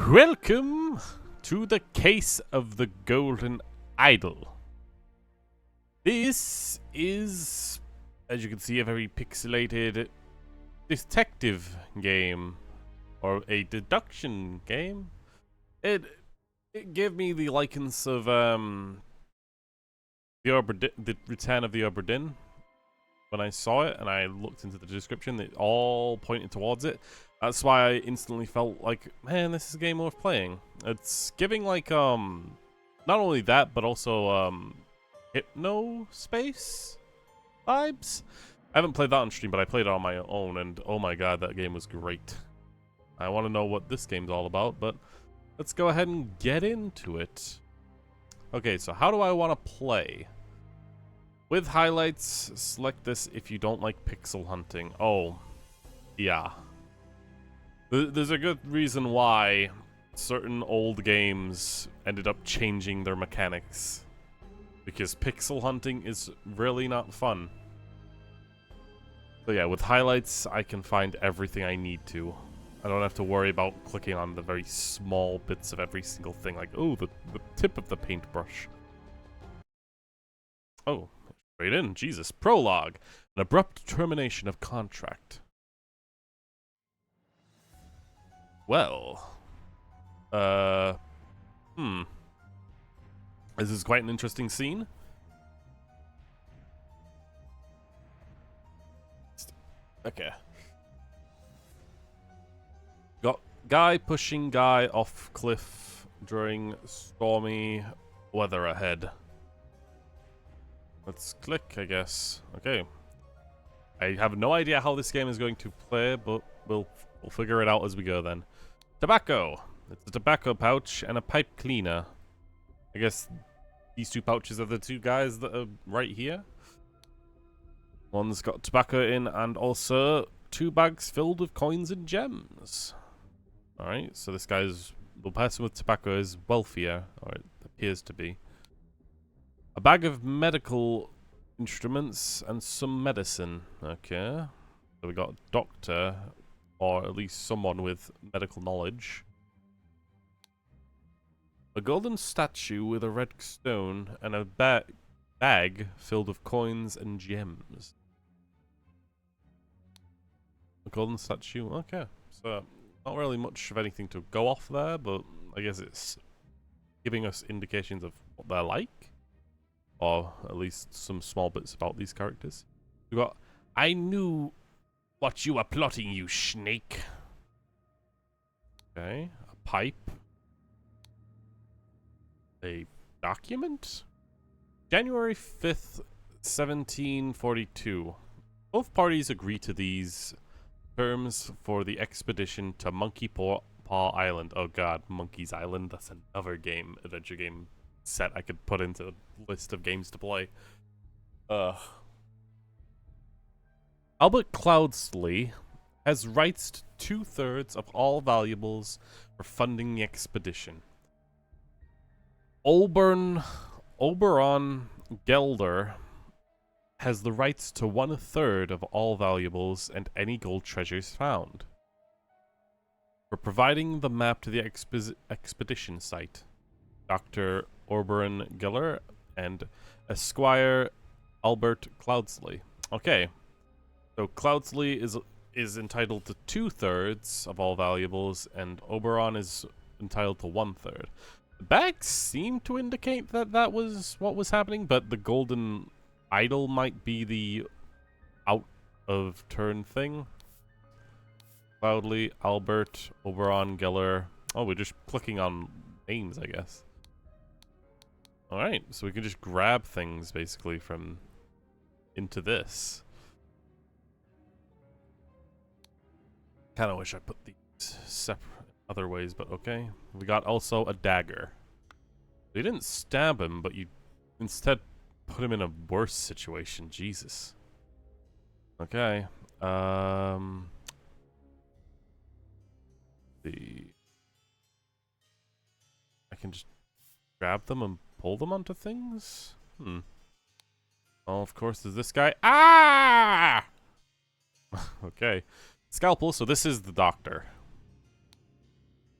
Welcome to the case of the Golden Idol. This is, as you can see, a very pixelated detective game, or a deduction game. It gave me the likeness of the Return of the Obra Dinn. When I saw it and I looked into the description, it all pointed towards it. That's why I instantly felt like, man, this is a game worth playing. It's giving like not only that, but also Hypno Space vibes. I haven't played that on stream, but I played it on my own, and oh my god, that game was great. I want to know what this game's all about, but let's go ahead and get into it. Okay, so how do I want to play? With highlights, select this if you don't like pixel hunting. Oh, yeah. There's a good reason why certain old games ended up changing their mechanics. Because pixel hunting is really not fun. So yeah, with highlights, I can find everything I need to. I don't have to worry about clicking on the very small bits of every single thing. Like, oh, the tip of the paintbrush. Oh. Straight in, Jesus. Prologue. An abrupt termination of contract. Well. This is quite an interesting scene. Okay. Got guy pushing guy off cliff during stormy weather ahead. Let's click, I guess. Okay. I have no idea how this game is going to play, but we'll figure it out as we go then. Tobacco. It's a tobacco pouch and a pipe cleaner. I guess these two pouches are the two guys that are right here. One's got tobacco in and also 2 bags filled with coins and gems. Alright, so this guy's... the person with tobacco is wealthier, or it appears to be. A bag of medical instruments and some medicine. Okay. So we got a doctor, or at least someone with medical knowledge. A golden statue with a red stone and a bag filled with coins and gems. A golden statue? Okay. So, not really much of anything to go off there, but I guess it's giving us indications of what they're like. Or at least some small bits about these characters. We got, I knew what you were plotting, you snake. Okay, a pipe. A document? January 5th, 1742. Both parties agree to these terms for the expedition to Monkey Paw Island. Oh god, Monkey's Island. That's another game, adventure game set I could put into the list of games to play. Albert Cloudsley has rights to 2/3 of all valuables for funding the expedition. Oberon Gelder has the rights to 1/3 of all valuables and any gold treasures found. For providing the map to the expedition site, Dr. Oberon Geller and Esquire Albert Cloudsley. Okay, so Cloudsley is entitled to 2/3 of all valuables, and Oberon is entitled to 1/3. The bags seem to indicate that that was what was happening, but the Golden Idol might be the out of turn thing. Cloudsley, Albert, Oberon, Geller. Oh, we're just clicking on names, I guess. Alright, so we can just grab things, basically, from into this. Kinda wish I put these separate other ways, but okay. We got also a dagger. You didn't stab him, but you instead put him in a worse situation. Jesus. Okay. I can just grab them and pull them onto things? Oh, of course, there's this guy. Ah! Okay. Scalpel, so this is the doctor.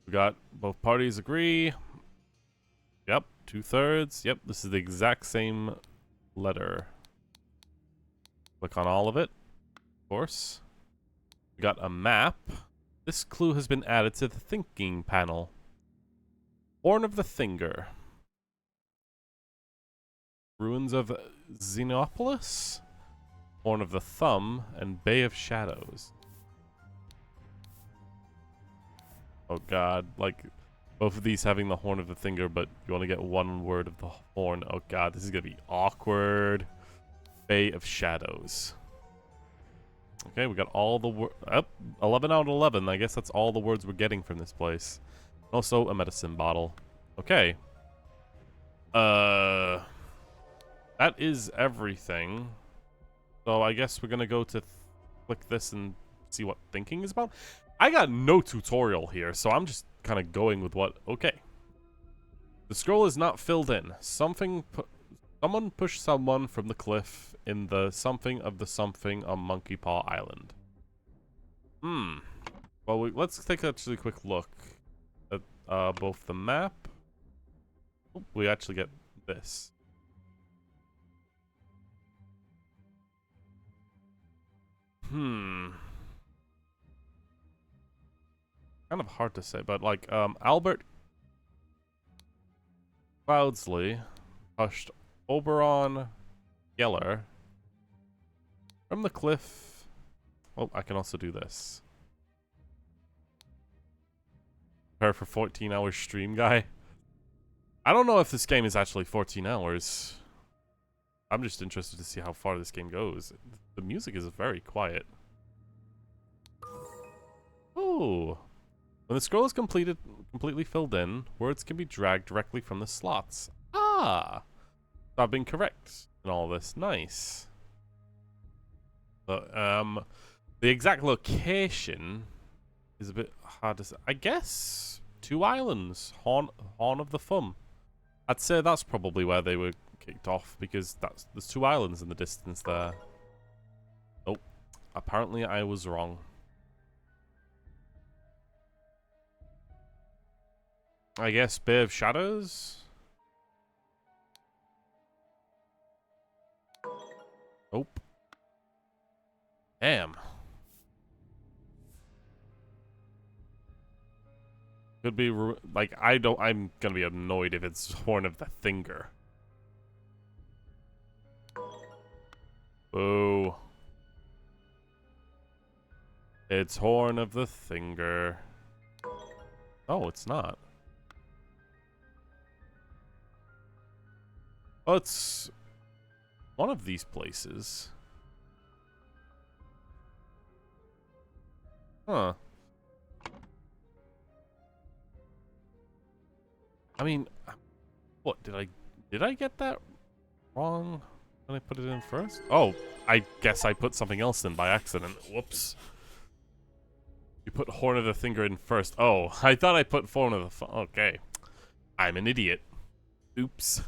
We got both parties agree. Yep, 2/3. Yep, this is the exact same letter. Click on all of it, of course. We got a map. This clue has been added to the thinking panel. Horn of the Finger. Ruins of Xenopolis. Horn of the Thumb and Bay of Shadows. Oh god, like both of these having the Horn of the Finger, but you only get one word of the horn. Oh god, this is gonna be awkward. Bay of Shadows. Okay, we got all the words. 11 out of 11. I guess that's all the words we're getting from this place. Also, a medicine bottle. Okay. That is everything. So I guess we're gonna go to click this and see what thinking is about. I got no tutorial here, so I'm just kind of going with what... Okay. The scroll is not filled in. Someone pushed someone from the cliff in the something of the something on Monkey Paw Island. Well, let's take actually a quick look at both the map. Oh, we actually get this. Kind of hard to say, but like Albert Cloudsley pushed Oberon Geller from the cliff. Oh, I can also do this. Prepare for 14-hour stream, guy. I don't know if this game is actually 14 hours. I'm just interested to see how far this game goes. The music is very quiet. Oh. When the scroll is completely filled in, words can be dragged directly from the slots. Ah! I've been correct in all this. Nice. But, the exact location is a bit hard to say. I guess 2 islands. Horn of the Thumb. I'd say that's probably where they were kicked off, because there's 2 islands in the distance there. Oh, apparently I was wrong. I guess Bay of Shadows? Nope. Damn. Could be, like, I'm gonna be annoyed if it's Horn of the Finger. Boo. It's Horn of the Finger. Oh, it's not. Oh, it's one of these places. Huh. I mean, what did I get that wrong when I put it in first? Oh, I guess I put something else in by accident. Whoops. You put Horn of the Finger in first. Oh, I thought I put Horn of the... Okay. I'm an idiot. Oops.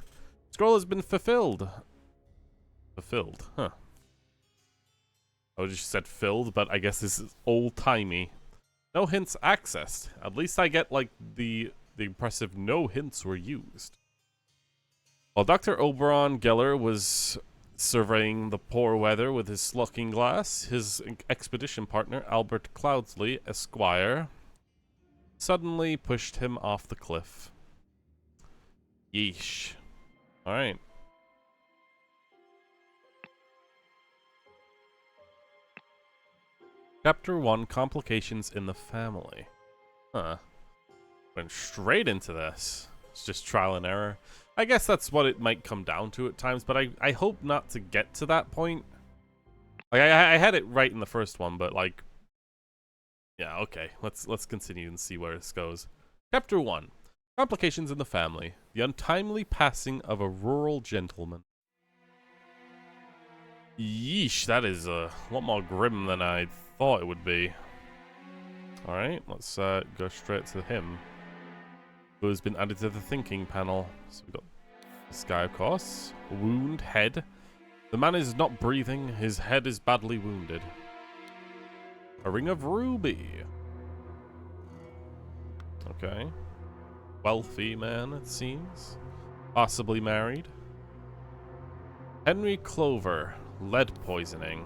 Scroll has been fulfilled. Fulfilled, huh. I just said filled, but I guess this is old-timey. No hints accessed. At least I get, like, the impressive no hints were used. While Dr. Oberon Geller was surveying the poor weather with his looking glass, his expedition partner, Albert Cloudsley, Esquire, suddenly pushed him off the cliff. Yeesh. Alright. Chapter 1, Complications in the Family. Huh. Went straight into this. It's just trial and error. I guess that's what it might come down to at times, but I hope not to get to that point. Like, I had it right in the first one, but like... Yeah, okay. Let's continue and see where this goes. Chapter 1. Complications in the Family. The untimely passing of a rural gentleman. Yeesh, that is a lot more grim than I thought it would be. Alright, let's go straight to him, who has been added to the thinking panel. So we've got this guy, of course. Wound, head. The man is not breathing. His head is badly wounded. A ring of ruby. Okay. Wealthy man, it seems. Possibly married. Henry Clover. Lead poisoning.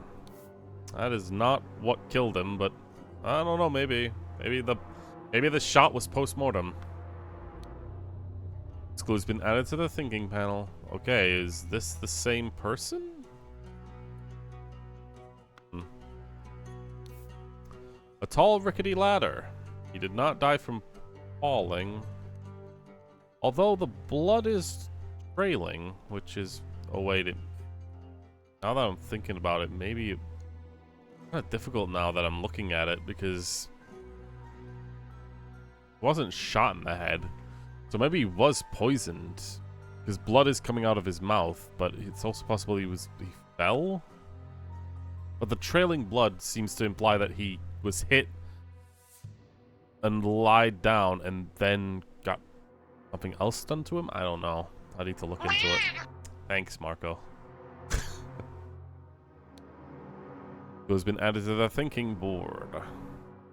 That is not what killed him, but I don't know, maybe. Maybe the shot was post-mortem. This clue's been added to the thinking panel. Okay, is this the same person? A tall, rickety ladder. He did not die from falling. Although the blood is trailing, which is... Oh, wait. Now that I'm thinking about it, maybe... It's kind of difficult now that I'm looking at it, because... He wasn't shot in the head. So maybe he was poisoned. Because blood is coming out of his mouth, but it's also possible he fell? But the trailing blood seems to imply that he was hit and lied down and then got something else done to him? I don't know. I need to look into it. Thanks, Marco. It has been added to the thinking board.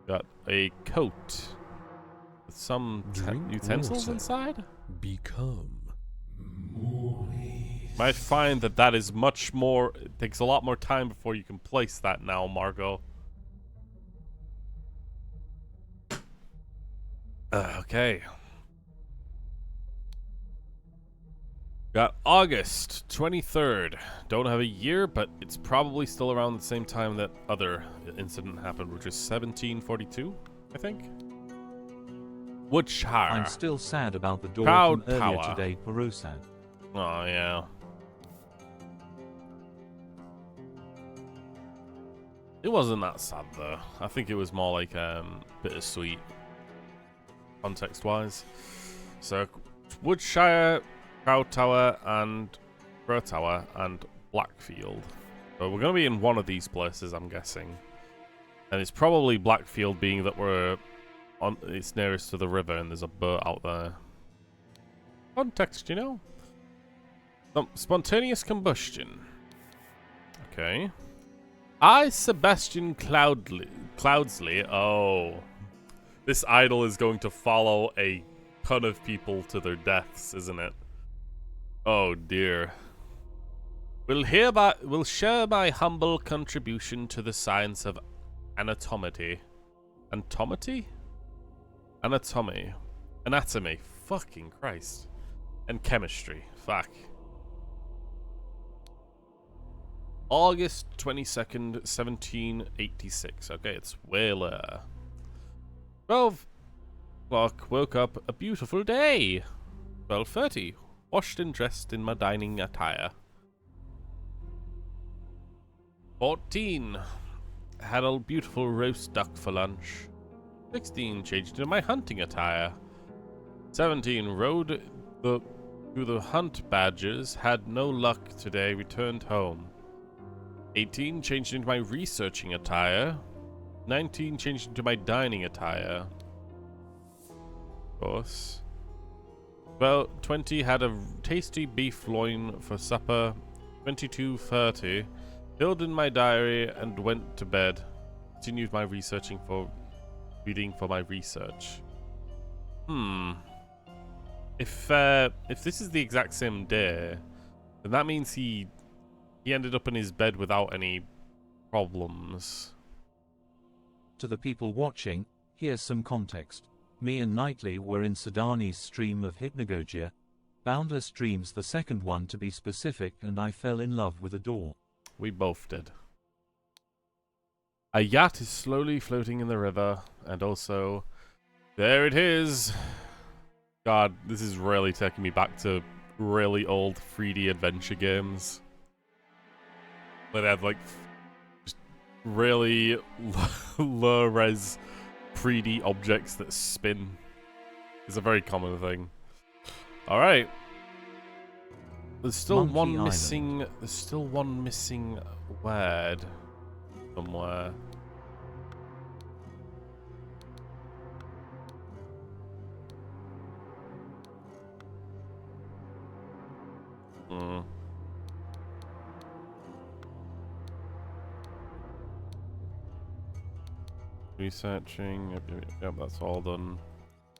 Got a coat with some utensils inside? Become moist. Might find that is much more... It takes a lot more time before you can place that now, Marco. Okay. Got August 23rd. Don't have a year, but it's probably still around the same time that other incident happened, which is 1742, I think. Woodshire. I'm still sad about the door Proud from earlier Tower. today, Perusa. Oh, yeah. It wasn't that sad, though. I think it was more like bittersweet, context-wise. So, Woodshire, Proud Tower, and Bro Tower, and Blackfield. So we're going to be in one of these places, I'm guessing. And it's probably Blackfield, being that it's nearest to the river and there's a boat out there. Context, you know? Spontaneous combustion. Okay. I, Sebastian Cloudsley. Oh. This idol is going to follow a ton of people to their deaths, isn't it? Oh dear. Will share my humble contribution to the science of anatomy. Anatomy? Anatomy. Fucking Christ. And chemistry. Fuck. August 22nd, 1786. Okay, it's way later. 12 o'clock, woke up, a beautiful day. 12:30, washed and dressed in my dining attire. 14, had a beautiful roast duck for lunch. 16, changed into my hunting attire. 17, rode to the hunt badgers, had no luck today, returned home. 18, changed into my researching attire. 19, changed into my dining attire. Of course. Well, 20, had a tasty beef loin for supper. 22:30, filled in my diary and went to bed. Continued my reading for my research. If this is the exact same day, then that means he ended up in his bed without any problems. To the people watching, here's some context. Me and Nightly were in Sudani's stream of hypnagogia. Boundless Dreams, the second one to be specific, and I fell in love with a door. We both did. A yacht is slowly floating in the river, and also, there it is. God, this is really taking me back to really old 3D adventure games. But they had like just really low-res 3D objects that spin. It's a very common thing. All right. There's still Monkey one Island. missing. There's still one missing word somewhere. Researching. Yep, that's all done.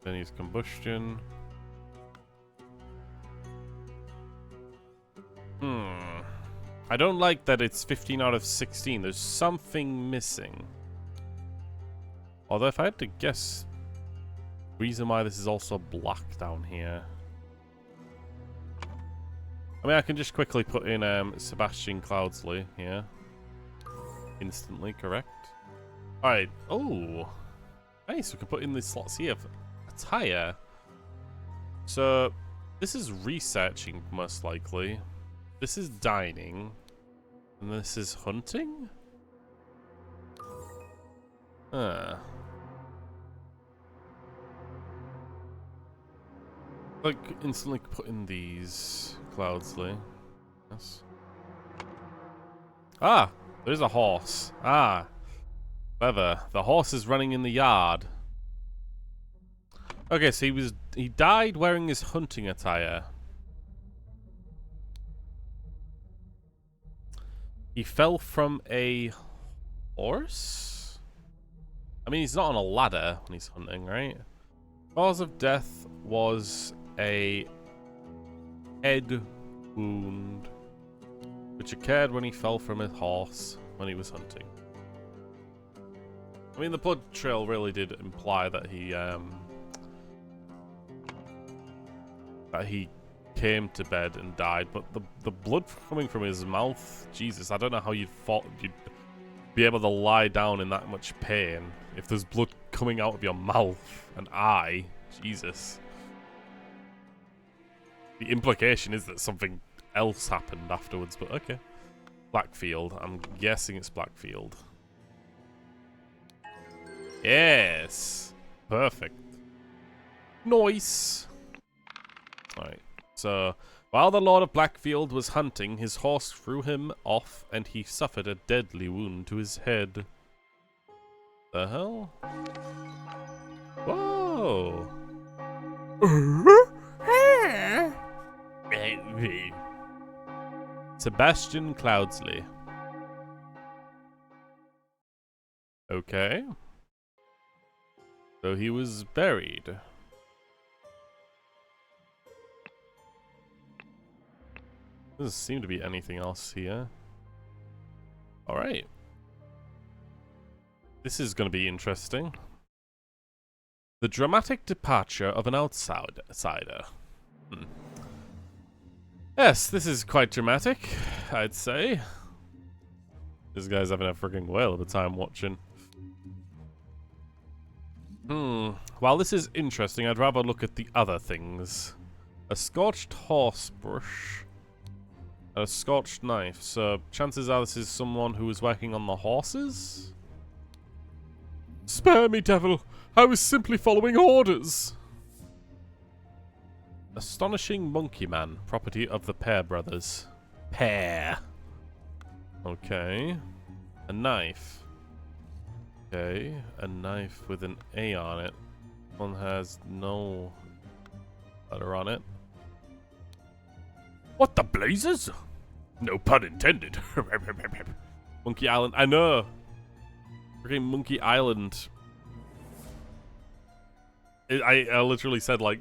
Spontaneous combustion. I don't like that it's 15 out of 16. There's something missing. Although if I had to guess, reason why this is also black down here. I mean, I can just quickly put in Sebastian Cloudsley here. Instantly, correct. Alright. Oh. Nice, we can put in these slots here for attire. So, this is researching, most likely. This is dining. And this is hunting? Like, instantly put in these Cloudsley. Yes. Ah! There's a horse. Ah! Clever. The horse is running in the yard. Okay, so he died wearing his hunting attire. He fell from a horse? I mean, he's not on a ladder when he's hunting, right? Cause of death was a head wound, which occurred when he fell from a horse when he was hunting. I mean, the blood trail really did imply that he came to bed and died, but the blood coming from his mouth, Jesus, I don't know how you'd be able to lie down in that much pain if there's blood coming out of your mouth and eye. Jesus. The implication is that something else happened afterwards, but okay. Blackfield. I'm guessing it's Blackfield. Yes. Perfect. Nice. Alright. So, while the Lord of Blackfield was hunting, his horse threw him off and he suffered a deadly wound to his head. The hell? Whoa. Sebastian Cloudsley. Okay. So he was buried. Doesn't seem to be anything else here. Alright. This is going to be interesting. The dramatic departure of an outsider. Yes, this is quite dramatic, I'd say. This guy's having a freaking whale of a time watching. While this is interesting, I'd rather look at the other things. A scorched horse brush. A scorched knife. So, chances are this is someone who was working on the horses? Spare me, devil! I was simply following orders! Astonishing Monkey Man, property of the Pear brothers. Pear. Okay. A knife. Okay. A knife with an A on it. One has no letter on it. What the blazes? No pun intended. Monkey Island. I know. Freaking Monkey Island. I literally said, like,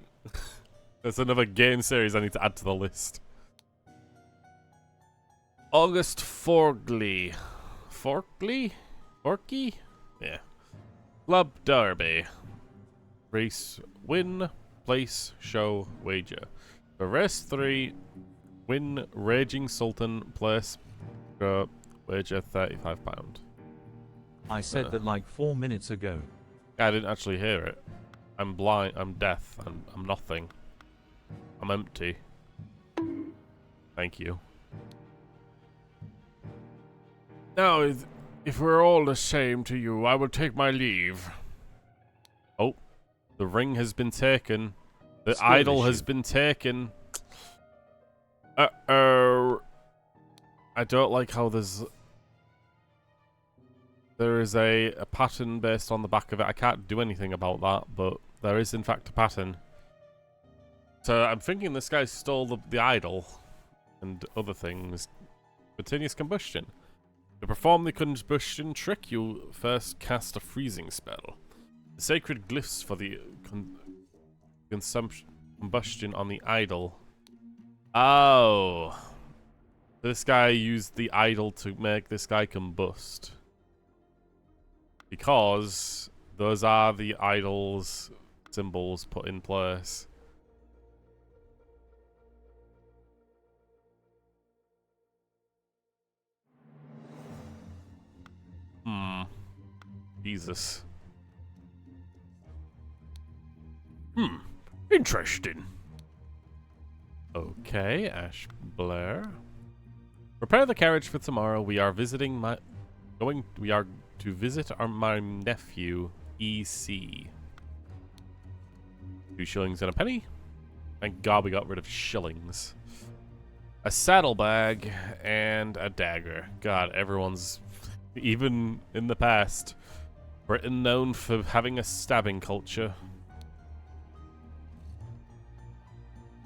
there's another game series I need to add to the list. August Forkley. Forkley? Forky? Yeah. Club Derby. Race win, place, show, wager. For race 3, win Raging Sultan, place, show, wager £35. I said that like 4 minutes ago. I didn't actually hear it. I'm blind, I'm deaf, I'm nothing. I'm empty. Thank you. Now, if we're all the same to you, I will take my leave. Oh, the ring has been taken. The idol has been taken. Uh-oh. I don't like how there is a pattern based on the back of it. I can't do anything about that, but there is in fact a pattern. So I'm thinking this guy stole the idol and other things. Continuous combustion. To perform the combustion trick, you first cast a freezing spell. The sacred glyphs for the combustion on the idol. Oh. This guy used the idol to make this guy combust. Because those are the idol's symbols put in place. Jesus. Interesting. Okay, Ash Blair. Prepare the carriage for tomorrow. We are visiting we are to visit my nephew, EC. 2 shillings and a penny. Thank God we got rid of shillings. A saddlebag and a dagger. God, everyone's, even in the past, Britain known for having a stabbing culture.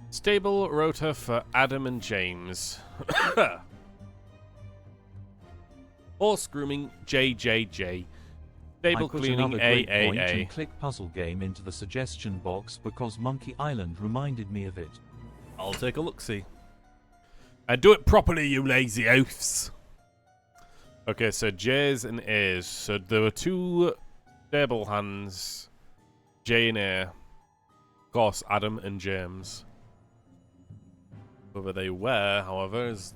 Stable rota for Adam and James. Horse grooming JJJ. Stable cleaning AAA. Point and click puzzle game into the suggestion box because Monkey Island reminded me of it. I'll take a look-see. And do it properly, you lazy oafs. Okay, so J's and A's. So there were 2 stable hands. J and A. Of course, Adam and James. Whoever they were, however, is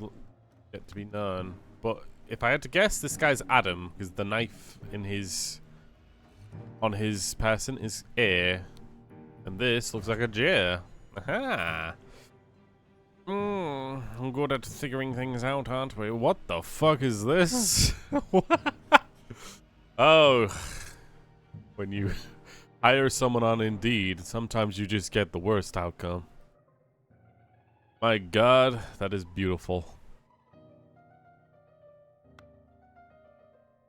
yet to be known. But if I had to guess, this guy's Adam, because the knife in on his person is A. And this looks like a J. Aha! I'm good at figuring things out, aren't we? What the fuck is this? Oh. When you hire someone on Indeed, sometimes you just get the worst outcome. My God, that is beautiful.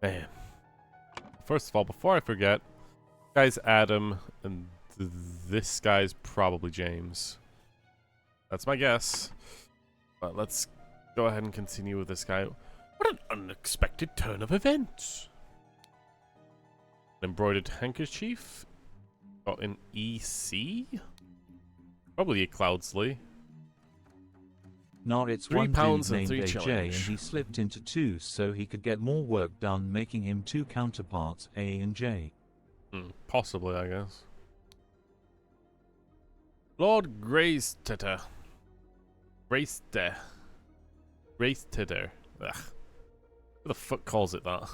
Man. First of all, before I forget, this guy's Adam, and this guy's probably James. That's my guess. But let's go ahead and continue with this guy. What an unexpected turn of events. An embroidered handkerchief. Got an EC? Probably a Cloudsley. Nah, it's £3 one dude and named 3 AJ and challenge. he slipped into 2 so he could get more work done, making him 2 counterparts, A and J. Possibly, I guess. Lord Gracetitter. Gracetitter. Ugh. Who the fuck calls it that?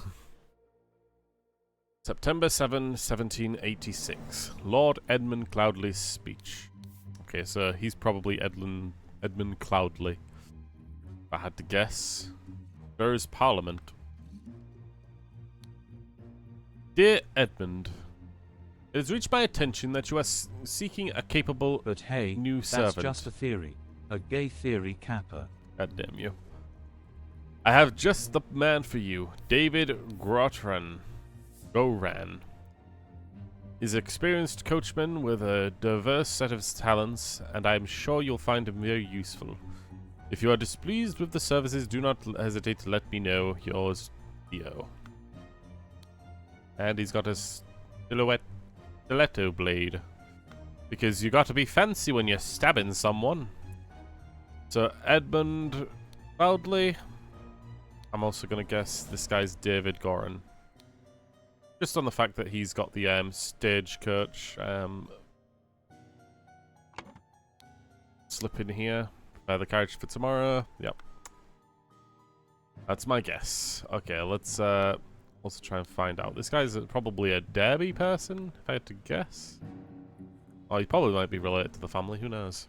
September 7, 1786. Lord Edmund Cloudley's speech. Okay, so he's probably Edmund Cloudley. If I had to guess. Where's Parliament? Dear Edmund, it has reached my attention that you are seeking a capable But hey, new that's servant. just a theory. A gay theory kappa. God damn you. I have just the man for you, David Goran. He's an experienced coachman with a diverse set of talents, and I am sure you'll find him very useful. If you are displeased with the services, do not hesitate to let me know. Yours, Theo. And he's got a stiletto blade. Because you got to be fancy when you're stabbing someone. So, Edmund Cloudley. I'm also going to guess this guy's David Goran. Just on the fact that he's got the stagecoach slip in here. Prepare the carriage for tomorrow. Yep. That's my guess. Okay, let's also try and find out. This guy's probably a Derby person, if I had to guess. Oh, he probably might be related to the family. Who knows?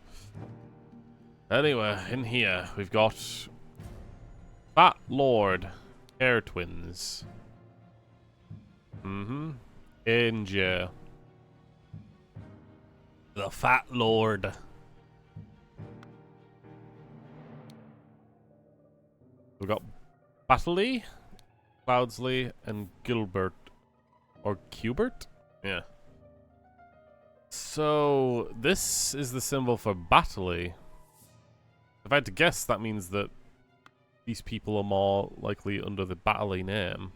Anyway, in here, we've got Fat Lord, Hair Twins. Inja. The Fat Lord. We've got Battley, Cloudsley, and Gilbert. Or Cubert? Yeah. So, this is the symbol for Battley. If I had to guess, that means that these people are more likely under the Battley name.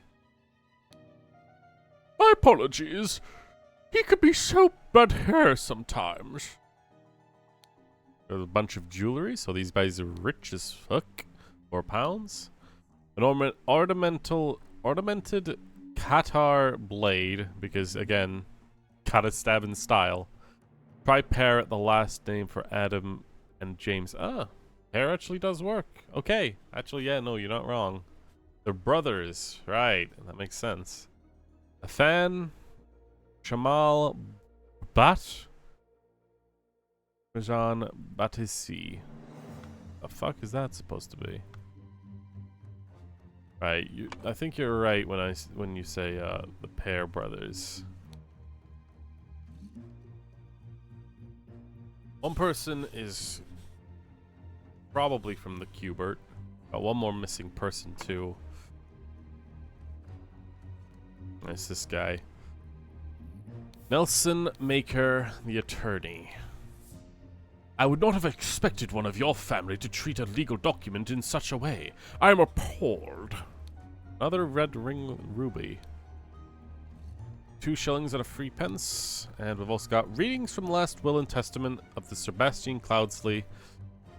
My apologies. He could be so bad hair sometimes. There's a bunch of jewelry, so these guys are rich as fuck. £4. An ornamented Qatar blade, because again, kata stab in style. Try pair at the last name for Adam and James. Ah, hair actually does work. Okay, actually, yeah, no, you're not wrong. They're brothers, right? That makes sense. A fan, Shamal Bat, Rajan Batisi. The fuck is that supposed to be? Right, I think you're right when you say the pair brothers. One person is probably from the Cubert. Got one more missing person too. It's this guy. Nelson Maker, the attorney. I would not have expected one of your family to treat a legal document in such a way. I am appalled. Another red ring ruby. 2 shillings and a free pence. And we've also got readings from the last will and testament of the Sebastian Cloudsley.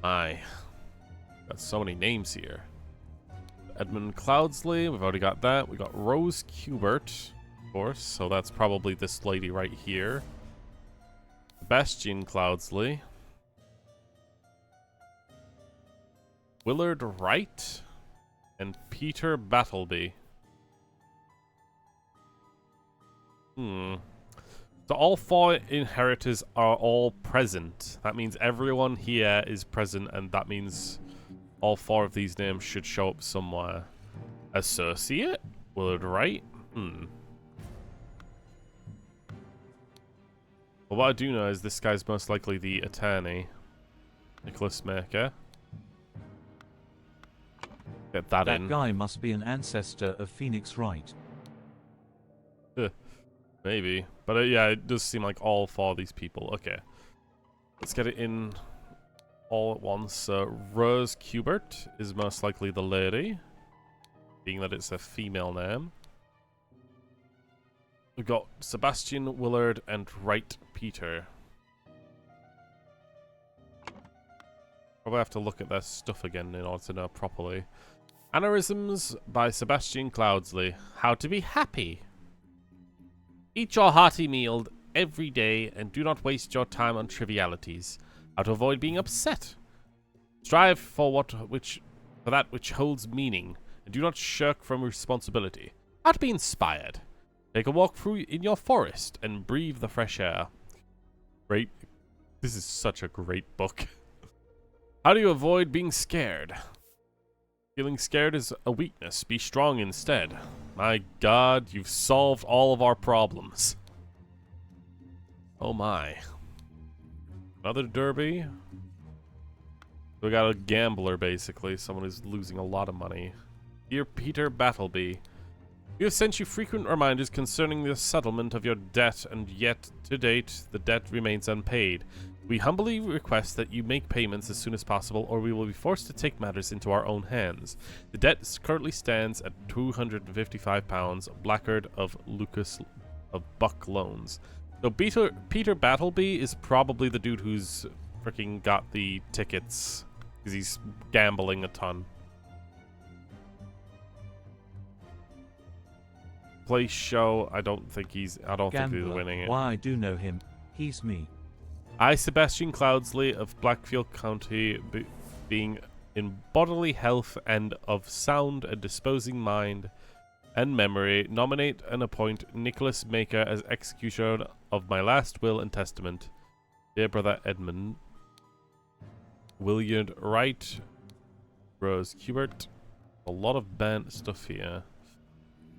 My, got so many names here. Edmund Cloudsley, we've already got that. We got Rose Cubert, of course, so that's probably this lady right here. Sebastian Cloudsley. Willard Wright and Peter Battleby. So all 4 inheritors are all present. That means everyone here is present, and that means all 4 of these names should show up somewhere. Associate? Willard Wright? Well, what I do know is this guy's most likely the attorney. Nicholas Maker. Get that in. That guy must be an ancestor of Phoenix Wright. Maybe. But yeah, it does seem like all 4 of these people. Okay. Let's get it in all at once. Rose Cubert is most likely the lady, being that it's a female name. We've got Sebastian Willard and Wright Peter. Probably have to look at their stuff again in order to know properly. Aneurysms by Sebastian Cloudsley. How to be happy. Eat your hearty meal every day and do not waste your time on trivialities. How to avoid being upset. Strive for that which holds meaning and do not shirk from responsibility. How to be inspired. Take a walk in your forest and breathe the fresh air. Great. This is such a great book. How do you avoid being scared? Feeling scared is a weakness. Be strong instead. My God, you've solved all of our problems. Oh my. Another derby. We got a gambler, basically. Someone who's losing a lot of money. Dear Peter Battleby, we have sent you frequent reminders concerning the settlement of your debt, and yet, to date, the debt remains unpaid. We humbly request that you make payments as soon as possible, or we will be forced to take matters into our own hands. The debt currently stands at £255, Blackard of Lucas of Buck Loans. So Peter Battleby is probably the dude who's freaking got the tickets, because he's gambling a ton. Play show, I don't think he's winning it. Why, I do know him. He's me. I, Sebastian Cloudsley of Blackfield County, being in bodily health and of sound and disposing mind and memory, nominate and appoint Nicholas Maker as executioner of my last will and testament. Dear brother Edmund, Williard Wright, Rose Cubert. A lot of burnt stuff here.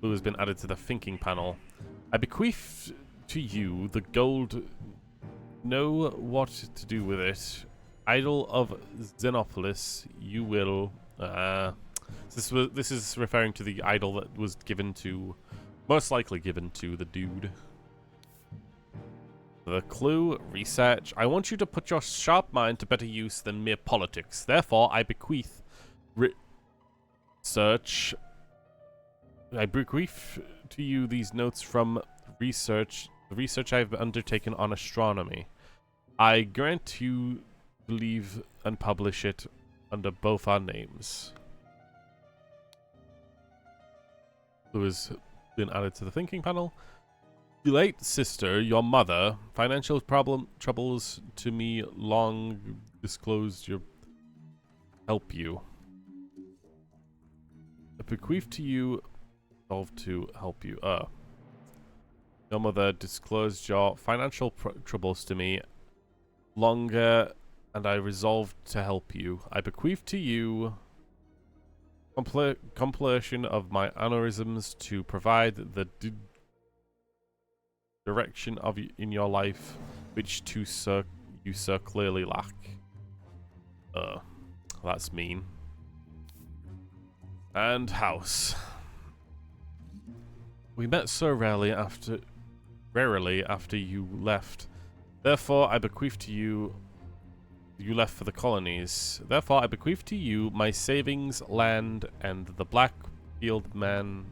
Blue has been added to the thinking panel. I bequeath to you the gold. Know what to do with it. Idol of Xenopolis, you will. This is referring to the idol that was given to, most likely given to the dude. The clue, research. I want you to put your sharp mind to better use than mere politics. Therefore, I bequeath to you these notes from research the research I have undertaken on astronomy. I grant you leave and publish it under both our names. Who has been added to the thinking panel. Your late sister, your mother, financial troubles to me long disclosed your help you. I bequeath to you, resolve to help you. Your mother disclosed your financial troubles to me longer, and I resolved to help you. I bequeath to you compilation of my aneurysms to provide the direction of in your life, which you so clearly lack. That's mean. And house. We met so rarely after you left. Therefore, I bequeath to you. You left for the colonies. Therefore, I bequeath to you my savings, land, and the Blackfield Man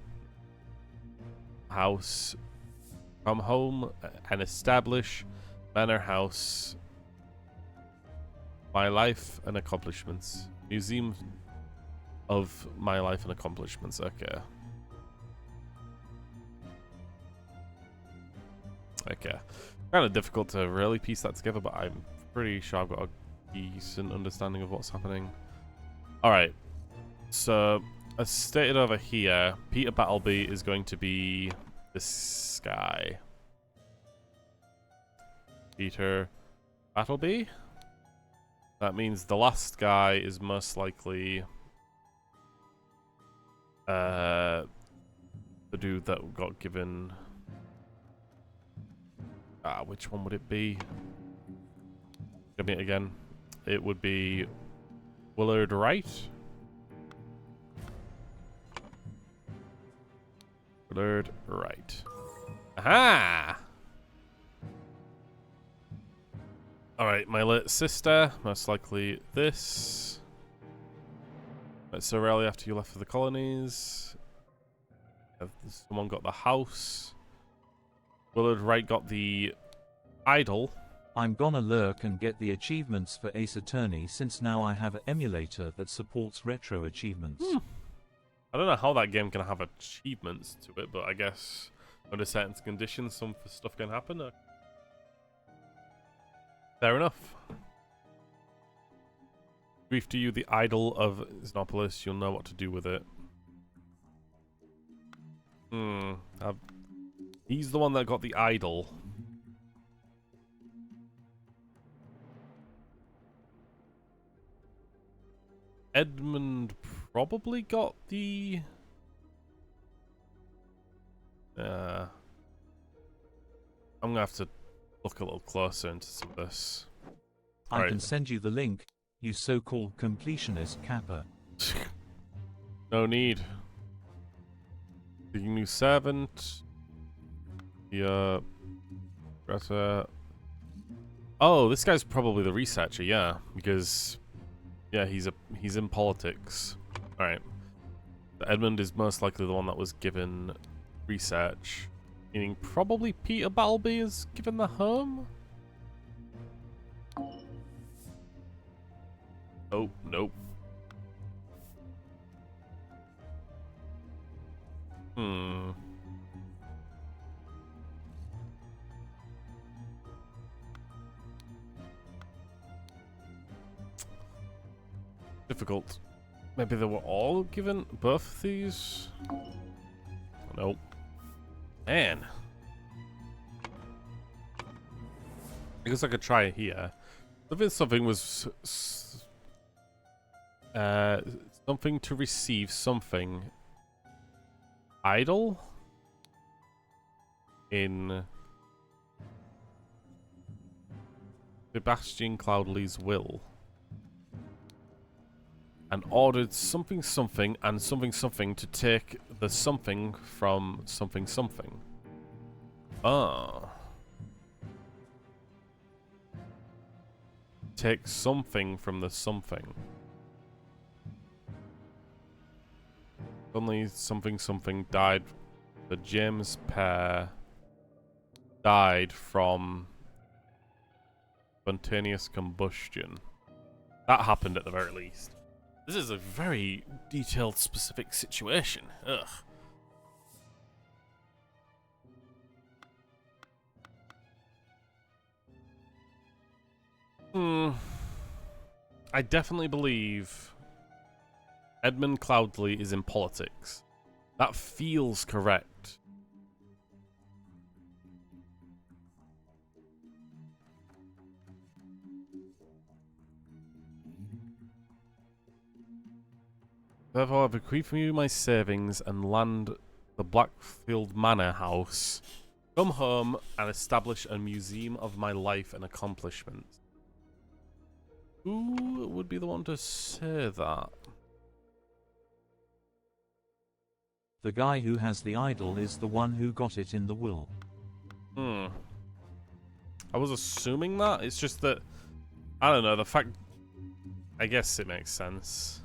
house. Come home and establish Manor House. My life and accomplishments. Museum of my life and accomplishments. Okay. Okay. Kind of difficult to really piece that together, but I'm pretty sure I've got a decent understanding of what's happening. Alright. So, as stated over here, Peter Battleby is going to be this guy. Peter Battleby? That means the last guy is most likely the dude that got given... which one would it be? Give me it again. It would be Willard Wright. Willard Wright. Aha! Alright, my late sister, most likely this. So rarely after you left for the colonies. Someone got the house. Willard Wright got the idol. I'm gonna lurk and get the achievements for Ace Attorney since now I have an emulator that supports retro achievements. I don't know how that game can have achievements to it, but I guess under certain conditions some stuff can happen. Fair enough. Brief to you the idol of Xenopolis, you'll know what to do with it. He's the one that got the idol. Edmund probably got the... I'm gonna have to look a little closer into some of this. I can send you the link, you so-called completionist Kappa. No need. The new servant. The oh, this guy's probably the researcher, yeah, because yeah, he's in politics. All right. Edmund is most likely the one that was given research, meaning probably Peter Battleby is given the home. Oh, nope. Difficult. Maybe they were all given both of these? Nope. Man. I guess I could try it here. If something was... something to receive something... idle? In... Sebastian Cloudley's will. And ordered something something and something something to take the something from something something. Ah. Take something from the something. Suddenly something something died. The James pair. died from spontaneous combustion. That happened at the very least. This is a very detailed, specific situation. Ugh. I definitely believe Edmund Cloudley is in politics. That feels correct. Therefore, I bequeath from you my savings and land the Blackfield Manor House. Come home and establish a museum of my life and accomplishments. Who would be the one to say that? The guy who has the idol is the one who got it in the will. I was assuming that. It's just that, I don't know, the fact... I guess it makes sense.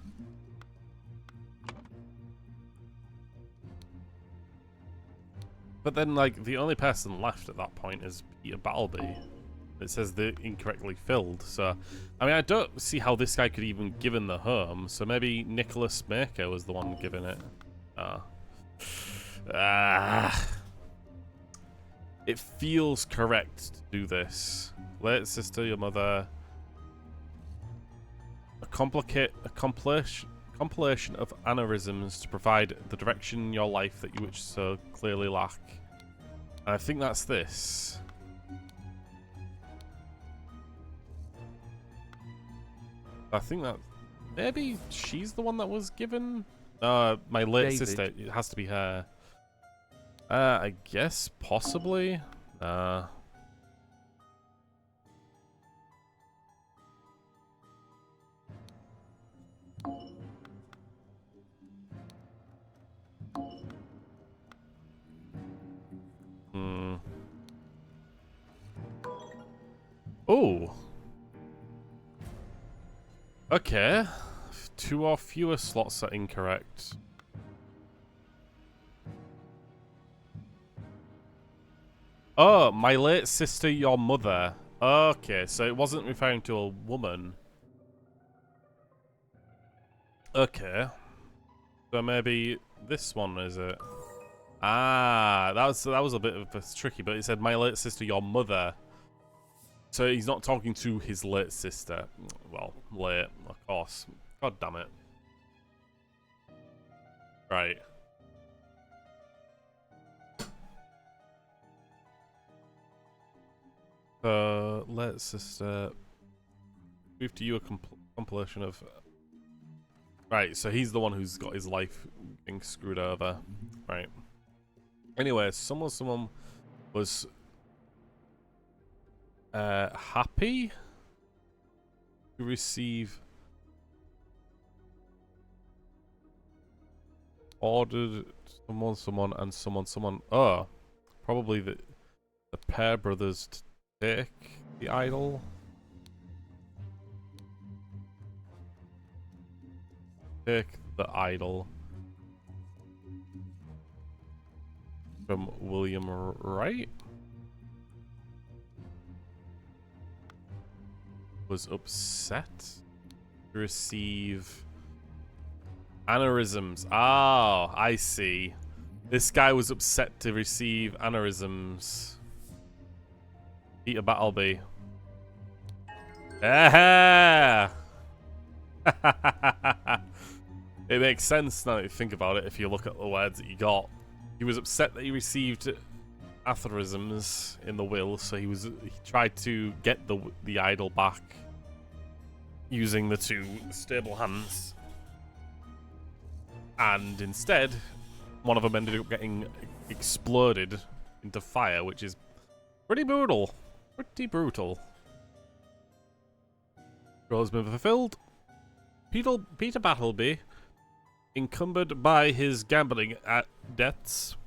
But then, like, the only person left at that point is Peter Battleby. It says they're incorrectly filled, so... I mean, I don't see how this guy could even given the home, so maybe Nicholas Maker was the one giving it. It feels correct to do this. Late sister, your mother... A compilation of aneurysms to provide the direction in your life that you which so clearly lack. And I think that's this. I think that maybe she's the one that was given. My late David. sister. It has to be her. I guess possibly. Oh. Okay. 2 or fewer slots are incorrect. Oh, my late sister, your mother. Okay, so it wasn't referring to a woman. Okay. So maybe this one is it? Ah, that was a bit of a tricky, but it said my late sister, your mother. So he's not talking to his late sister. Well, late, of course. God damn it. Right. Late sister. Move to you a compilation of... Right, so he's the one who's got his life being screwed over. Right. Anyway, someone was... happy to receive ordered someone and someone. Oh, probably the pair brothers to take the idol. Take the idol from William Wright. Was upset to receive aneurysms. Oh, I see. This guy was upset to receive aneurysms. Peter Battleby. Ah! It makes sense now that you think about it if you look at the words that you got. He was upset that he received aneurysms in the will, so he tried to get the idol back using the 2 stable hands, and instead one of them ended up getting exploded into fire, which is pretty brutal. Role has been fulfilled. Peter Battleby, encumbered by his gambling debts,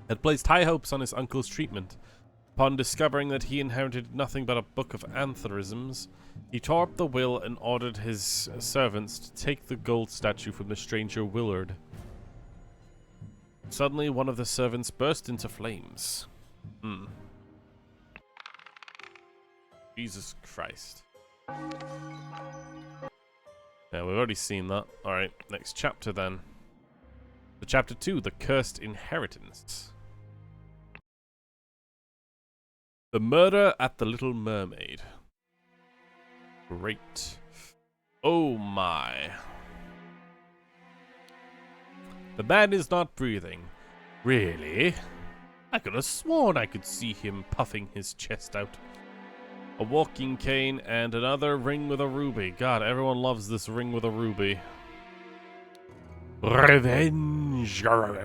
had placed high hopes on his uncle's treatment. Upon discovering that he inherited nothing but a book of aneurysms, he tore up the will and ordered his servants to take the gold statue from the stranger Willard. Suddenly, one of the servants burst into flames. Jesus Christ. Yeah, we've already seen that. Alright, next chapter then. The chapter 2, The Cursed Inheritance. The Murder at the Little Mermaid. Great. Oh my. The man is not breathing. Really? I could have sworn I could see him puffing his chest out. A walking cane and another ring with a ruby. God, everyone loves this ring with a ruby. Revenge! Got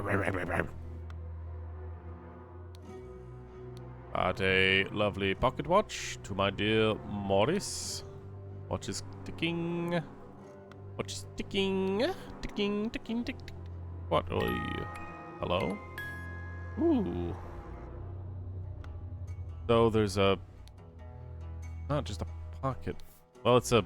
a lovely pocket watch to my dear Morris. Watch is ticking. Watch is ticking. Ticking, ticking, tick, tick. What are you? Hello? Ooh. So there's a... Not just a pocket. Well, it's a...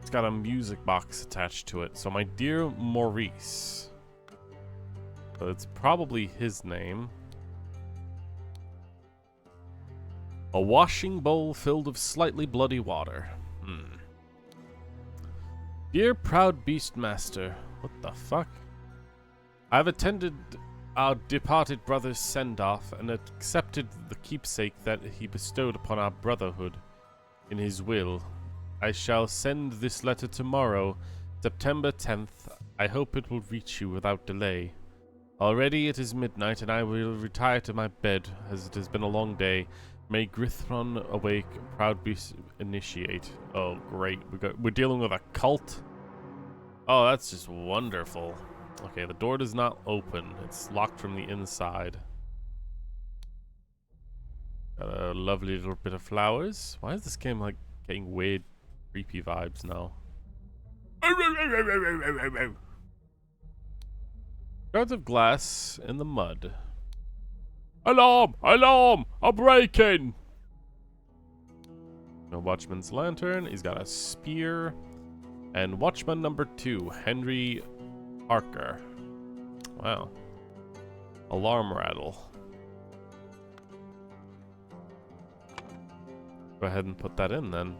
It's got a music box attached to it. So my dear Maurice. So it's probably his name. A washing bowl filled with slightly bloody water. Dear proud beastmaster. What the fuck? I've attended our departed brother's send-off and accepted the keepsake that he bestowed upon our brotherhood in his will. I shall send this letter tomorrow, September 10th. I hope it will reach you without delay. Already it is midnight and I will retire to my bed, as it has been a long day. May Grithron awake, proud beast initiate. Oh, great. We're dealing with a cult? Oh, that's just wonderful. Okay, the door does not open. It's locked from the inside. Got a lovely little bit of flowers. Why is this game like getting weird, creepy vibes now? Shards of glass in the mud. Alarm! Alarm! A break-in! No watchman's lantern. He's got a spear. And watchman number 2, Henry Parker. Wow. Alarm rattle. Go ahead and put that in then.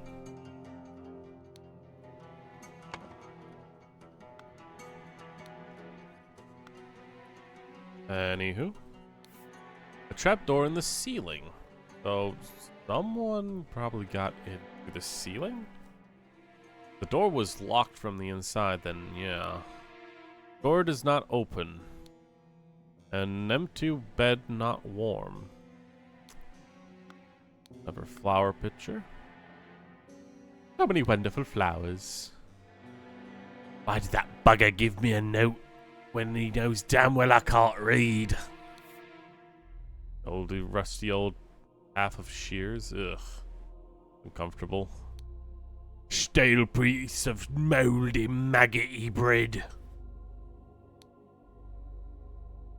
Anywho. A trapdoor in the ceiling. So, someone probably got in through the ceiling? The door was locked from the inside, then yeah. Door does not open. An empty bed not warm. Another flower pitcher. So many wonderful flowers. Why did that bugger give me a note when he knows damn well I can't read? Oldie, rusty old half of shears. Ugh. Uncomfortable. Stale piece of mouldy, maggoty bread.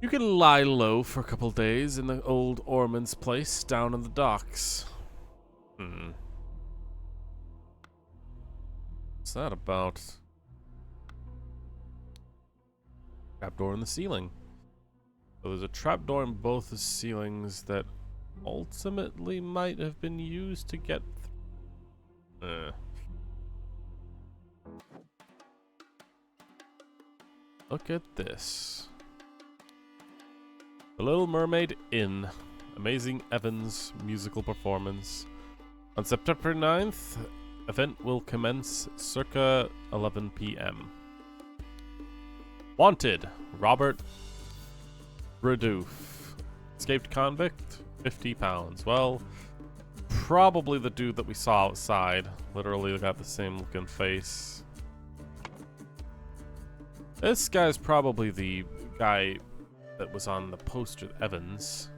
You can lie low for a couple days in the old Ormond's place down in the docks. What's that about? Trapdoor in the ceiling. So there's a trapdoor in both the ceilings that ultimately might have been used to get through. Look at this. The Little Mermaid Inn. Amazing Evans musical performance. On September 9th, event will commence circa 11 p.m. Wanted, Robert Redoof. Escaped convict, £50. Well, probably the dude that we saw outside. Literally got the same looking face. This guy's probably the guy that was on the poster, Evans.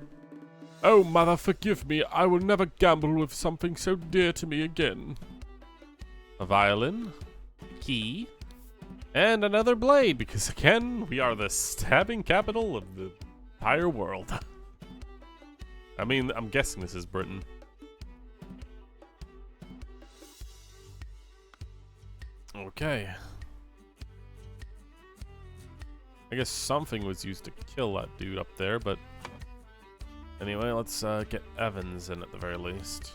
Oh, mother, forgive me. I will never gamble with something so dear to me again. A violin, key, and another blade, because again, we are the stabbing capital of the entire world. I mean, I'm guessing this is Britain. Okay. I guess something was used to kill that dude up there, but Anyway, let's get Evans in at the very least.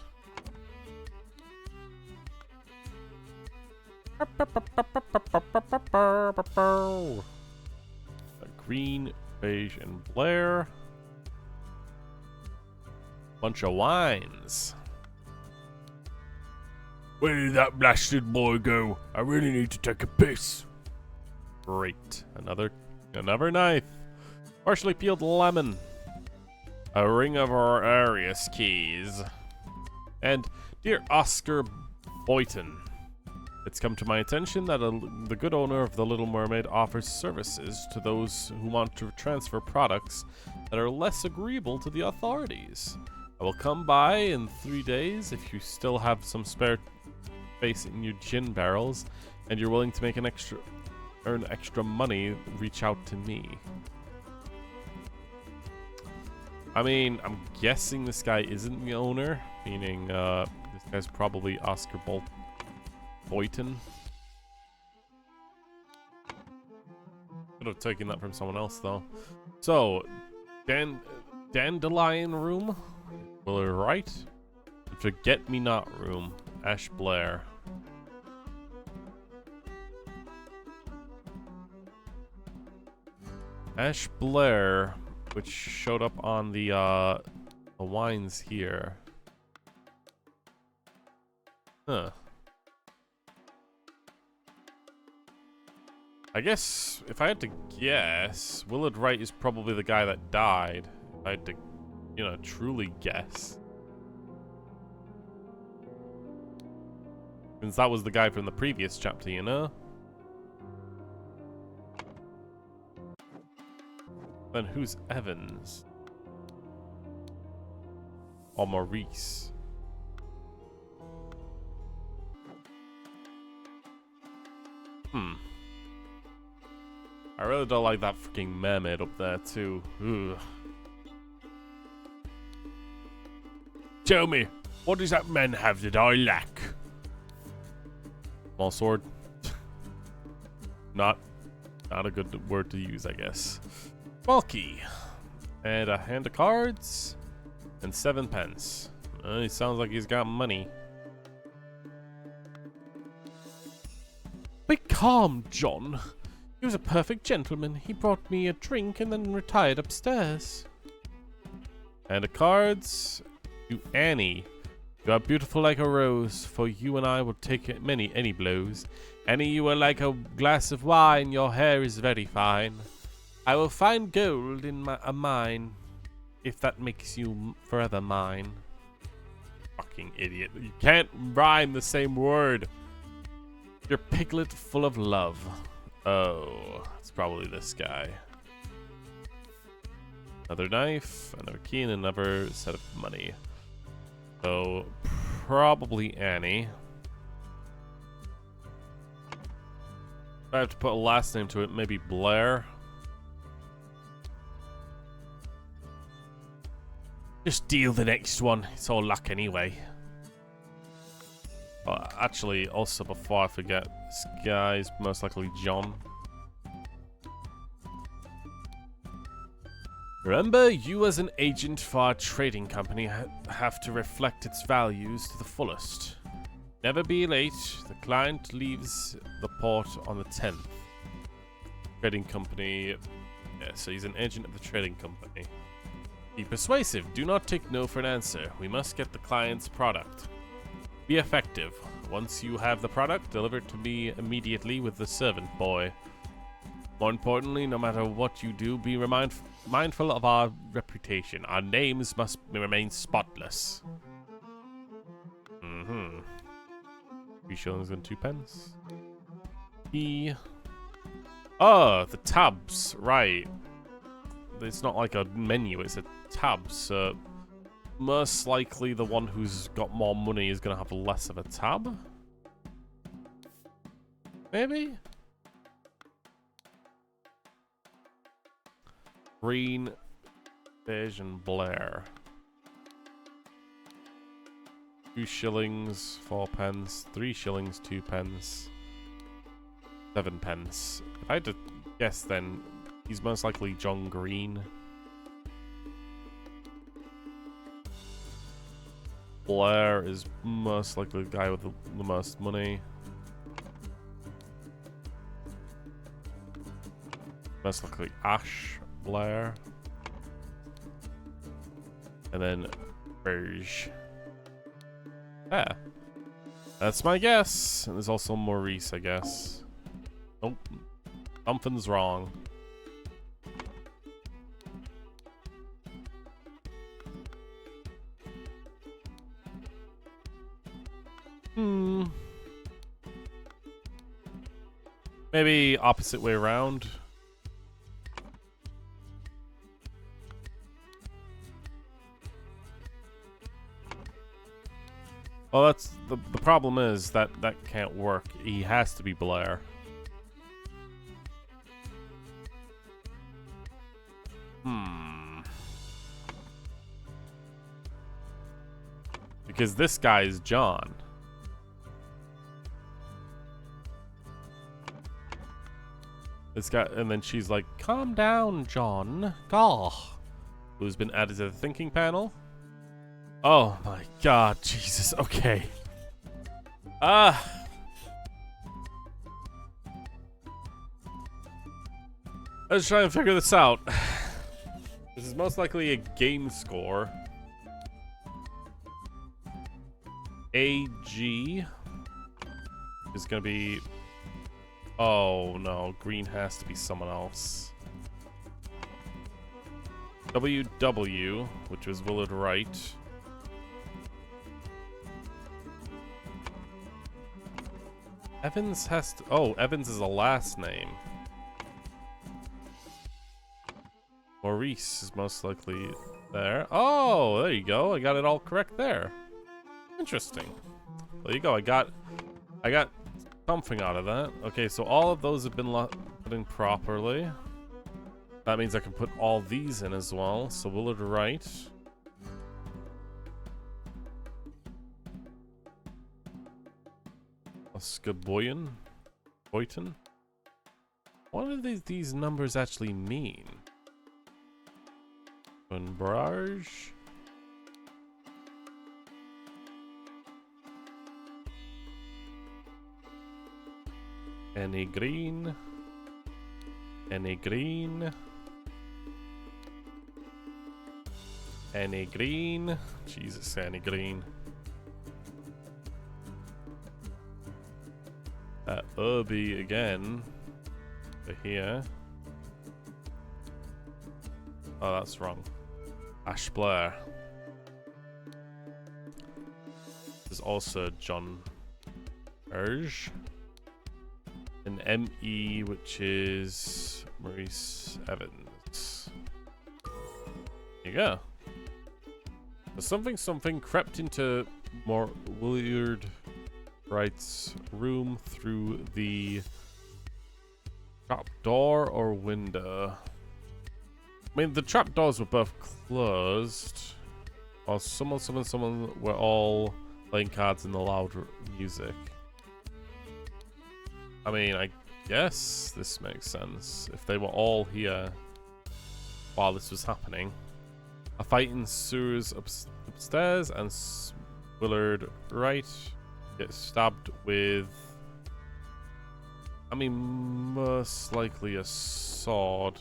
Green, beige, and Blair. Bunch of wines. Where did that blasted boy go? I really need to take a piss. Great. Another knife. Partially peeled lemon. A ring of our Arius keys. And dear Oscar Boyton, it's come to my attention that the good owner of the Little Mermaid offers services to those who want to transfer products that are less agreeable to the authorities. I will come by in 3 days if you still have some spare space in your gin barrels and you're willing to make earn extra money. Reach out to me. I mean, I'm guessing this guy isn't the owner, meaning this guy's probably Oscar Boyton. Could have taken that from someone else though. So, Dandelion Room, Willard Wright. Forget Me Not Room, Ash Blair. Ash Blair, which showed up on the wines here. Huh. I guess, if I had to guess, Willard Wright is probably the guy that died. If I had to, you know, truly guess. Since that was the guy from the previous chapter, you know? Then who's Evans? Or Maurice? I really don't like that freaking mermaid up there too. Ugh. Tell me, what does that man have that I lack? Small sword. Not a good word to use, I guess. Small key. And a hand of cards. And 7 pence. He sounds like he's got money. Be calm, John. He was a perfect gentleman. He brought me a drink and then retired upstairs. And the cards. To Annie. You are beautiful like a rose, for you and I will take any blows. Annie, you are like a glass of wine, your hair is very fine. I will find gold in a mine, if that makes you forever mine. Fucking idiot. You can't rhyme the same word. Your piglet full of love. Oh, it's probably this guy. Another knife, another key, and another set of money. So, probably Annie. If I have to put a last name to it, maybe Blair. Just deal the next one. It's all luck anyway. But actually, also before I forget, this guy's most likely John. Remember, you as an agent for our trading company have to reflect its values to the fullest. Never be late. The client leaves the port on the 10th. Trading company. Yeah, so he's an agent of the trading company. Be persuasive. Do not take no for an answer. We must get the client's product. Be effective. Once you have the product, deliver it to me immediately with the servant boy. More importantly, no matter what you do, be mindful of our reputation. Our names must remain spotless. 3 shillings and 2 pence. Oh, the tabs, right. It's not like a menu, it's a tab, so most likely the one who's got more money is going to have less of a tab. Maybe? Green, beige, and Blair. 2 shillings, 4 pence. 3 shillings, 2 pence. 7 pence. If I had to guess, then he's most likely John Green. Blair is most likely the guy with the most money. Most likely Ash Blair. And then Burge. Yeah. That's my guess. And there's also Maurice, I guess. Nope. Something's wrong. Maybe opposite way around. Well, that's the problem is that can't work. He has to be Blair. Because this guy is John. This guy, and then she's like, "Calm down, John." Gah. Who's been added to the thinking panel? Oh my God, Jesus. Okay. I was trying to figure this out. This is most likely a game score. AG is gonna be. Oh no, green has to be someone else. WW, which was Willard Wright. Evans has to. Oh, Evans is a last name. Maurice is most likely there. Oh, there you go. I got it all correct there. Interesting. There you go. I got something out of that. Okay, so all of those have been put in properly. That means I can put all these in as well. So Willard Wright. Oscar Boyton. What do these numbers actually mean? Barrage. Any green. Any green. Any green. Jesus, any green. Irby again. For here. Oh, that's wrong. Ash Blair. There's also John Urge. An ME, which is Maurice Evans. There you go. So something crept into more Willard Wright's room through the trap door or window. I mean, the trap doors were both closed. While someone were all playing cards in the loud music. I mean, I guess this makes sense. If they were all here while this was happening. A fight ensues upstairs and Willard Wright gets stabbed with, I mean, most likely a sword.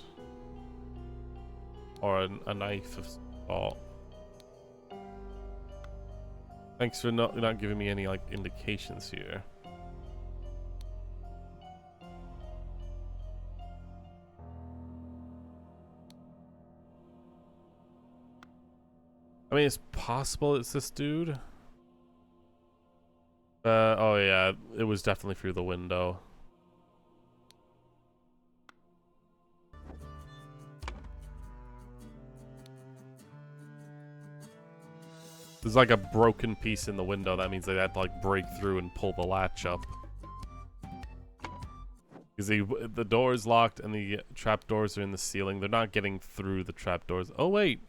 Or a knife of some sort. Thanks for not giving me any, like, indications here. I mean, it's possible it's this dude. Oh yeah, it was definitely through the window. There's like a broken piece in the window. That means they had to like break through and pull the latch up. Because the door is locked and the trapdoors are in the ceiling. They're not getting through the trapdoors. Oh wait.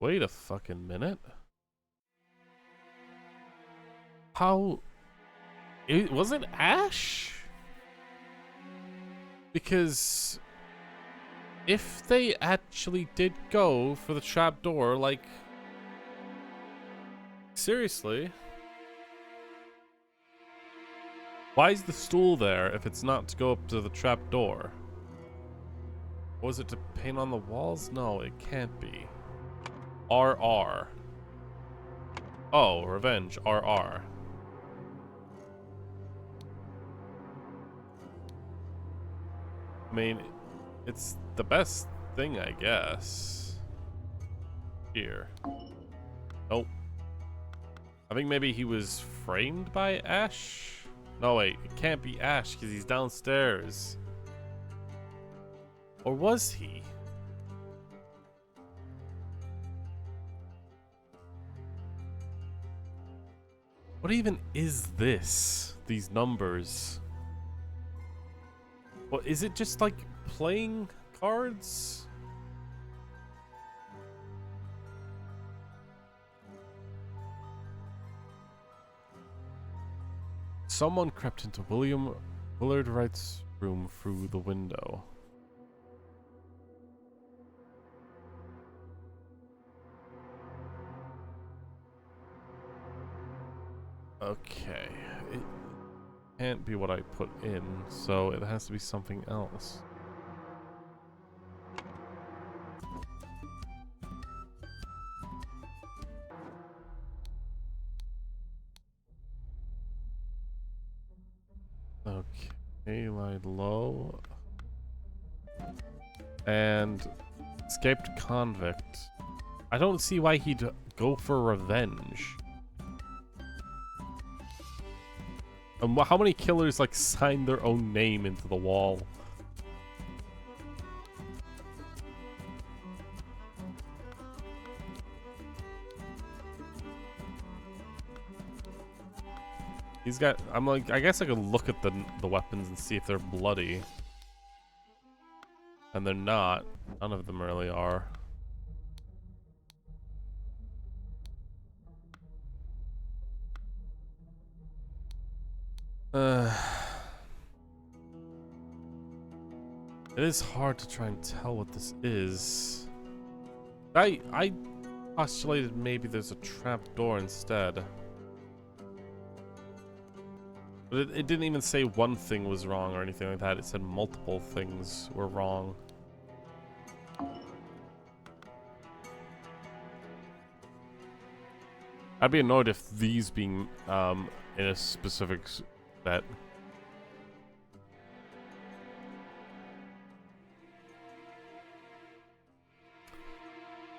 Wait a fucking minute. How... Was it Ash? Because... if they actually did go for the trapdoor, like... seriously? Why is the stool there if it's not to go up to the trap door? Was it to paint on the walls? No, it can't be. RR. Oh, revenge. RR. I mean, it's the best thing, I guess. Here. Nope. I think maybe he was framed by Ash? No, wait. It can't be Ash because he's downstairs. Or was he? What even is this? These numbers? What, is it just like playing cards? Someone crept into Willard Wright's room through the window. Okay, it can't be what I put in, so it has to be something else. Okay, lie low. And escaped convict. I don't see why he'd go for revenge. And how many killers like sign their own name into the wall? He's got. I'm like. I guess I could look at the weapons and see if they're bloody. And they're not. None of them really are. It is hard to try and tell what this is. I postulated maybe there's a trap door instead. But it didn't even say one thing was wrong or anything like that. It said multiple things were wrong. I'd be annoyed if these being in a specific set.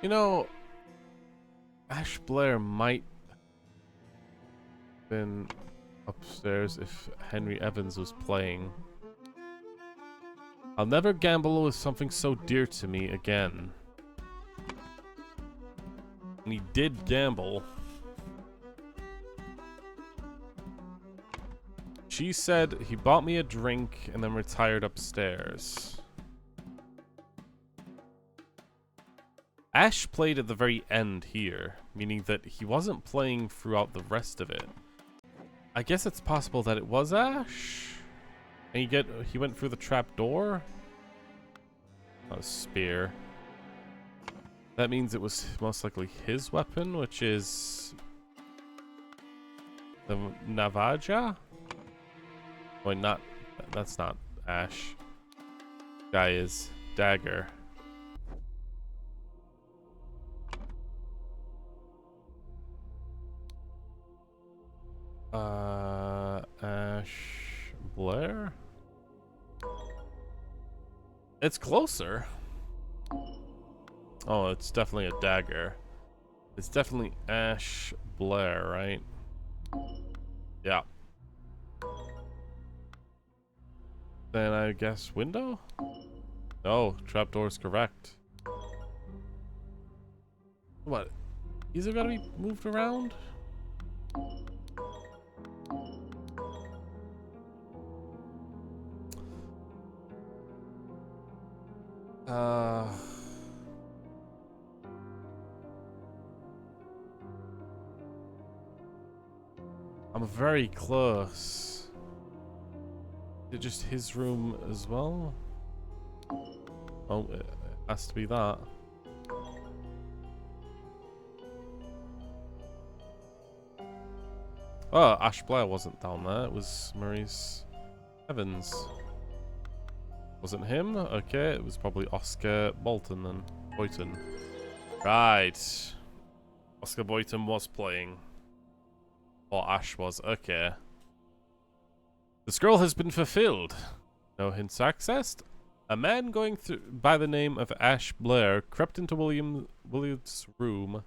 You know, Ash Blair might have been upstairs if Henry Evans was playing. I'll never gamble with something so dear to me again. And he did gamble. She said he bought me a drink and then retired upstairs. Ash played at the very end here, meaning that he wasn't playing throughout the rest of it. I guess it's possible that it was Ash? And he went through the trap door? Oh, spear. That means it was most likely his weapon, which is the Navaja? Wait, that's not Ash. Guy is dagger. Ash Blair? It's closer. Oh, it's definitely a dagger. It's definitely Ash Blair, right? Yeah. Then I guess window? No, trapdoor is correct. What? These have got to be moved around? I'm very close. Is it just his room as well? Oh, it has to be that. Oh, Ash Blair wasn't down there. It was Maurice Evans. Wasn't him? Okay, it was probably Oscar Bolton then. Boyton. Right. Oscar Boyton was playing. Or Ash was. Okay. The scroll has been fulfilled. No hints accessed. A man going through by the name of Ash Blair crept into William's room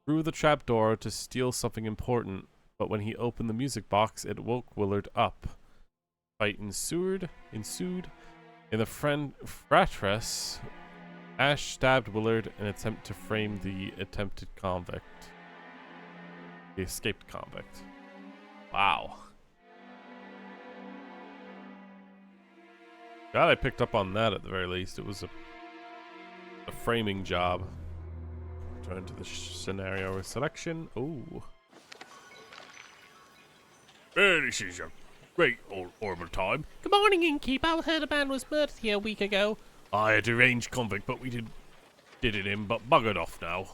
through the trapdoor to steal something important, but when he opened the music box, it woke Willard up. Fight ensued. In the fratress, Ash stabbed Willard in an attempt to frame the attempted convict. The escaped convict. Wow. Glad I picked up on that at the very least. It was a framing job. Return to the scenario selection. Ooh. This is a great old horrible time. Good morning, innkeeper. I heard a man was murdered here a week ago. I had arranged convict, but we did it in, but buggered off now.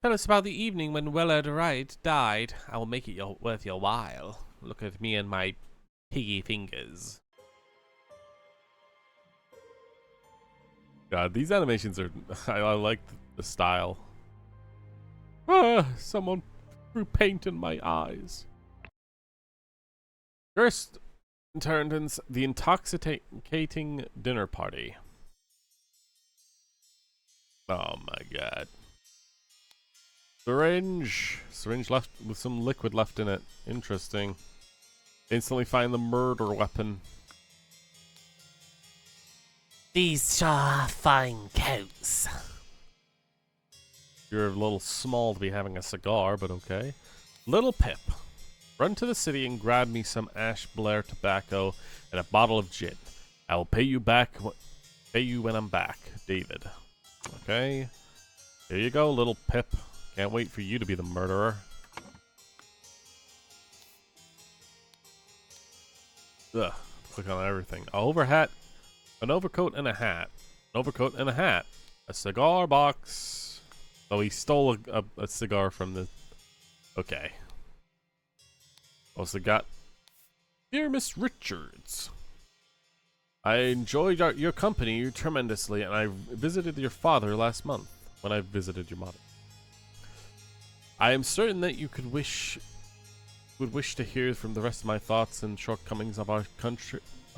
Tell us about the evening when Willard Wright died. I will make it worth your while. Look at me and my piggy fingers. God, these animations are... I like the style. Someone threw paint in my eyes. First, attendance, the intoxicating dinner party. Oh my god. Syringe left with some liquid left in it. Interesting. Instantly find the murder weapon. These are fine coats. You're a little small to be having a cigar, but okay. Little Pip. Run to the city and grab me some Ash Blair tobacco and a bottle of gin. I will pay you when I'm back, David. Okay. Here you go, little Pip. Can't wait for you to be the murderer. Ugh. Click on everything. An overcoat and a hat. An overcoat and a hat. A cigar box. Oh, he stole a cigar from the... Okay. Also got... Dear Miss Richards, I enjoyed your company tremendously, and I visited your father last month when I visited your mother. I am certain that you would wish to hear from the rest of my thoughts and shortcomings of our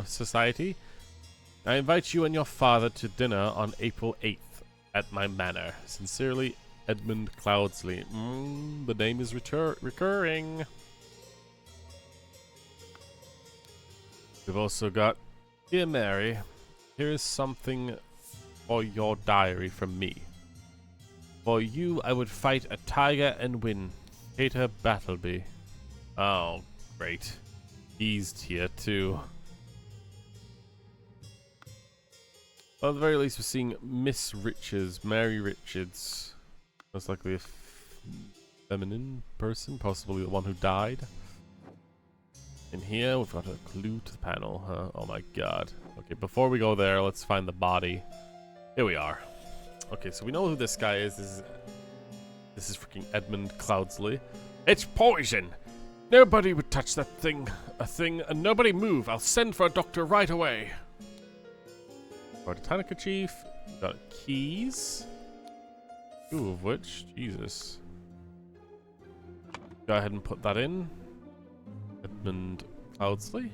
society. I invite you and your father to dinner on April 8th at my manor. Sincerely, Edmund Cloudsley. The name is recurring. We've also got, Dear Mary, here is something for your diary from me. For you, I would fight a tiger and win. Cater Battleby. Oh, great. He's here too. Well, at the very least, we're seeing Miss Richards, Mary Richards. Most likely a feminine person, possibly the one who died. In here, we've got a clue to the panel, huh? Oh my god. Okay, before we go there, let's find the body. Here we are. Okay, so we know who this guy is. This is freaking Edmund Cloudsley. It's poison. Nobody would touch that thing. And nobody move. I'll send for a doctor right away. Got a Botanica Chief. Got keys. Two of which, Jesus. Go ahead and put that in. Edmund Cloudsley.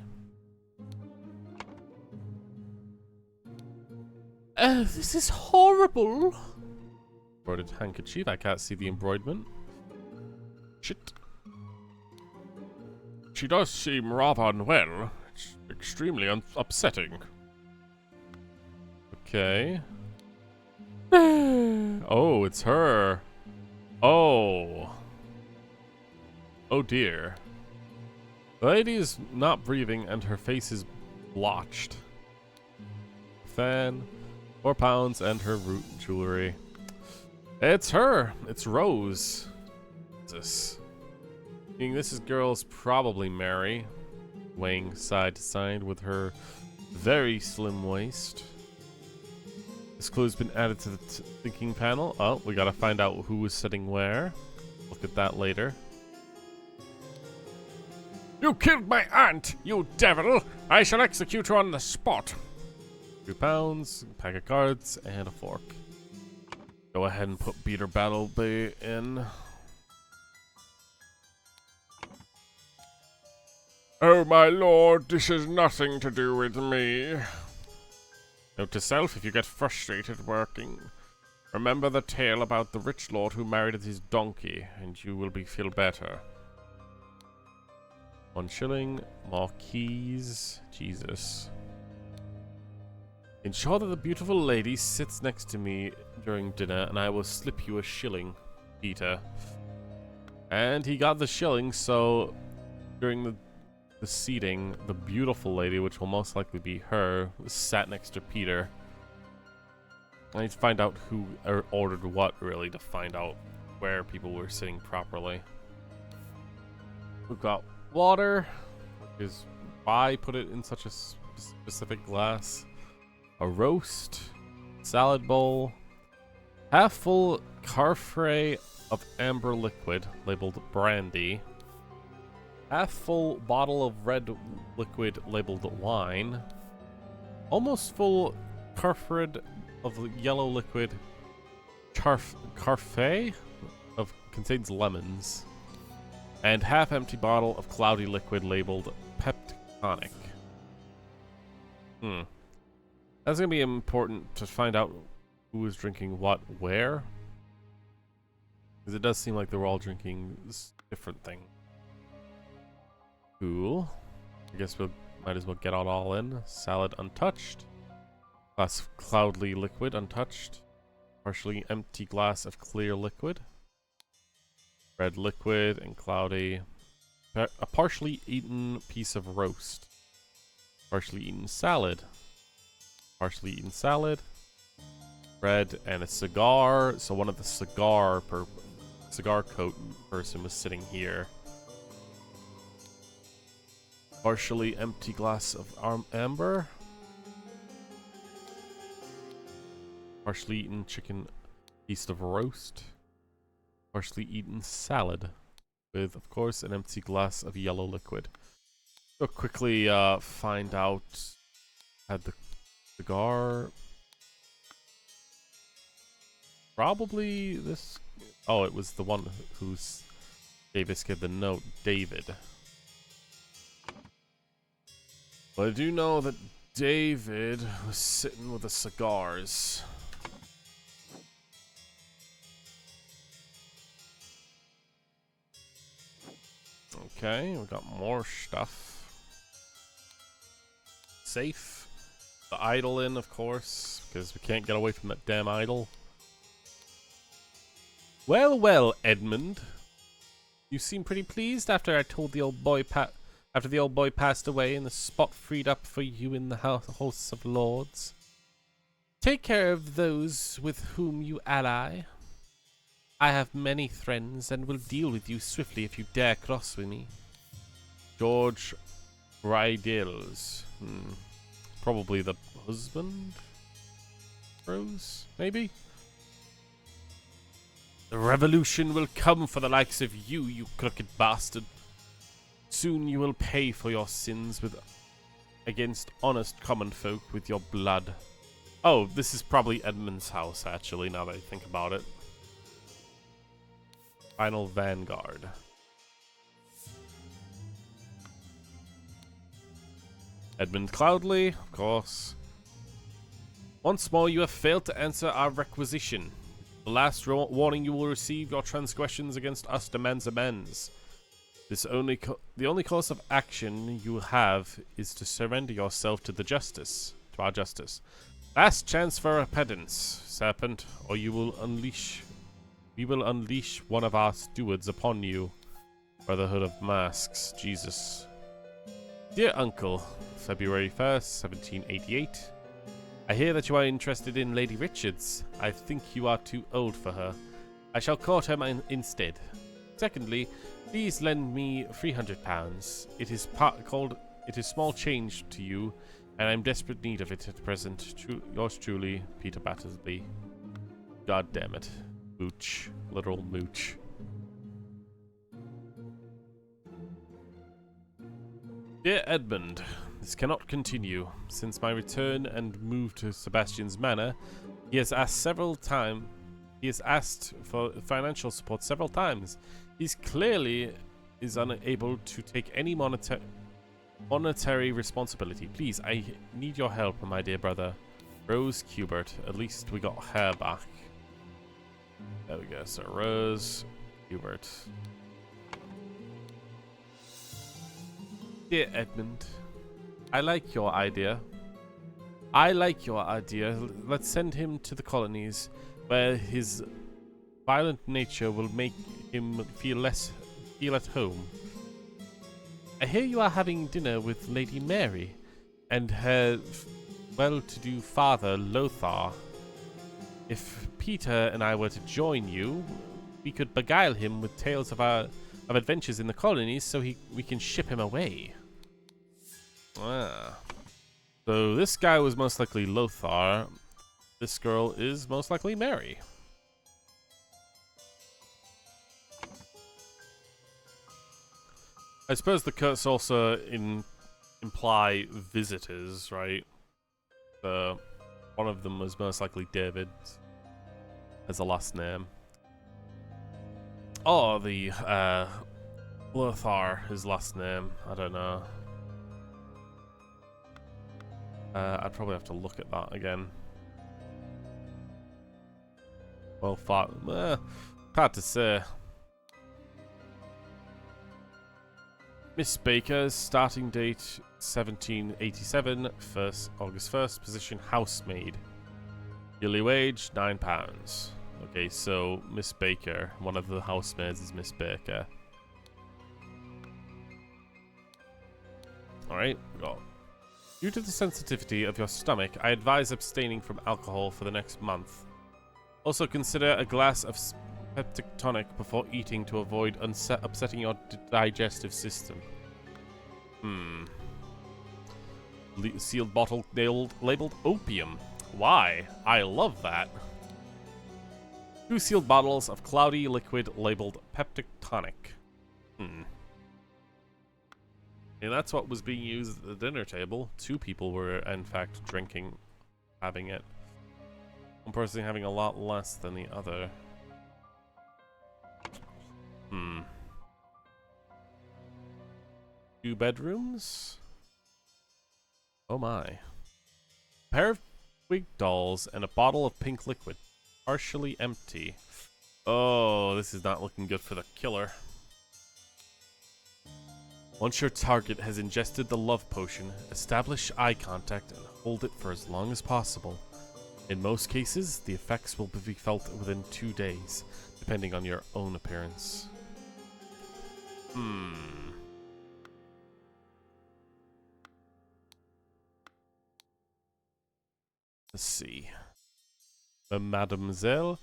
This is horrible. Embroidered handkerchief. I can't see the embroiderment. Shit. She does seem rather unwell. It's extremely upsetting. Okay. Oh, it's her. Oh. Oh dear. The lady is not breathing and her face is blotched. Fan, 4 pounds, and her root jewelry. It's her. It's Rose. Jesus. Meaning this girl's probably Mary, weighing side to side with her very slim waist. This clue's been added to the thinking panel. Oh, we gotta find out who was sitting where. Look at that later. You killed my aunt, you devil! I shall execute her on the spot. £2, a pack of cards, and a fork. Go ahead and put Peter Battleby in. Oh, my lord, this has nothing to do with me. Note to self, if you get frustrated working, remember the tale about the rich lord who married his donkey, and you will feel better. 1 shilling, more keys, Jesus. Ensure that the beautiful lady sits next to me during dinner, and I will slip you a shilling, Peter. And he got the shilling, so during the seating, the beautiful lady, which will most likely be her, sat next to Peter. I need to find out who ordered what, really, to find out where people were sitting properly. We've got water, which is why I put it in such a specific glass. A roast, salad bowl, half full carfrey of amber liquid labeled brandy, half full bottle of red liquid labeled wine, almost full carfred of yellow liquid carfey of contains lemons, and half empty bottle of cloudy liquid labeled peptonic. That's gonna be important to find out who was drinking what where, because it does seem like they were all drinking different things. Cool. I guess we might as well get it all in. Salad untouched. Glass of cloudy liquid untouched. Partially empty glass of clear liquid. Red liquid and cloudy. A partially eaten piece of roast. Partially eaten salad. Partially eaten salad. Bread and a cigar. So one of the cigar coat person was sitting here. Partially empty glass of amber. Partially eaten chicken piece of roast. Partially eaten salad. With, of course, an empty glass of yellow liquid. So quickly find out. Had the cigar. Probably this. Oh, it was the one who's Davis gave the note. David. But I do know that David was sitting with the cigars. Okay, we got more stuff. Safe. The idol in, of course, because we can't get away from that damn idol. Well, well, Edmund. You seem pretty pleased after I told the old boy after the old boy passed away and the spot freed up for you in the House of Lords. Take care of those with whom you ally. I have many friends and will deal with you swiftly if you dare cross with me. George Rydales. Probably the husband? Rose? Maybe? The revolution will come for the likes of you, you crooked bastard. Soon you will pay for your sins against honest common folk with your blood. Oh, this is probably Edmund's house, actually, now that I think about it. Final Vanguard. Edmund Cloudley, of course. Once more, you have failed to answer our requisition. The last warning you will receive, your transgressions against us demands amends. The only course of action you have is to surrender yourself to our justice. Last chance for repentance, serpent, or we will unleash one of our stewards upon you. Brotherhood of Masks, Jesus. Dear Uncle, February 1st, 1788. I hear that you are interested in Lady Richards. I think you are too old for her. I shall court her instead. Secondly, please lend me £300. It is small change to you, and I'm desperate need of it at present. Yours truly, Peter Battersby. God damn it. Mooch. Literal mooch. Dear Edmund, this cannot continue. Since my return and move to Sebastian's manor, he has asked for financial support several times. He's clearly unable to take any monetary responsibility. Please, I need your help, my dear brother. Rose Cubert. At least we got her back. There we go. So Rose Cubert. Dear Edmund, I like your idea. Let's send him to the colonies, where his violent nature will make him feel at home. I hear you are having dinner with Lady Mary and her well-to-do father, Lothar. If Peter and I were to join you, we could beguile him with tales of adventures in the colonies, so we can ship him away. Ah. So this guy was most likely Lothar. This girl is most likely Mary. I suppose the cuts also imply visitors, right? So one of them was most likely David as a last name. Oh, the Lothar, his last name. I don't know. I'd probably have to look at that again. Well, hard to say. Miss Baker's starting date 1787, August 1st, position housemaid. Yearly wage £9. Okay, so Miss Baker, one of the housemaids is Miss Baker. Alright, we got. Due to the sensitivity of your stomach, I advise abstaining from alcohol for the next month. Also consider a glass of peptic tonic before eating to avoid upsetting your digestive system. Sealed bottle labeled opium. Why? I love that. 2 sealed bottles of cloudy liquid labeled peptic tonic. And that's what was being used at the dinner table. 2 people were, in fact, having it. One person having a lot less than the other. 2 bedrooms? Oh my. A pair of twig dolls and a bottle of pink liquid. Partially empty. Oh, this is not looking good for the killer. Once your target has ingested the love potion, establish eye contact and hold it for as long as possible. In most cases, the effects will be felt within 2 days, depending on your own appearance. Let's see. The Mademoiselle,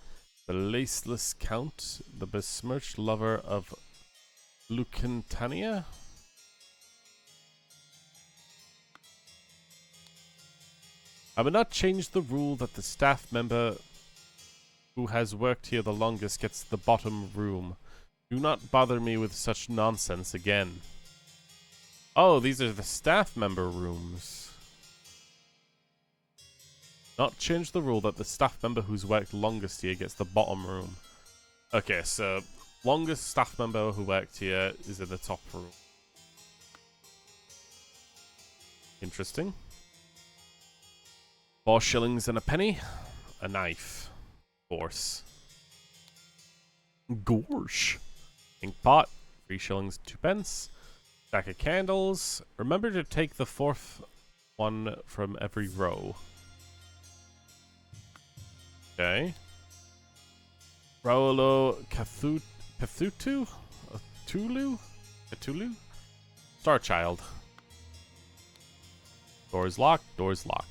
the Laceless Count, the besmirched lover of Lucantania? I will not change the rule that the staff member who has worked here the longest gets the bottom room. Do not bother me with such nonsense again. Oh, these are the staff member rooms. Not change the rule that the staff member who's worked longest here gets the bottom room. Okay, so longest staff member who worked here is in the top room. Interesting. 4 shillings and a penny. A knife. Gorse. Gorsh. Ink pot. 3 shillings, 2 pence. Stack of candles. Remember to take the 4th one from every row. Okay. Raolo Cthulhu? Cthulhu? Star Child. Door's locked. Door's locked.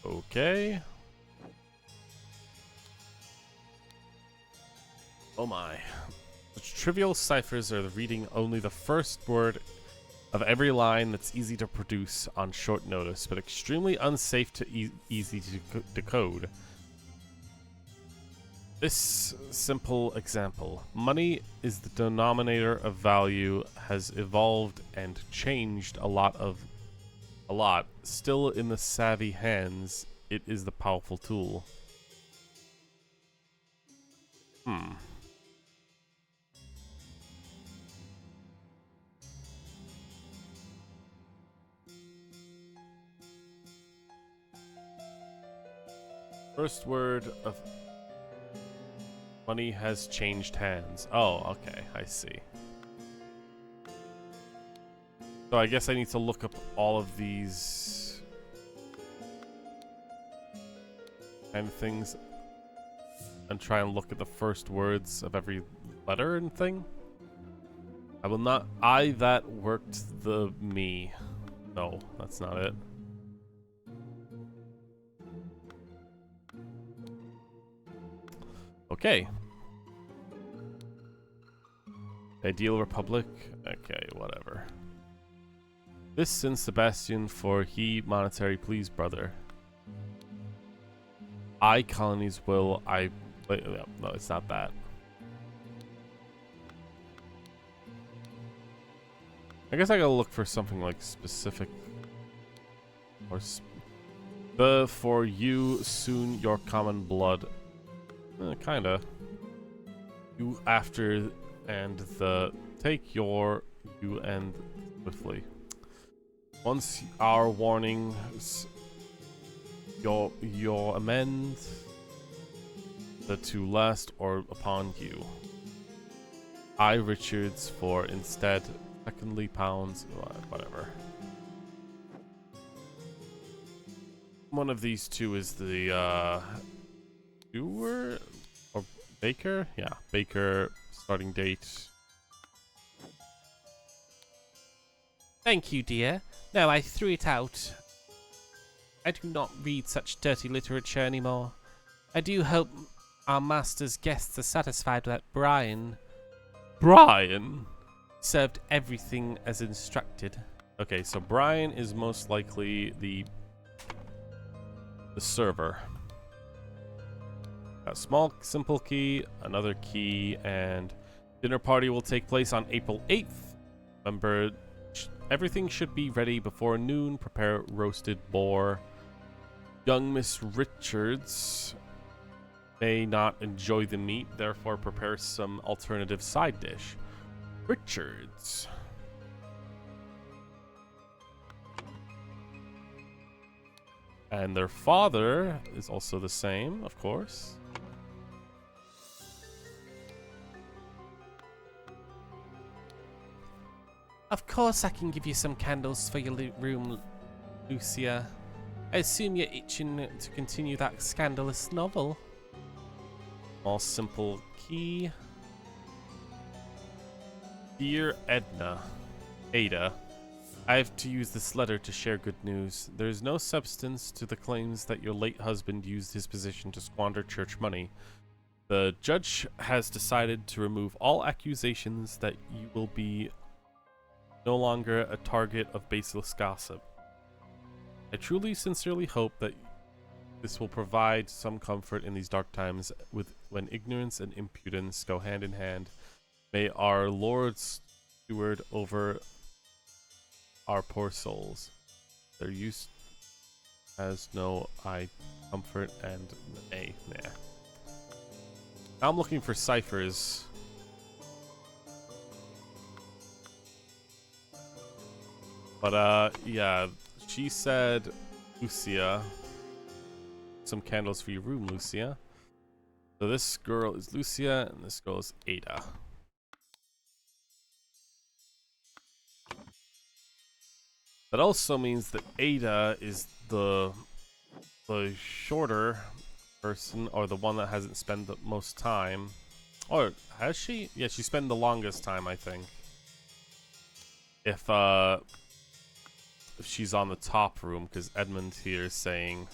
Okay. Oh my. Such trivial ciphers are reading only the first word of every line that's easy to produce on short notice, but extremely unsafe to easy to decode. This simple example. Money is the denominator of value, has evolved and changed a lot. Still in the savvy hands, it is the powerful tool. First word of money has changed hands. Oh, okay, I see. So I guess I need to look up all of these kind of things and try and look at the first words of every letter and thing. I will not. I that worked the me. No, that's not it. Okay. Ideal Republic. Okay, whatever. This since Sebastian for he monetary please brother. I colonies will I wait, no, it's not that. I guess I gotta look for something like specific or the for you soon your common blood. Kinda. You after and the take your you and swiftly. Once our warnings your amend the two last or upon you. I Richards for instead secondly pounds whatever. One of these two is the Doer or Baker? Yeah, Baker starting date. Thank you, dear. No, I threw it out. I do not read such dirty literature anymore. I do hope our master's guests are satisfied that Brian served everything as instructed. Okay, so Brian is most likely the server. A small simple key, another key, and dinner party will take place on April 8th. Remember, everything should be ready before noon. Prepare roasted boar. Young Miss Richards may not enjoy the meat, therefore prepare some alternative side dish. Richards. And their father is also the same, of course. Of course I can give you some candles for your room, Lucia. I assume you're itching to continue that scandalous novel. All simple key. Dear Ada, I have to use this letter to share good news. There is no substance to the claims that your late husband used his position to squander church money. The judge has decided to remove all accusations that you will be no longer a target of baseless gossip. I truly, sincerely hope that this will provide some comfort in these dark times when ignorance and impudence go hand in hand. May our Lord steward over our poor souls. Their use has no comfort and nah. Now I'm looking for ciphers. But yeah, she said, Lucia, some candles for your room, Lucia. So this girl is Lucia, and this girl is Ada. That also means that Ada is the shorter person, or the one that hasn't spent the most time. Or has she? Yeah, she spent the longest time, I think. If she's on the top room, because Edmund here is saying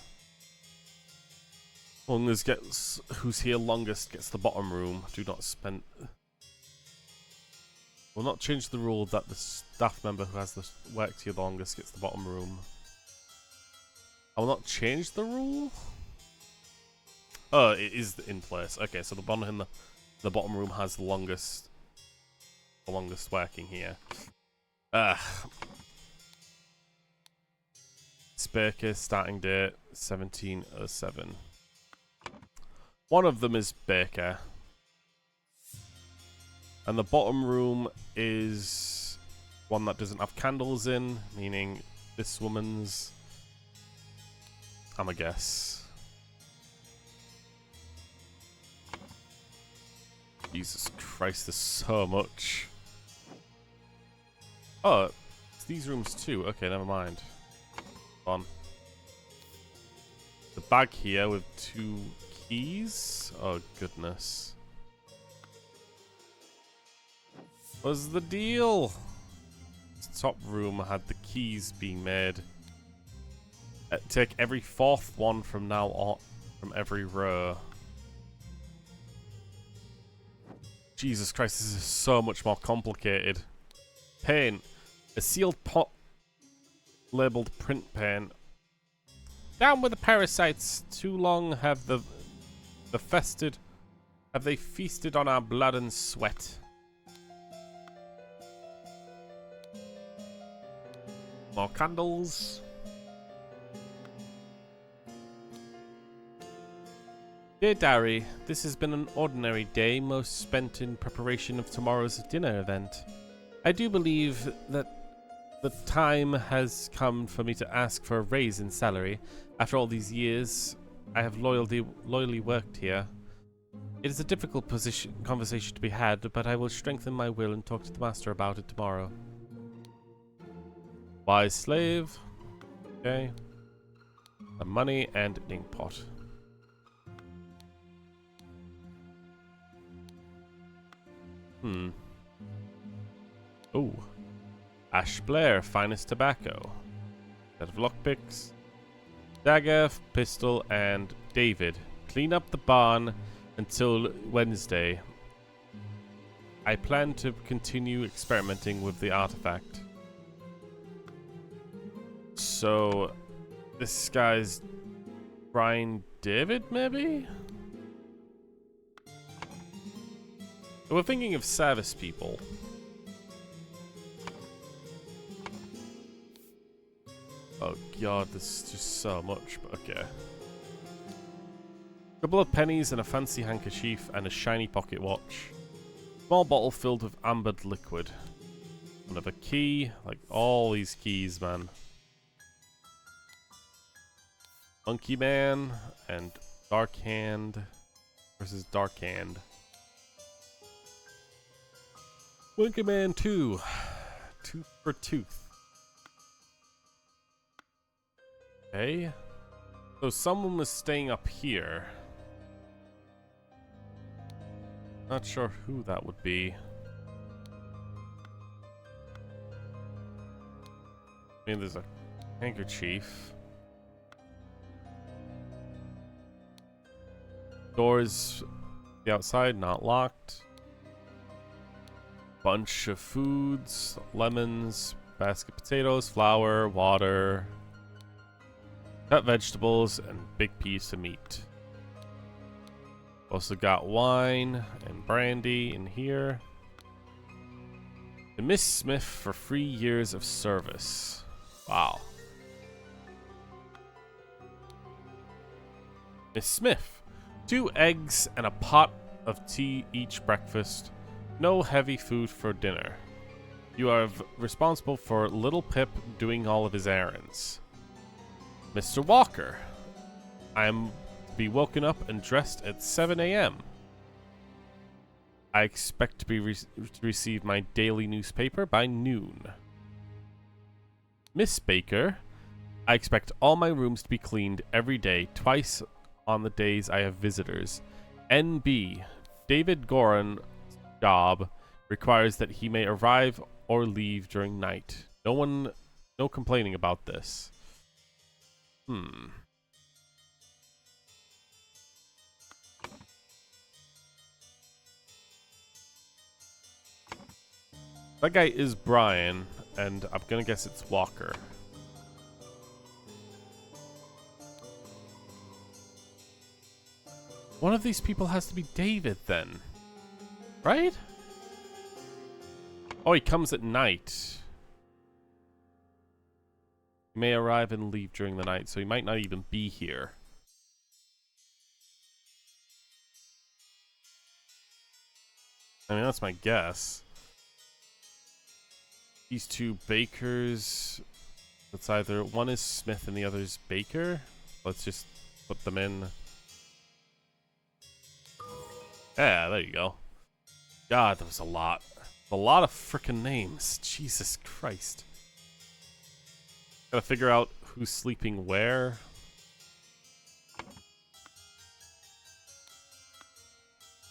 who's here longest gets the bottom room. Do not spend. Will not change the rule that the staff member who has worked here longest gets the bottom room. I will not change the rule? Oh, it is in place. Okay, so the one in the bottom room has the longest working here. Baker, starting date 1707. One of them is Baker. And the bottom room is one that doesn't have candles in, meaning this woman's. I'm a guess. Jesus Christ, there's so much. Oh, it's these rooms too. Okay, never mind. On. The bag here with 2 keys. Oh, goodness. What's the deal? This top room had the keys being made. Take every 4th one from now on, from every row. Jesus Christ, this is so much more complicated. Paint. A sealed pot labeled print paint. Down with the parasites. Too long have they feasted on our blood and sweat. More candles. Dear Diary, this has been an ordinary day, most spent in preparation of tomorrow's dinner event. I do believe that the time has come for me to ask for a raise in salary. After all these years, I have loyally worked here. It is a difficult conversation to be had, but I will strengthen my will and talk to the master about it tomorrow. Wise slave. Okay. The money and inkpot. Oh. Ash Blair, finest tobacco. Set of lockpicks. Dagger, pistol, and David. Clean up the barn until Wednesday. I plan to continue experimenting with the artifact. So, this guy's Brian David, maybe? We're thinking of service people. Oh god, this is just so much, but okay. A couple of pennies and a fancy handkerchief and a shiny pocket watch. Small bottle filled with ambered liquid. Another key, like all these keys, man. Monkey Man and Dark Hand versus Dark Hand. Monkey Man 2. Tooth for tooth. Okay. So someone was staying up here. Not sure who that would be. I mean, there's a handkerchief. Doors the outside, not locked. Bunch of foods, lemons, basket potatoes, flour, water, cut vegetables, and big piece of meat. Also got wine and brandy in here. To Miss Smith for 3 years of service. Wow. Miss Smith. 2 eggs and a pot of tea each breakfast. No heavy food for dinner. You are responsible for little Pip doing all of his errands. Mr. Walker. I am to be woken up and dressed at 7 a.m. I expect to receive my daily newspaper by noon. Miss Baker. I expect all my rooms to be cleaned every day, twice on the days I have visitors. NB. David Goran's job requires that he may arrive or leave during night. No complaining about this. That guy is Brian, and I'm gonna guess it's Walker. One of these people has to be David then. Right? Oh, he comes at night. He may arrive and leave during the night, so he might not even be here. I mean, that's my guess. These two bakers. It's either one is Smith and the other is Baker. Let's just put them in. Yeah, there you go. God, that was a lot. A lot of frickin' names. Jesus Christ. Gotta figure out who's sleeping where.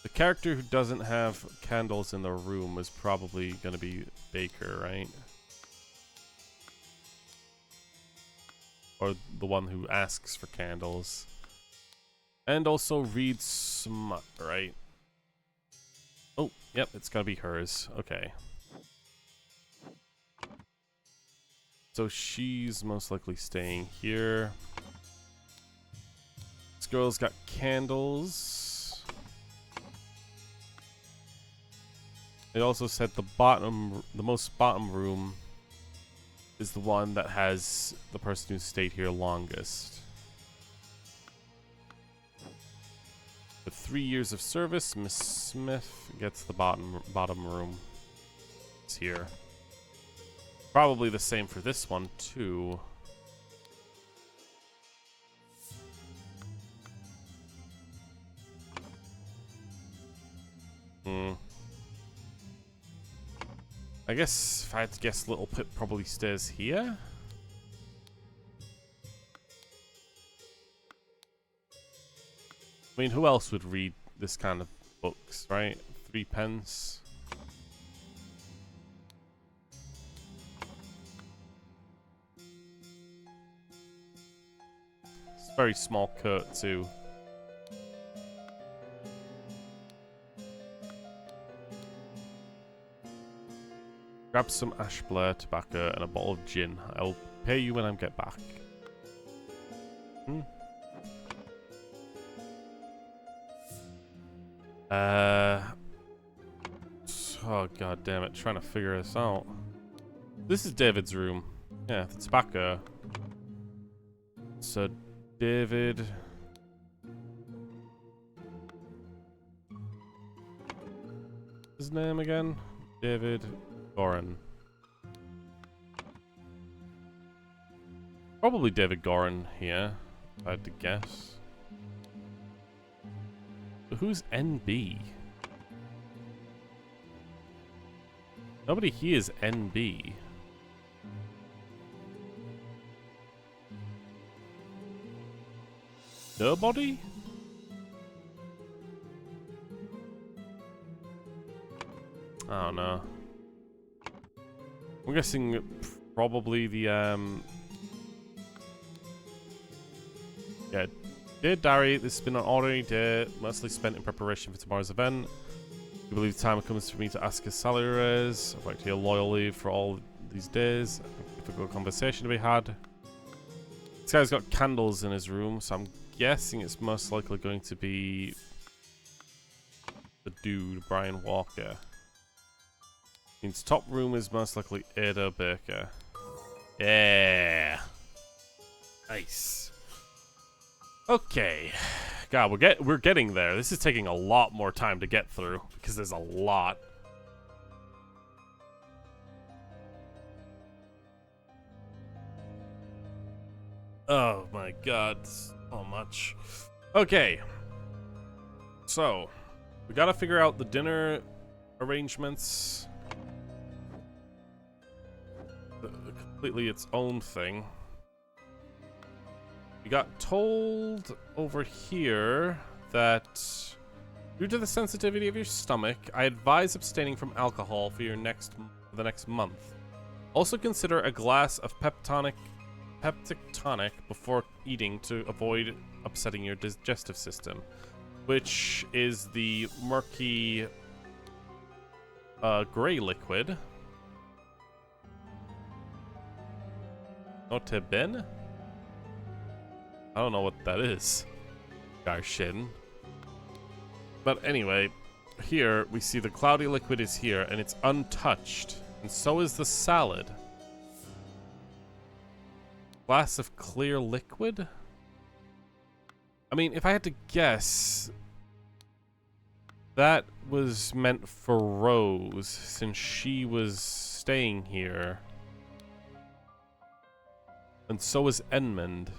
The character who doesn't have candles in the room is probably gonna be Baker, right? Or the one who asks for candles. And also reads smut, right? Oh, yep, it's gotta be hers. Okay. So she's most likely staying here. This girl's got candles. It also said the most bottom room is the one that has the person who stayed here longest. With 3 years of service, Miss Smith gets the bottom room. It's here. Probably the same for this one too. I guess if I had to guess, Little Pip probably stays here. I mean, who else would read this kind of books, right? 3 pence. It's a very small coat too. Grab some Ashblair tobacco and a bottle of gin. I'll pay you when I get back. Oh god damn it, trying to figure this out. This is David's room. Yeah, the tobacco. So David. His name again? David Gorin. Probably David Gorin here, if I had to guess. But who's NB? Nobody here is NB. Nobody? I don't know. I'm guessing probably the yeah, dear Diary, this has been an ordinary day, mostly spent in preparation for tomorrow's event. I believe the time comes for me to ask a salary raise. I'd like to hear loyally for all these days. If a good conversation to be had. This guy's got candles in his room, so I'm guessing it's most likely going to be the dude, Brian Walker. Means top room is most likely Ada Baker. Yeah. Nice. Okay. God, we're getting there. This is taking a lot more time to get through because there's a lot. Oh my god, so much. Okay. So, we gotta figure out the dinner arrangements. Completely its own thing. We got told over here that due to the sensitivity of your stomach, I advise abstaining from alcohol for the next month. Also consider a glass of peptic tonic before eating to avoid upsetting your digestive system, which is the murky gray liquid. Notabene? I don't know what that is. Garshin. But anyway, here we see the cloudy liquid is here, and it's untouched. And so is the salad. Glass of clear liquid? I mean, if I had to guess, that was meant for Rose, since she was staying here. And so was Edmund.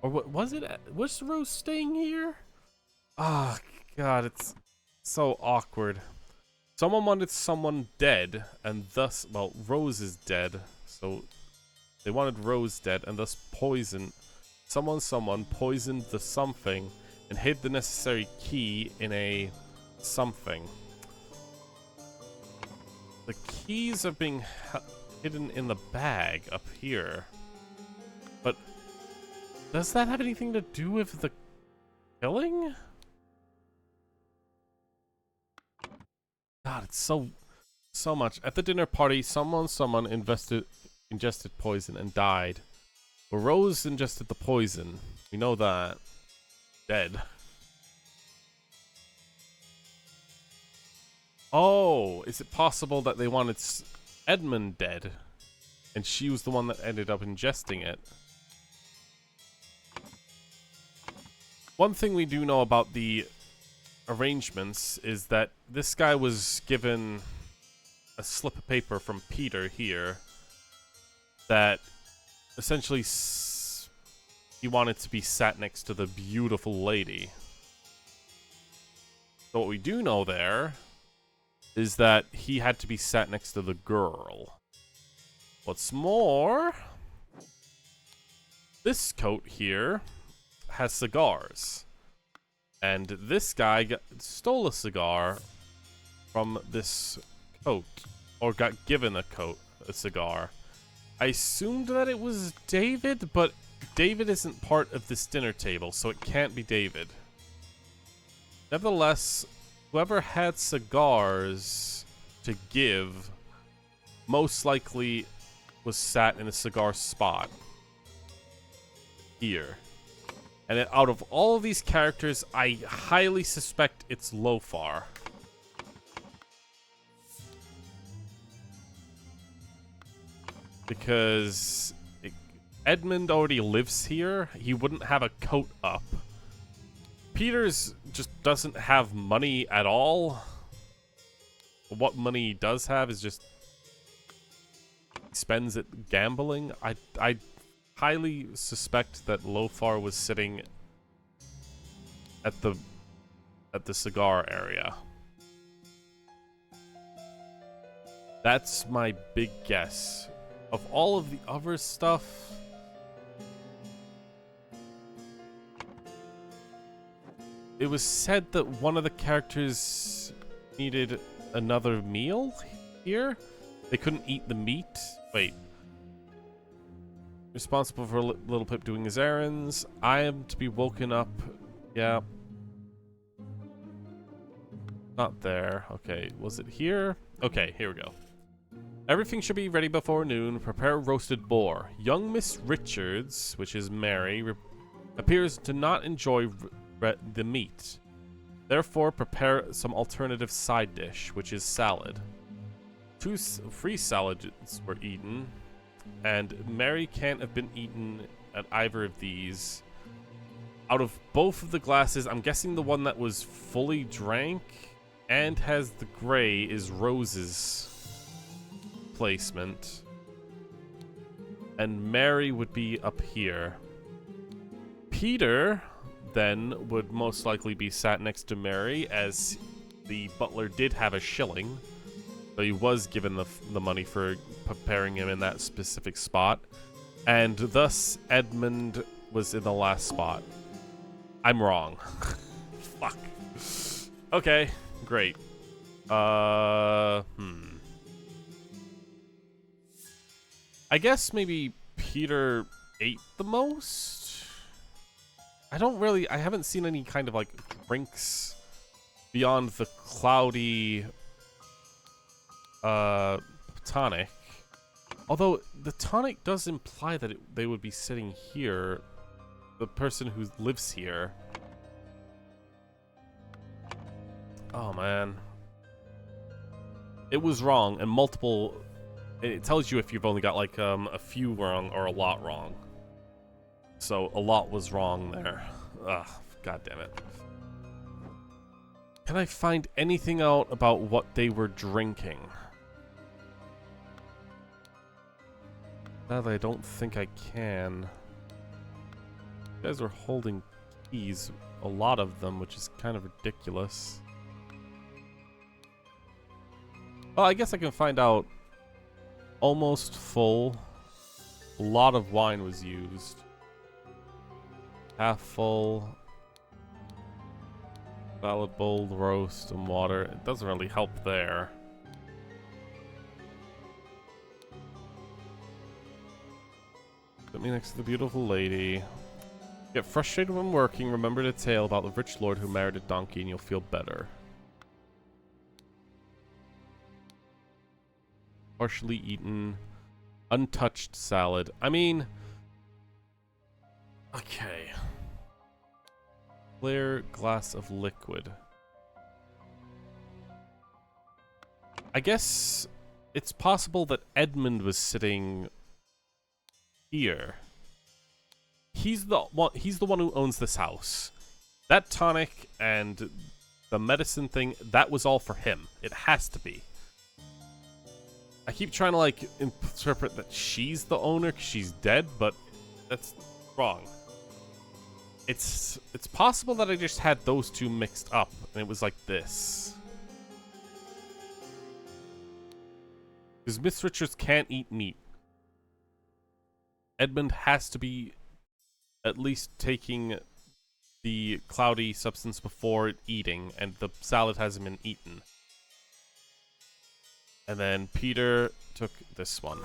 Or what was it? Was Rose staying here? Ah, God, it's so awkward. Someone wanted someone dead, and thus, well, Rose is dead, so they wanted Rose dead, and thus poisoned. Someone poisoned the something and hid the necessary key in a something. The keys are being hidden in the bag up here. But does that have anything to do with the killing? God, it's so much. At the dinner party, someone ingested poison and died. Well, Rose ingested the poison. We know that. Dead. Oh, is it possible that they wanted Edmund dead? And she was the one that ended up ingesting it? One thing we do know about the arrangements is that this guy was given a slip of paper from Peter here that essentially he wanted to be sat next to the beautiful lady. So what we do know there is that he had to be sat next to the girl. What's more, this coat here has cigars. And this guy stole a cigar from this coat, or got given a cigar. I assumed that it was David, but David isn't part of this dinner table, so it can't be David. Nevertheless, whoever had cigars to give most likely was sat in a cigar spot here. And out of all of these characters, I highly suspect it's Lofar. Because Edmund already lives here. He wouldn't have a coat up. Peters just doesn't have money at all. What money he does have is just he spends it gambling. I highly suspect that Lofar was sitting at the cigar area. That's my big guess. Of all of the other stuff, it was said that one of the characters needed another meal here. They couldn't eat the meat. Wait. Responsible for Little Pip doing his errands. I am to be woken up. Yeah. Not there. Okay, was it here? Okay, here we go. Everything should be ready before noon. Prepare roasted boar. Young Miss Richards, which is Mary, appears to not enjoy the meat. Therefore, prepare some alternative side dish, which is salad. 2 free salads were eaten, and Mary can't have been eaten at either of these. Out of both of the glasses, I'm guessing the one that was fully drank and has the gray is Rose's placement. And Mary would be up here. Peter then would most likely be sat next to Mary, as the butler did have a shilling. So he was given the money for preparing him in that specific spot. And thus, Edmund was in the last spot. I'm wrong. Fuck. Okay, great. I guess maybe Peter ate the most? I haven't seen any kind of, like, drinks beyond the cloudy tonic. Although the tonic does imply that they would be sitting here, the person who lives here. Oh, man. It was wrong, and multiple... It tells you if you've only got, like, a few wrong or a lot wrong. So, a lot was wrong there. Ugh, god damn it. Can I find anything out about what they were drinking? Sadly, I don't think I can. You guys are holding keys, a lot of them, which is kind of ridiculous. Well, I guess I can find out. Almost full. A lot of wine was used. Half full. Salad bowl, roast, and water. It doesn't really help there. Put me next to the beautiful lady. Get frustrated when working. Remember the tale about the rich lord who married a donkey and you'll feel better. Partially eaten. Untouched salad. I mean... Okay. Clear glass of liquid. I guess it's possible that Edmund was sitting here. He's the one who owns this house. That tonic and the medicine thing, that was all for him. It has to be. I keep trying to like interpret that she's the owner because she's dead, but that's wrong. It's possible that I just had those two mixed up and it was like this. Because Miss Richards can't eat meat. Edmund has to be at least taking the cloudy substance before eating, and the salad hasn't been eaten. And then Peter took this one.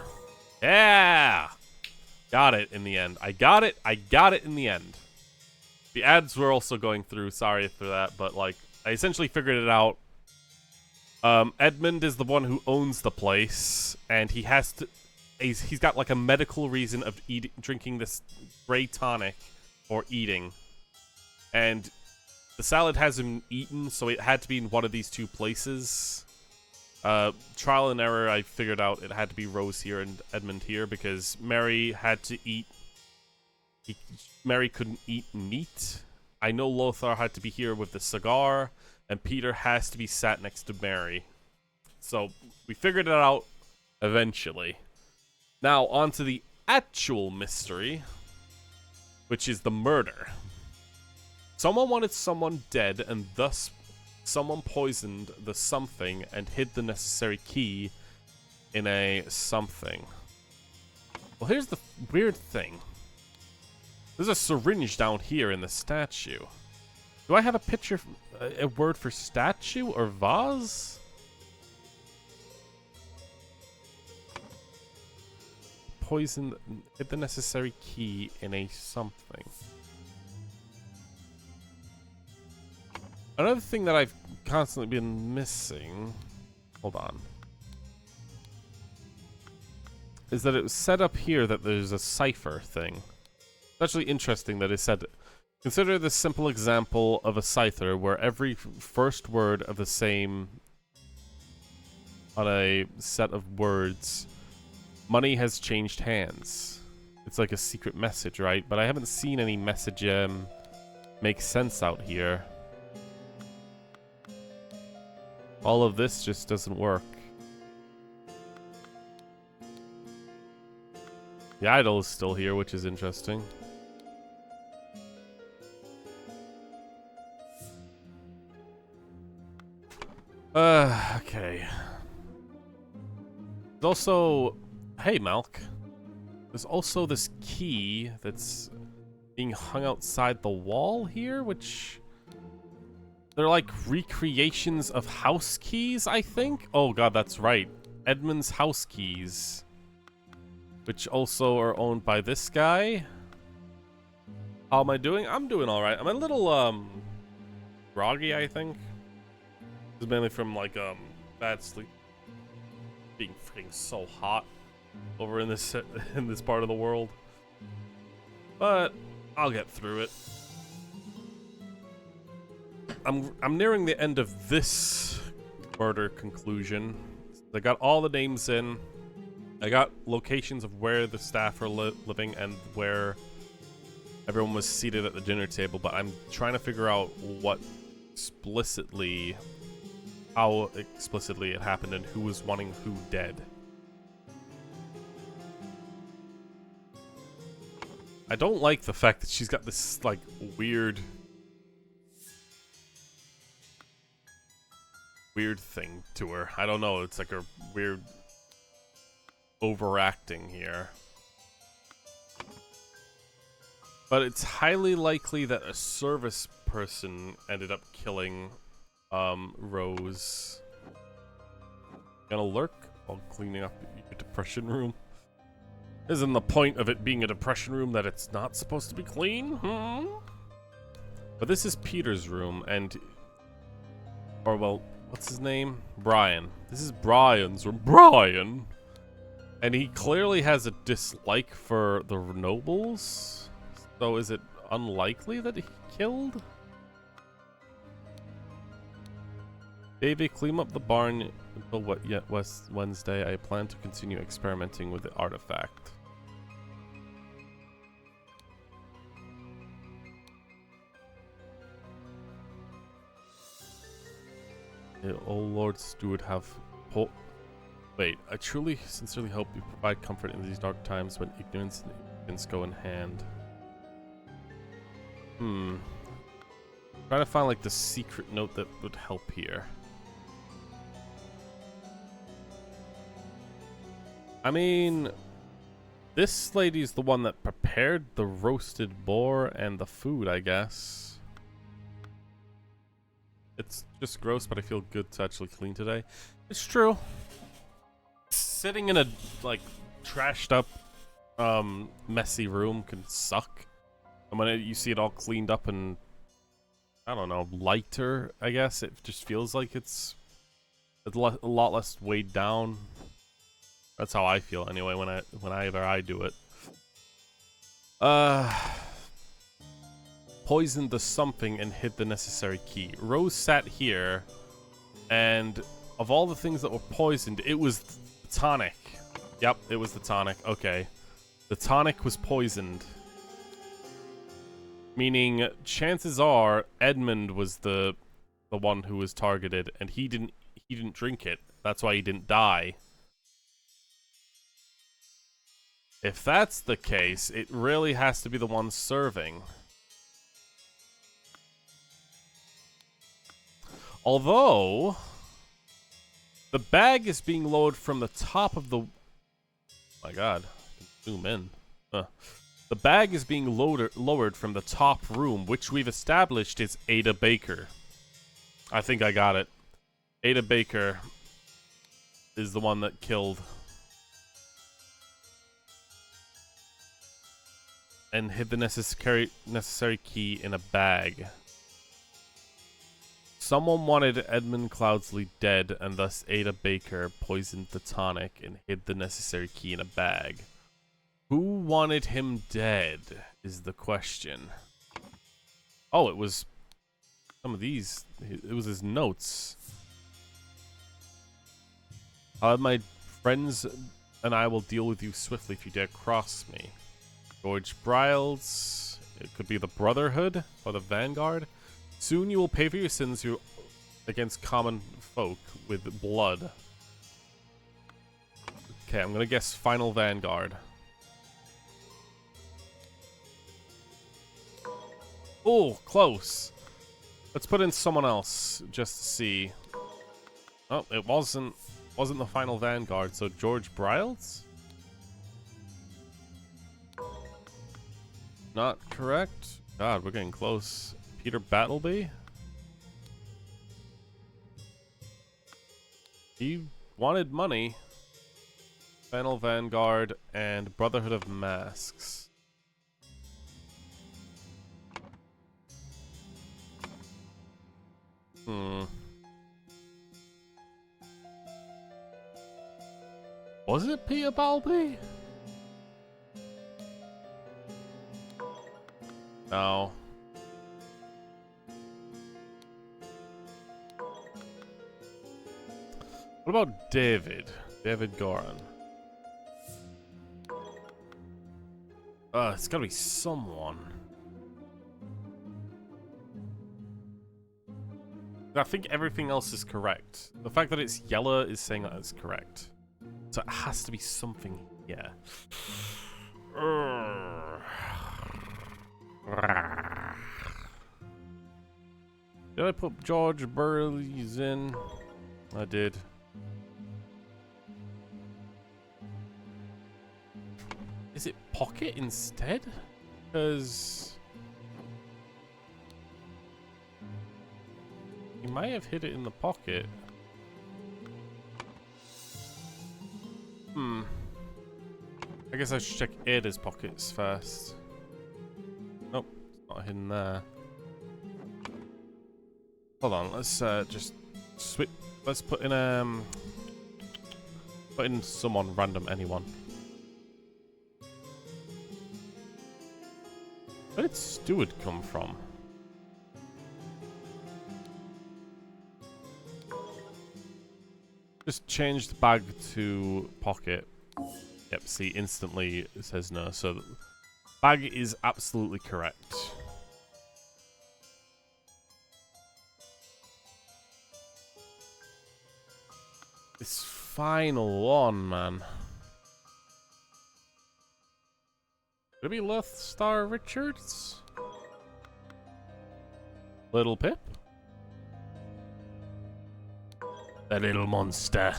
Yeah! Got it in the end. I got it in the end. The ads were also going through, sorry for that, but like, I essentially figured it out. Edmund is the one who owns the place, and he has to... He's got like a medical reason of drinking this gray tonic or eating. And the salad hasn't been eaten, so it had to be in one of these two places. Trial and error, I figured out it had to be Rose here and Edmund here because Mary had to eat... Mary couldn't eat meat. I know Lothar had to be here with the cigar, and Peter has to be sat next to Mary. So, we figured it out eventually. Now, on to the actual mystery, which is the murder. Someone wanted someone dead, and thus someone poisoned the something and hid the necessary key in a something. Well, here's the weird thing. There's a syringe down here in the statue. Do I have a picture, a word for statue or vase? Poisoned, hit the necessary key in a something. Another thing that I've constantly been missing, hold on, is that it was set up here that there's a cipher thing. It's actually interesting that it said, consider this simple example of a cipher where every first word of the same on a set of words, money has changed hands. It's like a secret message, right? But I haven't seen any message make sense out here. All of this just doesn't work. The idol is still here, which is interesting. Okay. There's also... Hey, Malk. There's also this key that's being hung outside the wall here, which... They're like recreations of house keys, I think? Oh god, that's right. Edmund's house keys. Which also are owned by this guy. How am I doing? I'm doing alright. I'm a little, groggy, I think. This is mainly from, like, bad sleep. Being freaking so hot over in this part of the world. But I'll get through it. I'm nearing the end of this murder conclusion. I got all the names in. I got locations of where the staff are living and where everyone was seated at the dinner table, but I'm trying to figure out how explicitly it happened and who was wanting who dead. I don't like the fact that she's got this, like, weird thing to her. I don't know, it's like a weird overacting here. But it's highly likely that a service person ended up killing Rose. Gonna lurk while cleaning up your depression room. Isn't the point of it being a depression room that it's not supposed to be clean? But this is Peter's room, and... Or, well, what's his name? Brian. This is Brian's room. Brian! And he clearly has a dislike for the nobles. So is it unlikely that he killed? David, clean up the barn until Wednesday. I plan to continue experimenting with the artifact. Oh Lord Steward, have hope. Wait, I truly, sincerely hope you provide comfort in these dark times when ignorance and ignorance go in hand. Trying to find like the secret note that would help here. I mean, this lady's the one that prepared the roasted boar and the food, I guess. It's just gross, but I feel good to actually clean today. It's true. Sitting in a, like, trashed up, messy room can suck. And when you see it all cleaned up and, I don't know, lighter, I guess, it just feels like it's a lot less weighed down. That's how I feel anyway whenever I do it. Poisoned the something and hid the necessary key. Rose sat here, and of all the things that were poisoned, it was the tonic. Yep, it was the tonic. Okay. The tonic was poisoned. Meaning, chances are, Edmund was the one who was targeted, and he didn't drink it. That's why he didn't die. If that's the case, it really has to be the one serving. Although, the bag is being lowered from the top of the... Oh my god, I can zoom in. The bag is being lowered from the top room, which we've established is Ada Baker. I think I got it. Ada Baker is the one that killed... and hid the necessary key in a bag. Someone wanted Edmund Cloudsley dead, and thus Ada Baker poisoned the tonic and hid the necessary key in a bag. Who wanted him dead, is the question. Oh, it was some of these. It was his notes. I'll have my friends and I will deal with you swiftly if you dare cross me. George Briles, it could be the Brotherhood or the Vanguard. Soon you will pay for your sins against common folk with blood. Okay, I'm gonna guess Final Vanguard. Oh, close. Let's put in someone else just to see. Oh, it wasn't the Final Vanguard, so George Briles? Not correct. God, we're getting close. Peter Battleby? He wanted money. Final Vanguard and Brotherhood of Masks. Was it Peter Battleby? No. What about David? David Goran. It's gotta be someone. I think everything else is correct. The fact that it's yellow is saying that it's correct. So it has to be something here. Did I put George Burley's in? I did. Is it Pocket instead? Because he might have hit it in the pocket. I guess I should check Ada's pockets first. Nope, it's not hidden there. Hold on, let's just switch. Let's put in someone random, anyone. Where did Steward come from? Just change the bag to pocket. Yep, see, instantly it says no. So bag is absolutely correct. This final one, man. Could it be Lothstar Richards? Little Pip? The little monster.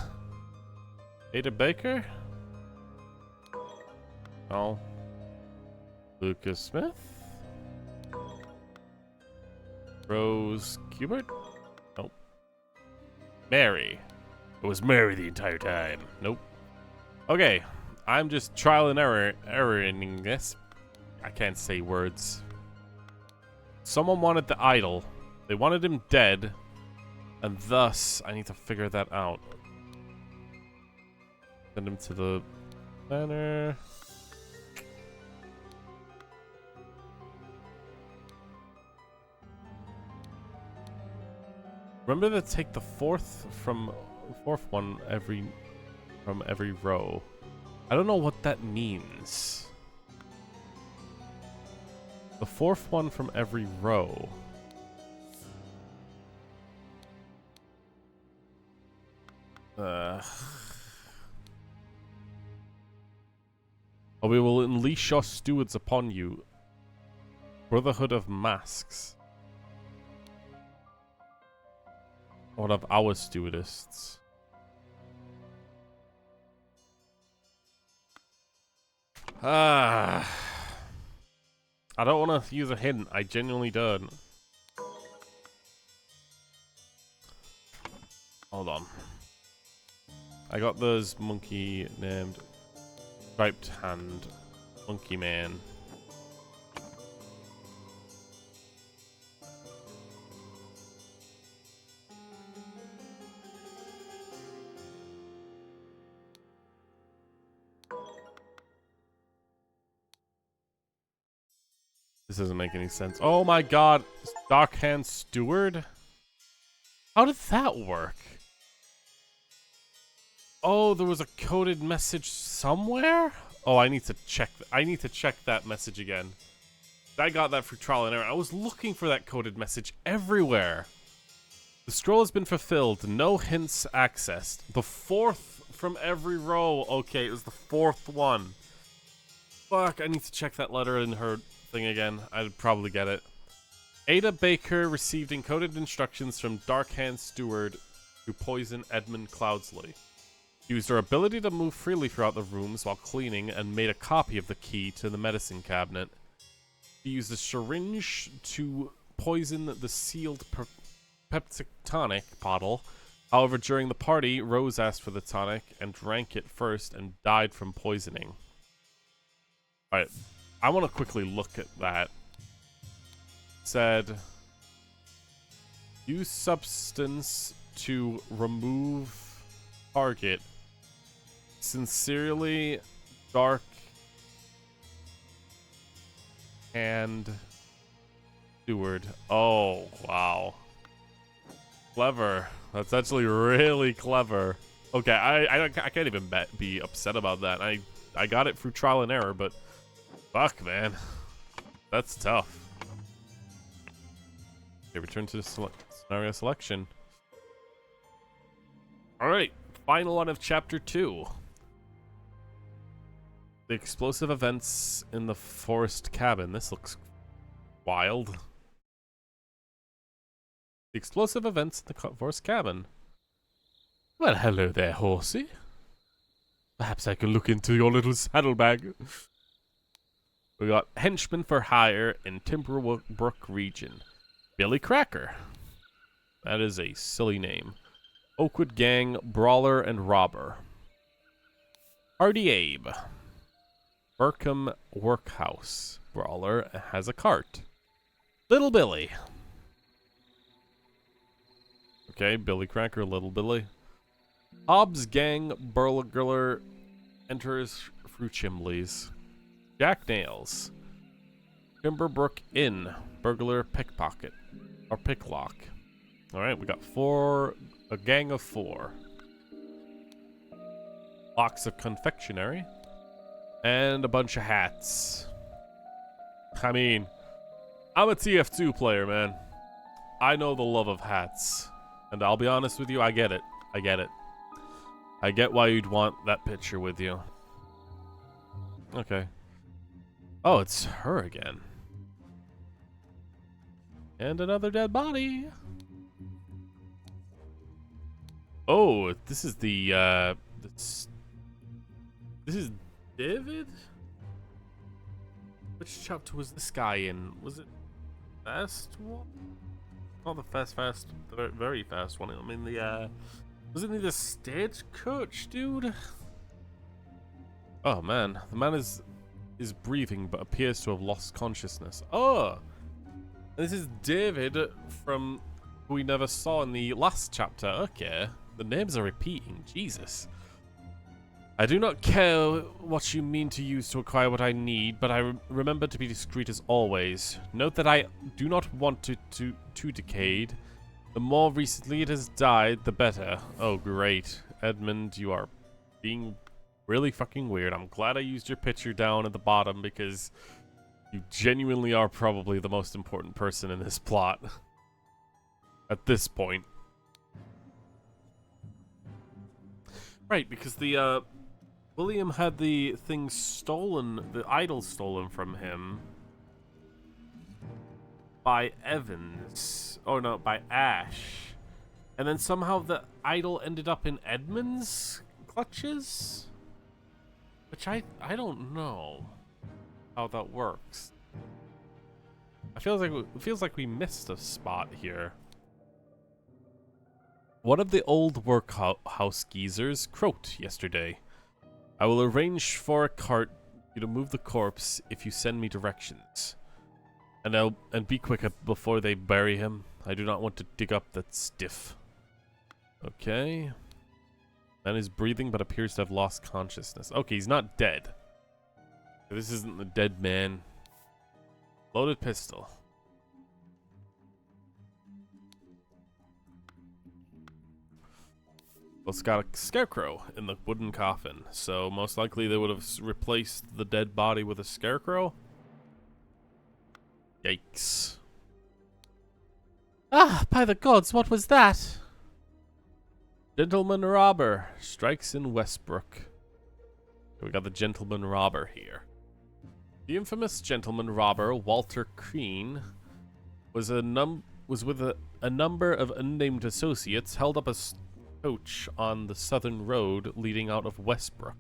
Ada Baker? Oh. Lucas Smith? Rose Kubert? Nope. Mary. It was Mary the entire time. Nope. Okay. I'm just trial and erroring this. I can't say words. Someone wanted the idol. They wanted him dead. And thus, I need to figure that out. Send him to the center. Remember to take the fourth one from every row. I don't know what that means. The fourth one from every row. Or we will unleash your stewards upon you. Brotherhood of Masks. One of our stewardess. I don't want to use a hint. I genuinely don't. Hold on. I got those monkey named Striped Hand Monkey Man. This doesn't make any sense. Oh my god, Darkhand Steward? How did that work? Oh, there was a coded message somewhere? Oh, I need to check that message again. I got that through trial and error. I was looking for that coded message everywhere. The scroll has been fulfilled. No hints accessed. The fourth from every row. Okay, it was the fourth one. Fuck, I need to check that letter in her thing again. I'd probably get it. Ada Baker received encoded instructions from Darkhand Steward to poison Edmund Cloudsley. Used her ability to move freely throughout the rooms while cleaning and made a copy of the key to the medicine cabinet. She used a syringe to poison the sealed peptic tonic bottle. However, during the party, Rose asked for the tonic and drank it first and died from poisoning. Alright, I want to quickly look at that. It said, use substance to remove target. Sincerely, Dark Hand Steward. Oh, wow. Clever. That's actually really clever. Okay, I can't even be upset about that. I got it through trial and error, but fuck, man, that's tough. Okay, return to the scenario selection. All right, final one of chapter 2. The explosive events in the forest cabin. This looks wild. The explosive events in the forest cabin. Well, hello there, horsey. Perhaps I can look into your little saddlebag. We got henchman for hire in Timberbrook region. Billy Cracker. That is a silly name. Oakwood Gang, brawler and robber. Hardy Abe. Burkham Workhouse. Brawler has a cart. Little Billy. Okay, Billy Cracker, Little Billy. Hobbs Gang, burglar enters through Chimleys. Jack Nails. Timberbrook Inn, burglar pickpocket. Or picklock. Alright, we got a gang of 4. Box of confectionery. And a bunch of hats. I mean, I'm a TF2 player, man. I know the love of hats. And I'll be honest with you, I get it. I get it. I get why you'd want that picture with you. Okay. Oh, it's her again. And another dead body. Oh, this is the, this is David? Which chapter was this guy in? Was it fast one? Not the fast, the very fast one. I mean the, wasn't he the stagecoach dude? Oh man, the man is breathing but appears to have lost consciousness. Oh, this is David from who we never saw in the last chapter. Okay, the names are repeating. Jesus. I do not care what you mean to use to acquire what I need, but I remember to be discreet as always. Note that I do not want it to decayed. The more recently it has died, the better. Oh, great. Edmund, you are being really fucking weird. I'm glad I used your picture down at the bottom because you genuinely are probably the most important person in this plot. At this point. Right, because the, William had the thing stolen, the idol stolen from him by Evans. Oh no, by Ash. And then somehow the idol ended up in Edmund's clutches? Which I don't know how that works. It feels like we missed a spot here. One of the old workhouse geezers croaked yesterday. I will arrange for a cart to move the corpse if you send me directions. And be quick before they bury him. I do not want to dig up that stiff. Okay. Man is breathing but appears to have lost consciousness. Okay, he's not dead. This isn't the dead man. Loaded pistol. Well, it's got a scarecrow in the wooden coffin, so most likely they would have replaced the dead body with a scarecrow. Yikes. Ah, by the gods, what was that? Gentleman robber strikes in Westbrook. We got the gentleman robber here. The infamous gentleman robber Walter Crean was with a number of unnamed associates held up a coach on the southern road leading out of Westbrook.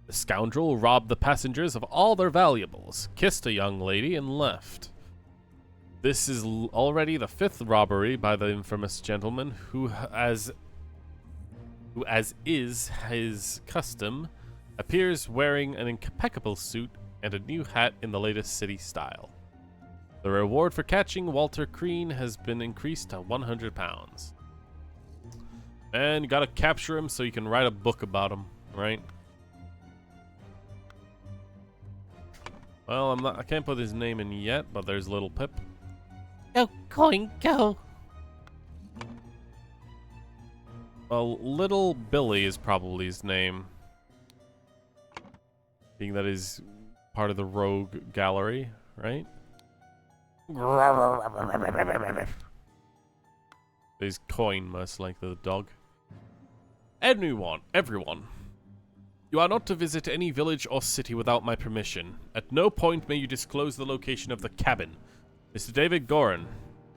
The scoundrel robbed the passengers of all their valuables, kissed a young lady, and left. This is already the 5th robbery by the infamous gentleman who as is his custom, appears wearing an impeccable suit and a new hat in the latest city style. The reward for catching Walter Crean has been increased to £100. And you gotta capture him so you can write a book about him, right? Well, I can't put his name in yet, but there's Little Pip. Go, coin, go. Well, Little Billy is probably his name. Being that he's part of the rogue gallery, right? His coin, most likely the dog. Everyone, you are not to visit any village or city without my permission. At no point may you disclose the location of the cabin. Mr. David Gorin,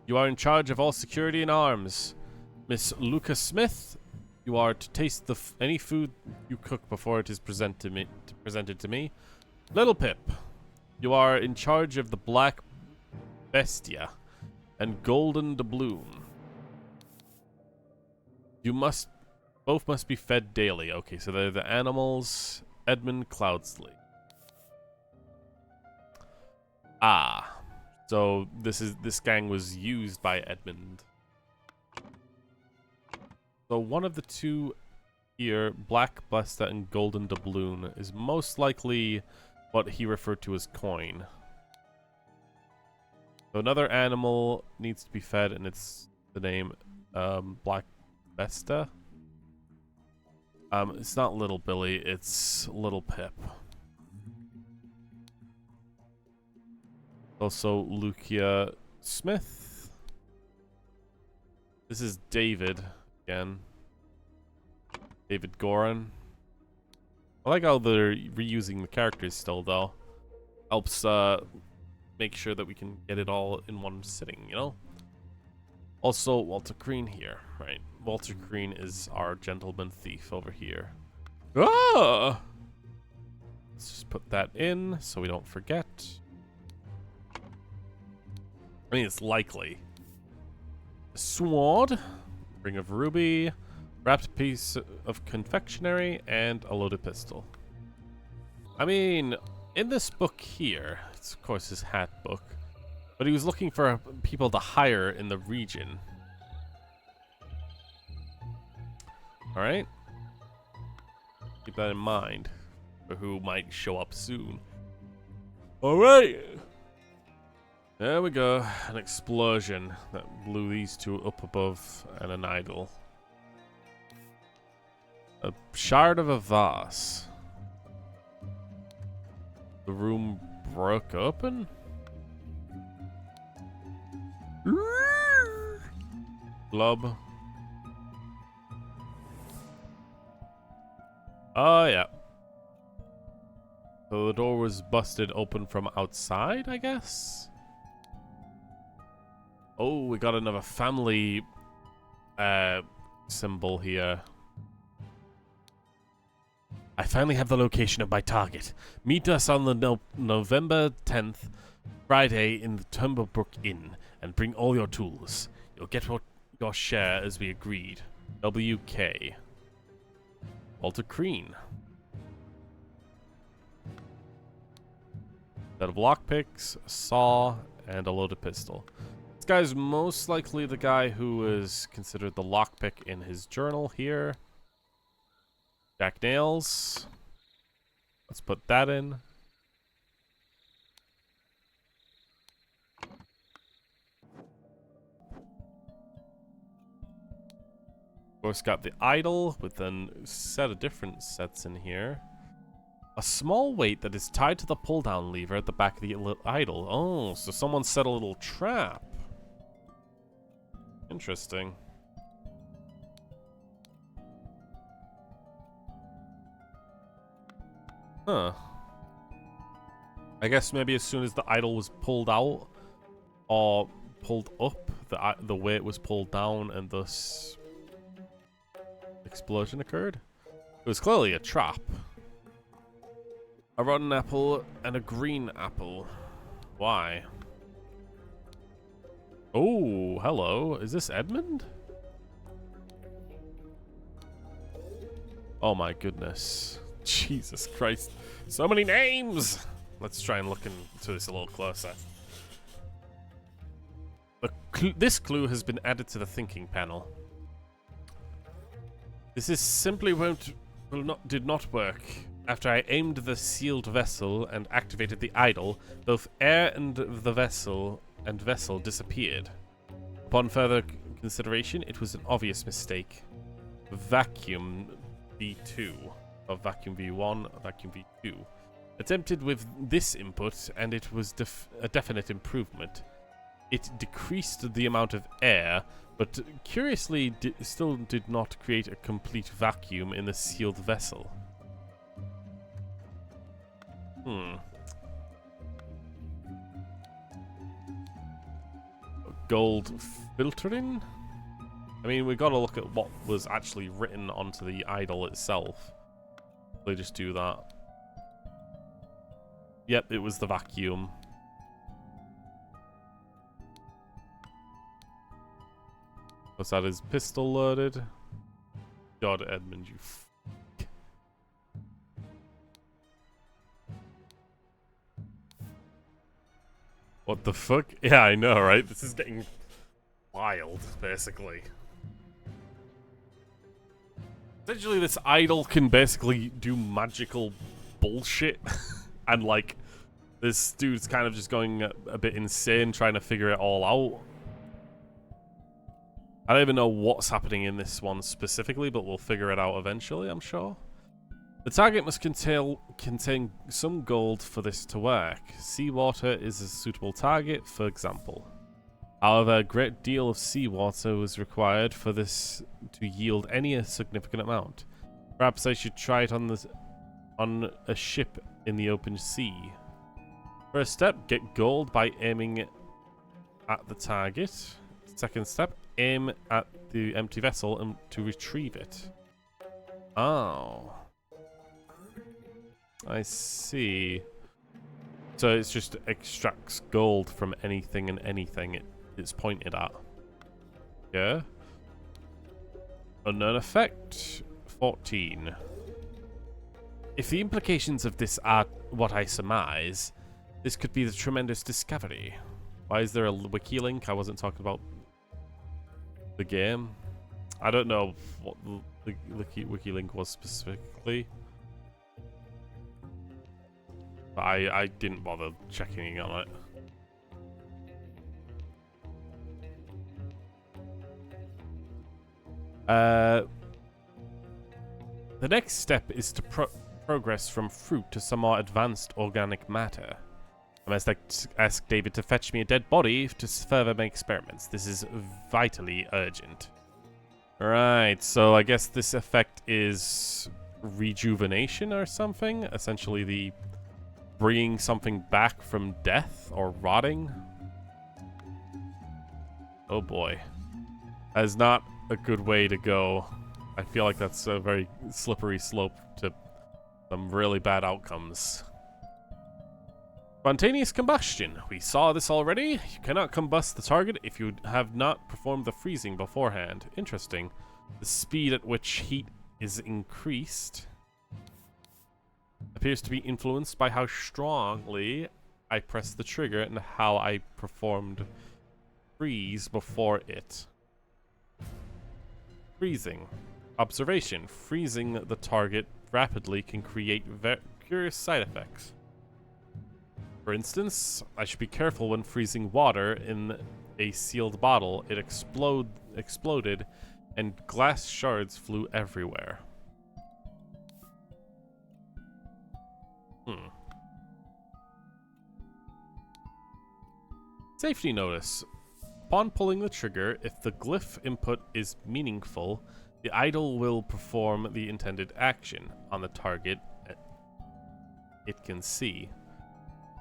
you are in charge of all security and arms. Miss Lucas Smith, you are to taste any food you cook before it is presented to me. Little Pip, you are in charge of the Black Bestia and Golden Doubloon. You both must be fed daily. Okay, so they're the animals. Edmund Cloudsley. Ah, so this gang was used by Edmund. So one of the two here, Black Besta and Golden Doubloon, is most likely what he referred to as coin. So another animal needs to be fed, and it's the name Black Besta. It's not Little Billy, it's Little Pip. Also Lucia Smith. This is David again. David Gorin. I like how they're reusing the characters still, though. Helps make sure that we can get it all in one sitting, you know? Also, Walter Crean here, right? Walter Crean is our gentleman thief over here. Ah! Let's just put that in so we don't forget. I mean, it's likely. A sword, ring of ruby, wrapped piece of confectionery, and a loaded pistol. I mean, in this book here, it's of course his hat book, but he was looking for people to hire in the region. Alright? Keep that in mind for who might show up soon. Alright! There we go. An explosion that blew these two up above and an idol. A shard of a vase. The room broke open? Blob. Oh, yeah. So the door was busted open from outside, I guess? Oh, we got another family symbol here. I finally have the location of my target. Meet us on the November 10th, Friday, in the Timberbrook Inn, and bring all your tools. You'll get your share as we agreed. WK. Walter Crean. Set of lockpicks, a saw, and a loaded pistol. This guy's most likely the guy who is considered the lockpick in his journal here. Jack nails. Let's put that in. Of course, got the idol with a set of different sets in here. A small weight that is tied to the pull-down lever at the back of the idol. Oh, so someone set a little trap. Interesting. Huh. I guess maybe as soon as the idol was pulled out or pulled up, the weight was pulled down and thus explosion occurred. It was clearly a trap. A rotten apple and a green apple. Why? Oh, hello. Is this Edmund? Oh my goodness. Jesus Christ. So many names! Let's try and look into this a little closer. This clue has been added to the thinking panel. This is simply did not work. After I aimed the sealed vessel and activated the idol, both air and the vessel disappeared. Upon further consideration, it was an obvious mistake. vacuum V2, or vacuum V1, vacuum V2. Attempted with this input, and it was a definite improvement. It decreased the amount of air, but curiously still did not create a complete vacuum in the sealed vessel. Gold filtering? I mean, we've got to look at what was actually written onto the idol itself. They just do that. Yep, it was the vacuum. What's that? His pistol loaded? God, Edmund, you f. What the fuck? Yeah, I know, right? This is getting wild, basically. Essentially, this idol can basically do magical bullshit. And, like, this dude's kind of just going a bit insane trying to figure it all out. I don't even know what's happening in this one specifically, but we'll figure it out eventually, I'm sure. The target must contain some gold for this to work. Seawater is a suitable target, for example. However, a great deal of seawater was required for this to yield any significant amount. Perhaps I should try it on a ship in the open sea. First step, get gold by aiming at the target. Second step, aim at the empty vessel and to retrieve it. Oh. I see. So it's just extracts gold from anything and anything it's pointed at. Yeah. Unknown effect, 14. If the implications of this are what I surmise, this could be the tremendous discovery. Why is there a wiki link? I wasn't talking about the game. I don't know what the wiki link was specifically. But I didn't bother checking on it. The next step is to progress from fruit to some more advanced organic matter. I must ask David to fetch me a dead body to further my experiments. This is vitally urgent. Right, so I guess this effect is rejuvenation or something? Essentially the bringing something back from death or rotting. Oh boy. That is not a good way to go. I feel like that's a very slippery slope to some really bad outcomes. Spontaneous combustion. We saw this already. You cannot combust the target if you have not performed the freezing beforehand. Interesting. The speed at which heat is increased appears to be influenced by how strongly I press the trigger and how I performed freeze before it. Freezing. Observation. Freezing the target rapidly can create curious side effects. For instance, I should be careful when freezing water in a sealed bottle. It exploded and glass shards flew everywhere. Safety notice. Upon pulling the trigger, if the glyph input is meaningful, the idol will perform the intended action on the target it can see.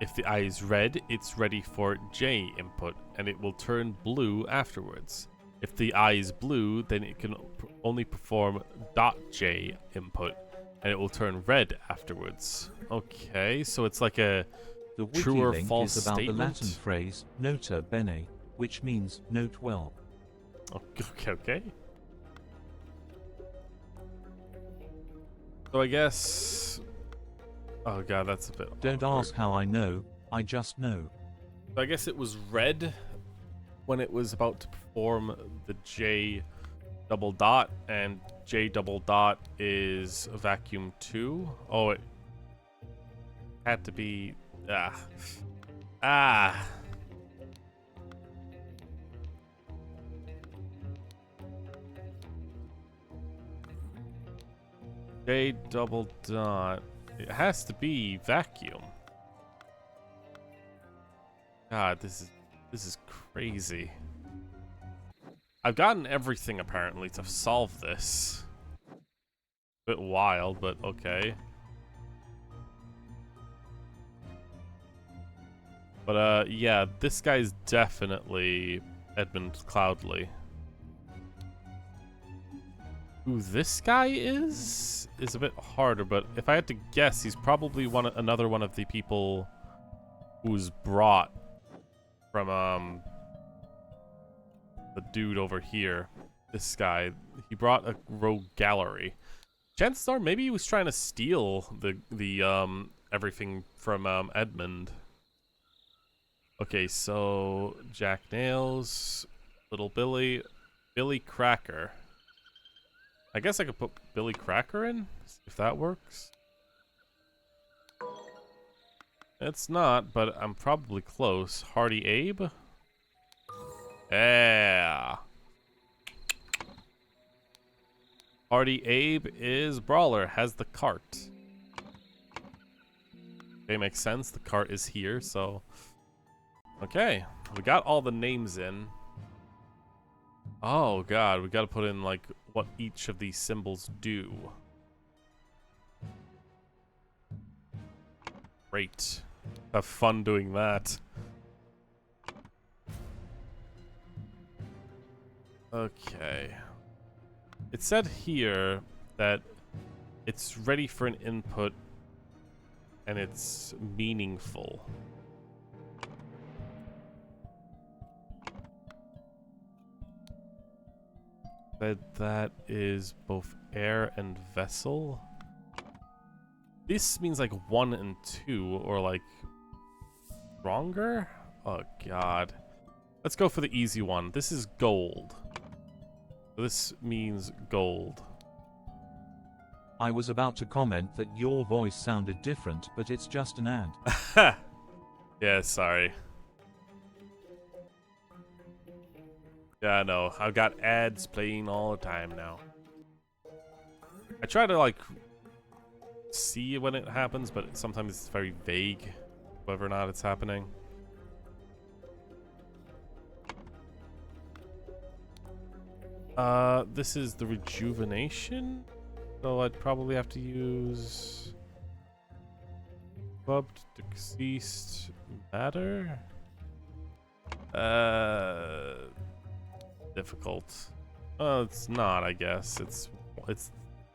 If the eye is red, it's ready for J input, and it will turn blue afterwards. If the eye is blue, then it can only perform .J input, and it will turn red afterwards. Okay, so it's like a The wiki true or link false is about statement? the Latin phrase nota bene, which means note well. Okay. So I guess... Oh god, that's a bit Don't awkward. ask how I know, I just know. So I guess it was red when it was about to perform the J double dot, and J double dot is vacuum 2. Oh, it had to be... J double dot. It has to be vacuum. God, this is crazy. I've gotten everything apparently to solve this. Bit wild, but okay. But yeah, this guy's definitely Edmund Cloudley. Who this guy is a bit harder, but if I had to guess, he's probably another one of the people who's brought from the dude over here. This guy, he brought a rogue gallery. Chances are maybe he was trying to steal the everything from Edmund. Okay, so Jack Nails, Little Billy, Billy Cracker. I guess I could put Billy Cracker in, if that works. It's not, but I'm probably close. Hardy Abe? Yeah. Hardy Abe is Brawler, has the cart. Okay, makes sense. The cart is here, so... Okay, we got all the names in. Oh god, we gotta put in, like, what each of these symbols do. Great. Have fun doing that. Okay. It said here that it's ready for an input and it's meaningful. But that is both air and vessel. This means like 1 and 2, or like stronger? Oh god. Let's go for the easy one. This is gold. This means gold. I was about to comment that your voice sounded different, but it's just an ad. Yeah, sorry. Yeah, I know. I've got ads playing all the time now. I try to, like, see when it happens, but sometimes it's very vague, whether or not it's happening. This is the rejuvenation, so I'd probably have to use clubbed deceased matter. Difficult. Oh, it's not, I guess. It's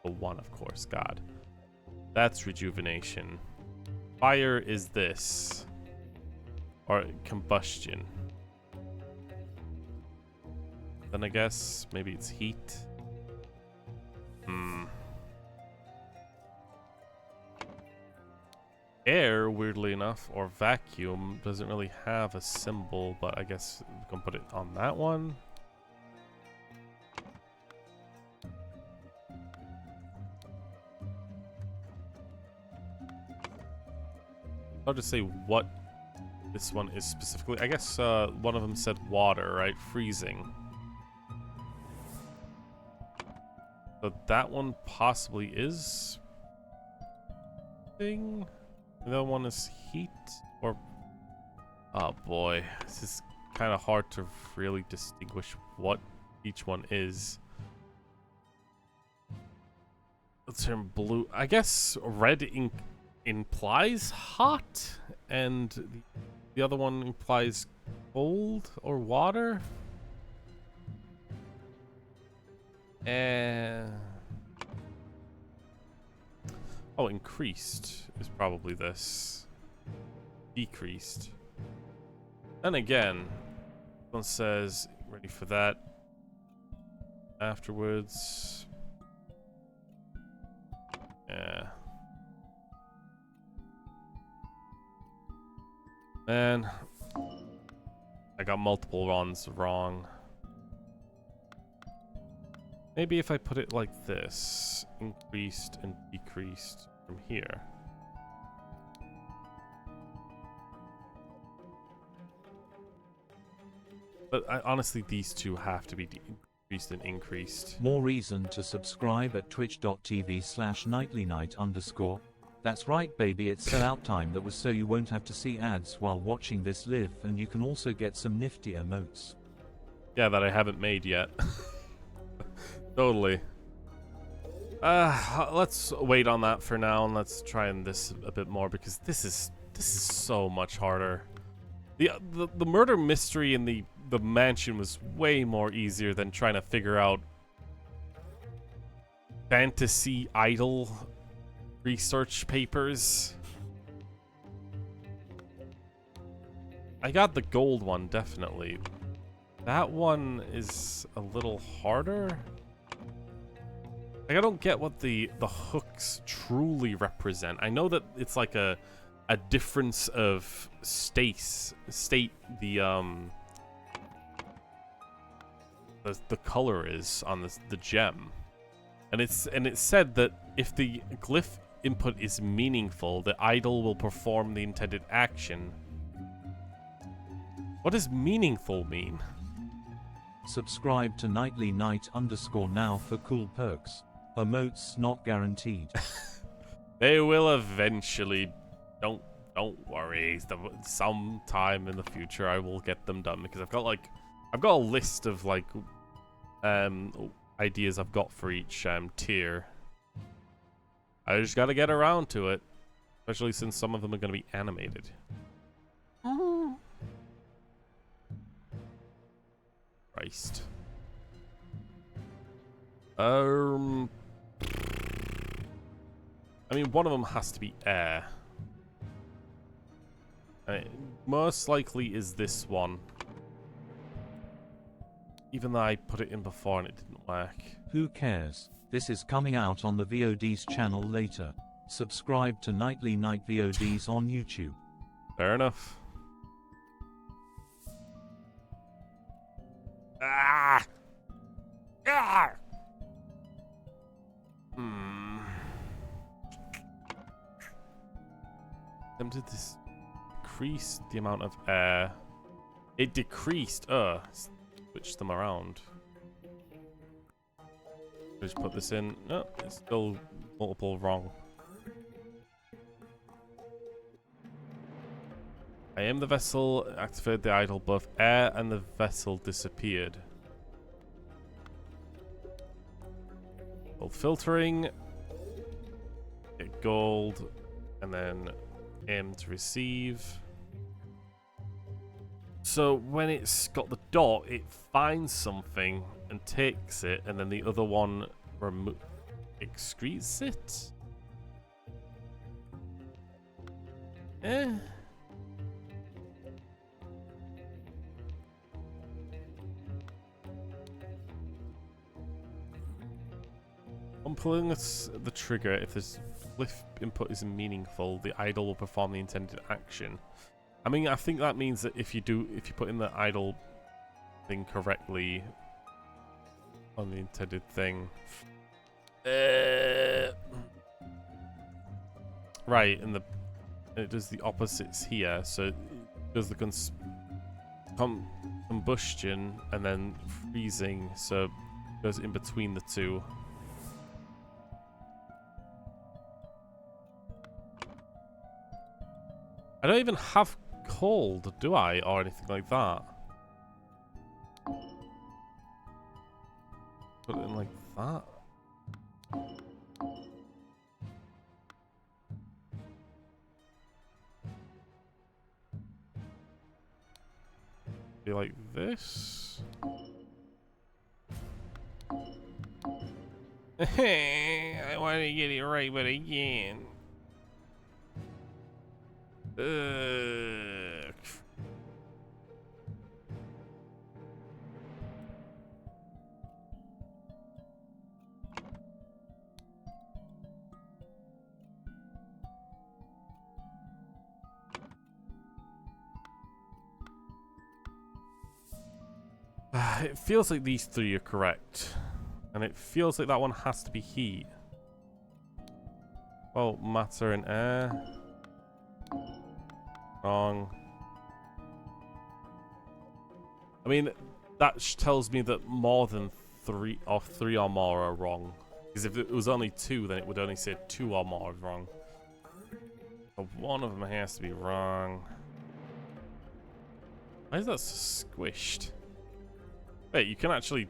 the one, of course. God, that's rejuvenation. Fire is this, or combustion. Then I guess maybe it's heat. Air, weirdly enough, or vacuum doesn't really have a symbol, but I guess we can put it on that one. I'll just say what this one is specifically. I guess one of them said water, right? Freezing. So that one possibly is thing. The other one is heat, or oh boy, this is kind of hard to really distinguish what each one is. Let's turn blue. I guess red implies hot, and the other one implies cold or water. Oh, increased is probably this. Decreased. Then again, one says ready for that. Afterwards. Yeah. Man, I got multiple runs wrong. Maybe if I put it like this, increased and decreased from here. But honestly, these two have to be Increased and increased. More reason to subscribe at twitch.tv/NightlyKnight_. That's right, baby, it's sellout time. That was so you won't have to see ads while watching this live, and you can also get some nifty emotes. Yeah, that I haven't made yet. Totally. Let's wait on that for now, and let's try and this a bit more, because this is so much harder. The murder mystery in the mansion was way more easier than trying to figure out fantasy idol research papers. I got the gold one, definitely. That one is a little harder. Like, I don't get what the hooks truly represent. I know that it's like a difference of state, the color is on the gem. And it's said that if the glyph input is meaningful, the idol will perform the intended action. What does meaningful mean? Subscribe to NightlyKnight_ now for cool perks. Emotes not guaranteed. They will eventually. Don't worry. Sometime in the future I will get them done, because I've got a list of like ideas I've got for each tier. I just gotta get around to it, especially since some of them are gonna be animated. Christ. I mean, one of them has to be air. And it most likely is this one. Even though I put it in before and it didn't work. Who cares? This is coming out on the VOD's channel later. Subscribe to NightlyKnight VODs on YouTube. Fair enough. Ah! Ah! Attempted to decrease the amount of air. It decreased. Switch them around. Just put this in. No, it's still multiple wrong. I am the vessel. Activated the idol. Both air and the vessel disappeared. Gold filtering. Get gold. And then aim to receive. So when it's got the dot, it finds something and takes it, and then the other one excretes it? On pulling the trigger, if this glyph input is meaningful, the idol will perform the intended action. I mean, I think that means that if you put in the idol thing correctly on the intended thing, right, and it does the opposites here. So it does the combustion and then freezing, so it goes in between the two. I don't even have cold, do I? Or anything like that. Put it in like that. Be like this. I want to get it right, but again. It feels like these three are correct. And it feels like that one has to be heat. Well, matter and air. Wrong. I mean, that tells me that more than three or more are wrong. Because if it was only 2, then it would only say 2 or more is wrong. So one of them has to be wrong. Why is that squished? Wait, you can actually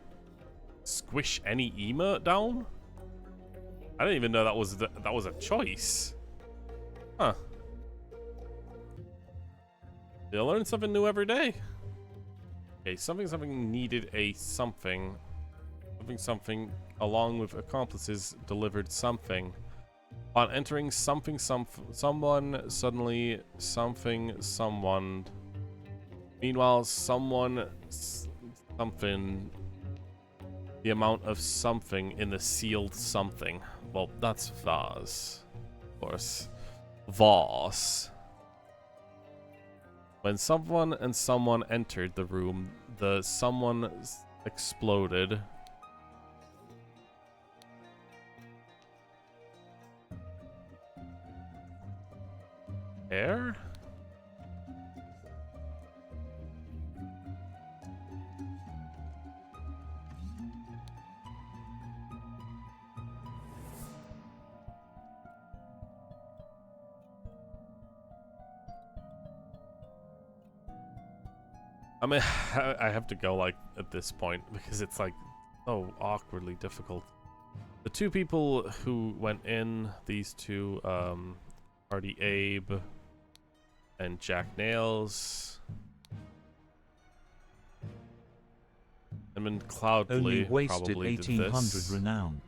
squish any emote down? I didn't even know that was a choice. Huh. You learn something new every day. Okay, something needed a something. Something along with accomplices delivered something. On entering someone suddenly someone. Meanwhile, something. The amount of something in the sealed something. Well, that's vase, of course. Vase. When someone entered the room, the someone exploded. Air? I mean, I have to go, like, at this point, because it's, like, so awkwardly difficult. The 2 people who went in, these 2, Hardy Abe and Jack Nails. Edmund Cloudley Only wasted probably did 1800 this. renown.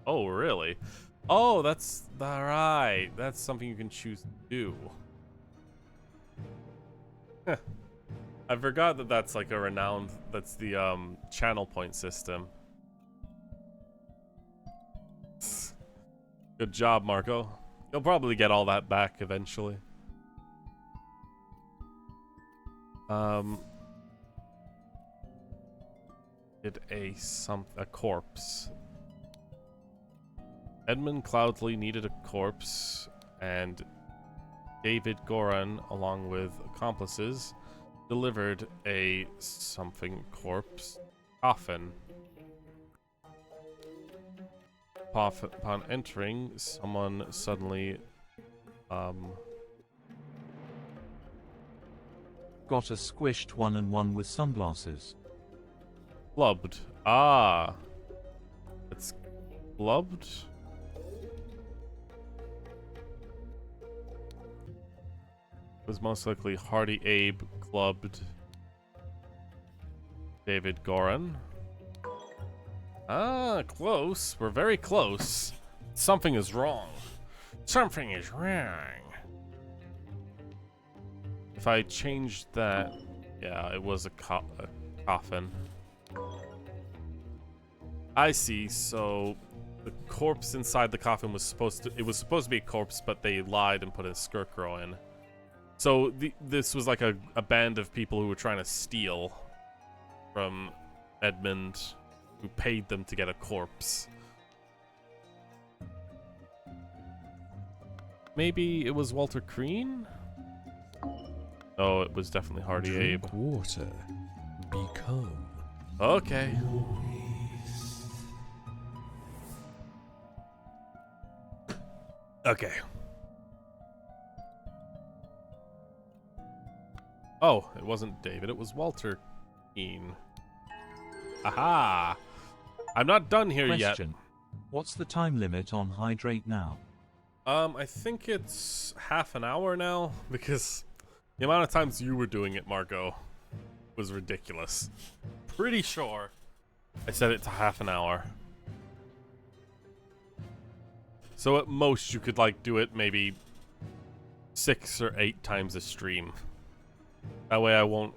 Oh, really? Oh, that's right. That's something you can choose to do. I forgot that that's like a renowned. That's the channel point system. Good job, Marco. You'll probably get all that back eventually. Did a corpse. Edmund Cloudley needed a corpse, and David Goran, along with accomplices, delivered a something corpse coffin. Upon entering, someone suddenly Got a squished 1-on-1 with sunglasses. clubbed. Ah, it's clubbed. Was most likely Hardy Abe clubbed David Goran. Ah, close. We're very close. Something is wrong. Something is wrong. If I changed that, yeah, it was a coffin. I see. So the corpse inside the coffin was supposed to be a corpse, but they lied and put a scarecrow in. So this was like a band of people who were trying to steal from Edmund, who paid them to get a corpse. Maybe it was Walter Crean? Oh, it was definitely Hardy Abe. Drink water. Become. Okay. Okay. Oh, it wasn't David, it was Walter Keane. Aha! I'm not done here yet. Question. What's the time limit on hydrate now? I think it's half an hour now, because the amount of times you were doing it, Marco, was ridiculous. Pretty sure I set it to half an hour. So at most you could like do it maybe 6 or 8 times a stream. That way I won't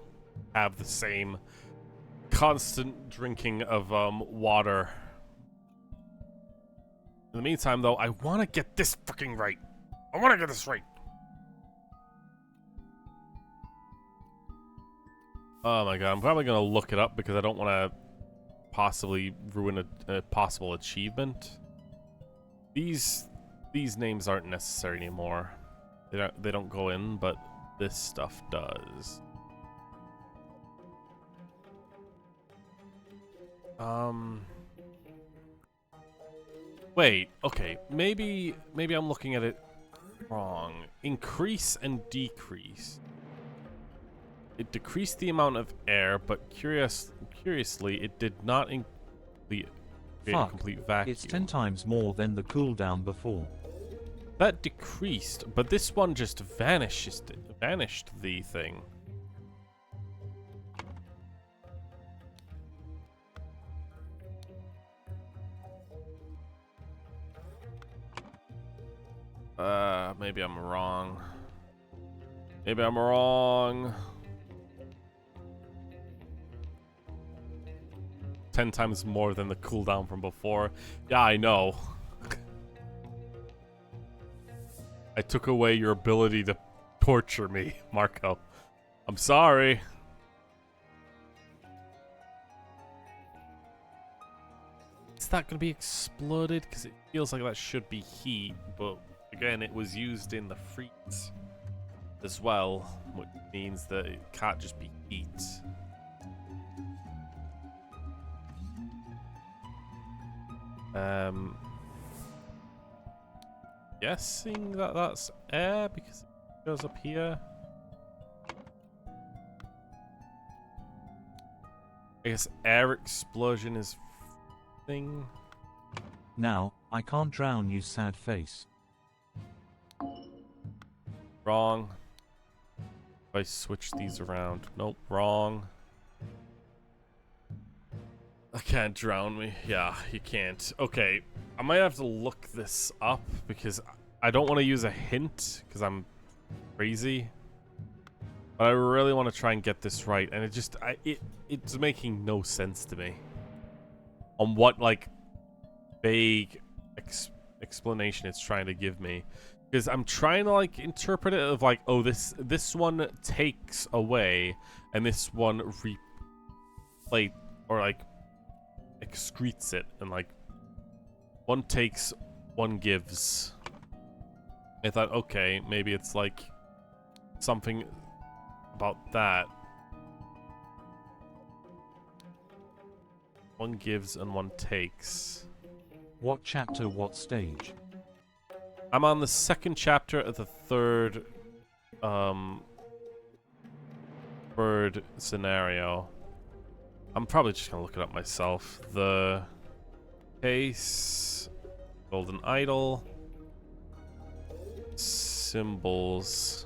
have the same constant drinking of water. In the meantime, though, I want to get this fucking right. I want to get this right. Oh my god, I'm probably going to look it up because I don't want to possibly ruin a possible achievement. These names aren't necessary anymore. They don't go in, but this stuff does. Wait, okay. Maybe I'm looking at it wrong. Increase and decrease. It decreased the amount of air, but curiously, it did not create a Fuck, complete vacuum. it's 10 times more than the cooldown before. That decreased, but this one just vanished the thing. Maybe I'm wrong. Maybe I'm wrong. 10 times more than the cooldown from before. Yeah, I know. I took away your ability to torture me, Marco. I'm sorry. Is that going to be exploded? Because it feels like that should be heat, but again, it was used in the freeze as well, which means that it can't just be heat. Guessing that that's air because it goes up here. I guess air explosion is thing. Now, I can't drown you, sad face. Wrong. If I switch these around. Nope, wrong. I can't drown me. Yeah, you can't. Okay, I might have to look this up because I don't want to use a hint because I'm crazy. But I really want to try and get this right, and it's making no sense to me on what like vague explanation it's trying to give me. Because I'm trying to like interpret it of like, oh, this one takes away, and this one replay or like excretes it, and like one takes, one gives. I thought, okay, maybe it's like something about that. One gives and one takes. What chapter, what stage? I'm on the second chapter of the third scenario. I'm probably just gonna look it up myself. The case, golden idol, symbols.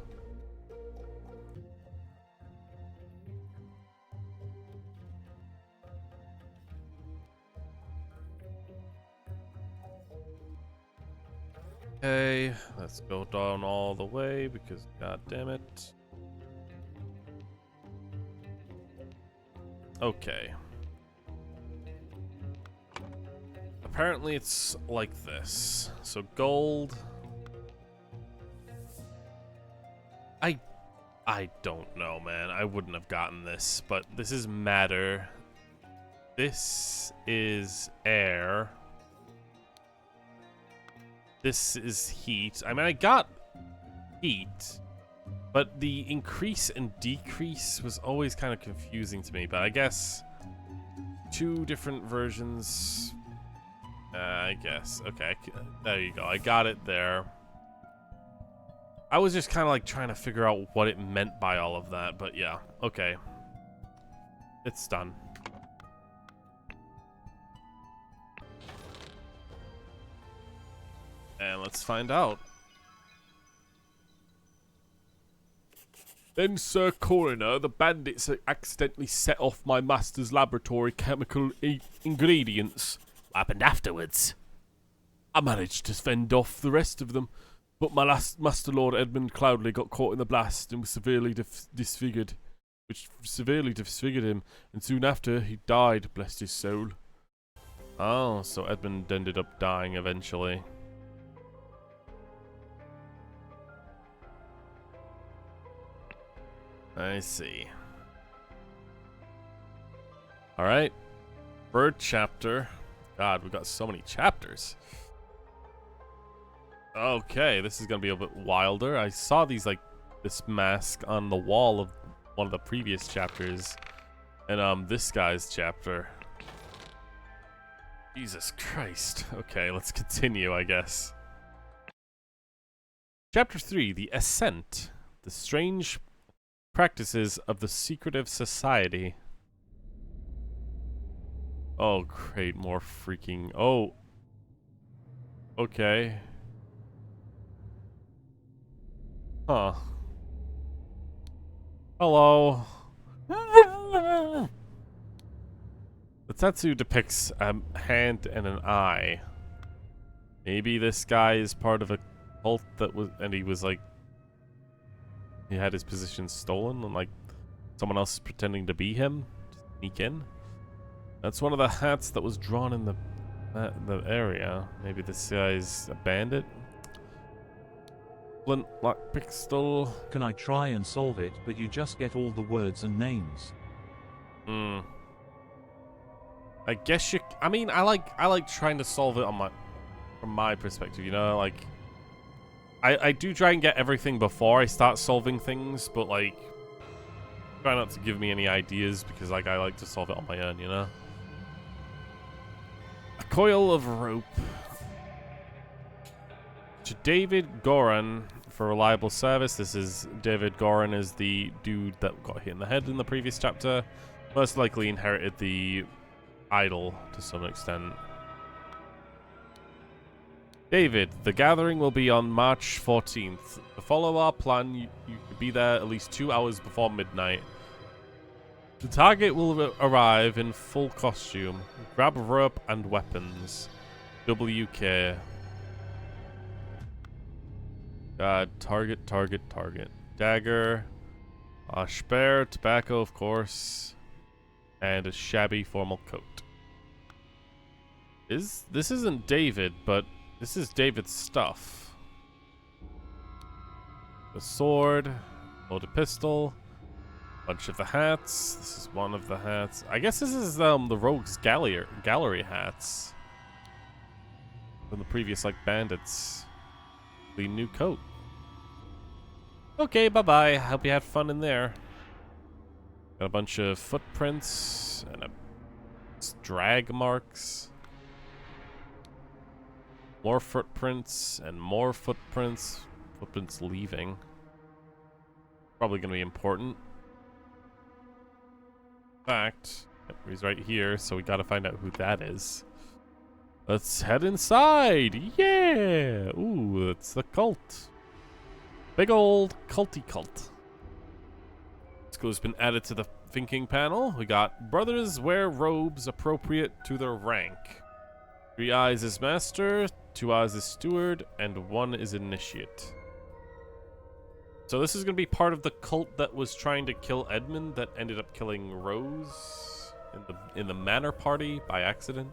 Okay, let's go down all the way because god damn it. Okay. Apparently it's like this. So gold. I don't know, man. I wouldn't have gotten this, but this is matter. This is air. This is heat. I mean, I got heat, but the increase and decrease was always kind of confusing to me. But I guess two different versions. I guess. Okay, there you go. I got it there. I was just kind of like trying to figure out what it meant by all of that. But yeah, okay. It's done. And let's find out. Then, Sir Coroner, the bandits accidentally set off my master's laboratory chemical ingredients. What happened afterwards? I managed to fend off the rest of them, but my last Master Lord Edmund Cloudley got caught in the blast and was severely disfigured, which severely disfigured him, and soon after he died, blessed his soul. Oh, so Edmund ended up dying eventually. I see. Alright. Third chapter. God, we've got so many chapters. Okay, this is gonna be a bit wilder. I saw these, like, this mask on the wall of one of the previous chapters. And, this guy's chapter. Jesus Christ. Okay, let's continue, I guess. Chapter 3, The Ascent. The Strange Practices of the Secretive Society. Oh, great, more freaking... Oh. Okay. Huh. Hello. The tattoo depicts a hand and an eye. Maybe this guy is part of a cult that was... And he was like... He had his position stolen and like... Someone else is pretending to be him. To sneak in. That's one of the hats that was drawn in the area. Maybe this guy's a bandit? Flint lock pistol. Can I try and solve it, but you just get all the words and names? I guess you... I mean, I like trying to solve it on from my perspective, you know? Like... I do try and get everything before I start solving things, but like... Try not to give me any ideas, because like I like to solve it on my own, you know? A coil of rope. To David Goran for reliable service. This is David Goran is the dude that got hit in the head in the previous chapter. Most likely inherited the idol to some extent. David, the gathering will be on March 14th. To follow our plan, you could be there at least 2 hours before midnight. The target will arrive in full costume. Grab rope and weapons. WK. Target. Dagger. A spear, tobacco, of course. And a shabby formal coat. This isn't David, but this is David's stuff. The sword. Loaded pistol. Bunch of the hats. This is one of the hats. I guess this is the rogues gallery hats. From the previous like bandits. The new coat. Okay, bye-bye. Hope you had fun in there. Got a bunch of footprints and drag marks. More footprints and more footprints. Footprints leaving. Probably going to be important. Fact, he's right here, so we got to find out who that is. Let's head inside. Yeah. Ooh, it's the cult. Big old culty cult. School's been added to the thinking panel. We got brothers wear robes appropriate to their rank. 3 eyes is master, 2 eyes is steward, and 1 is initiate. So this is going to be part of the cult that was trying to kill Edmund that ended up killing Rose in the manor party by accident.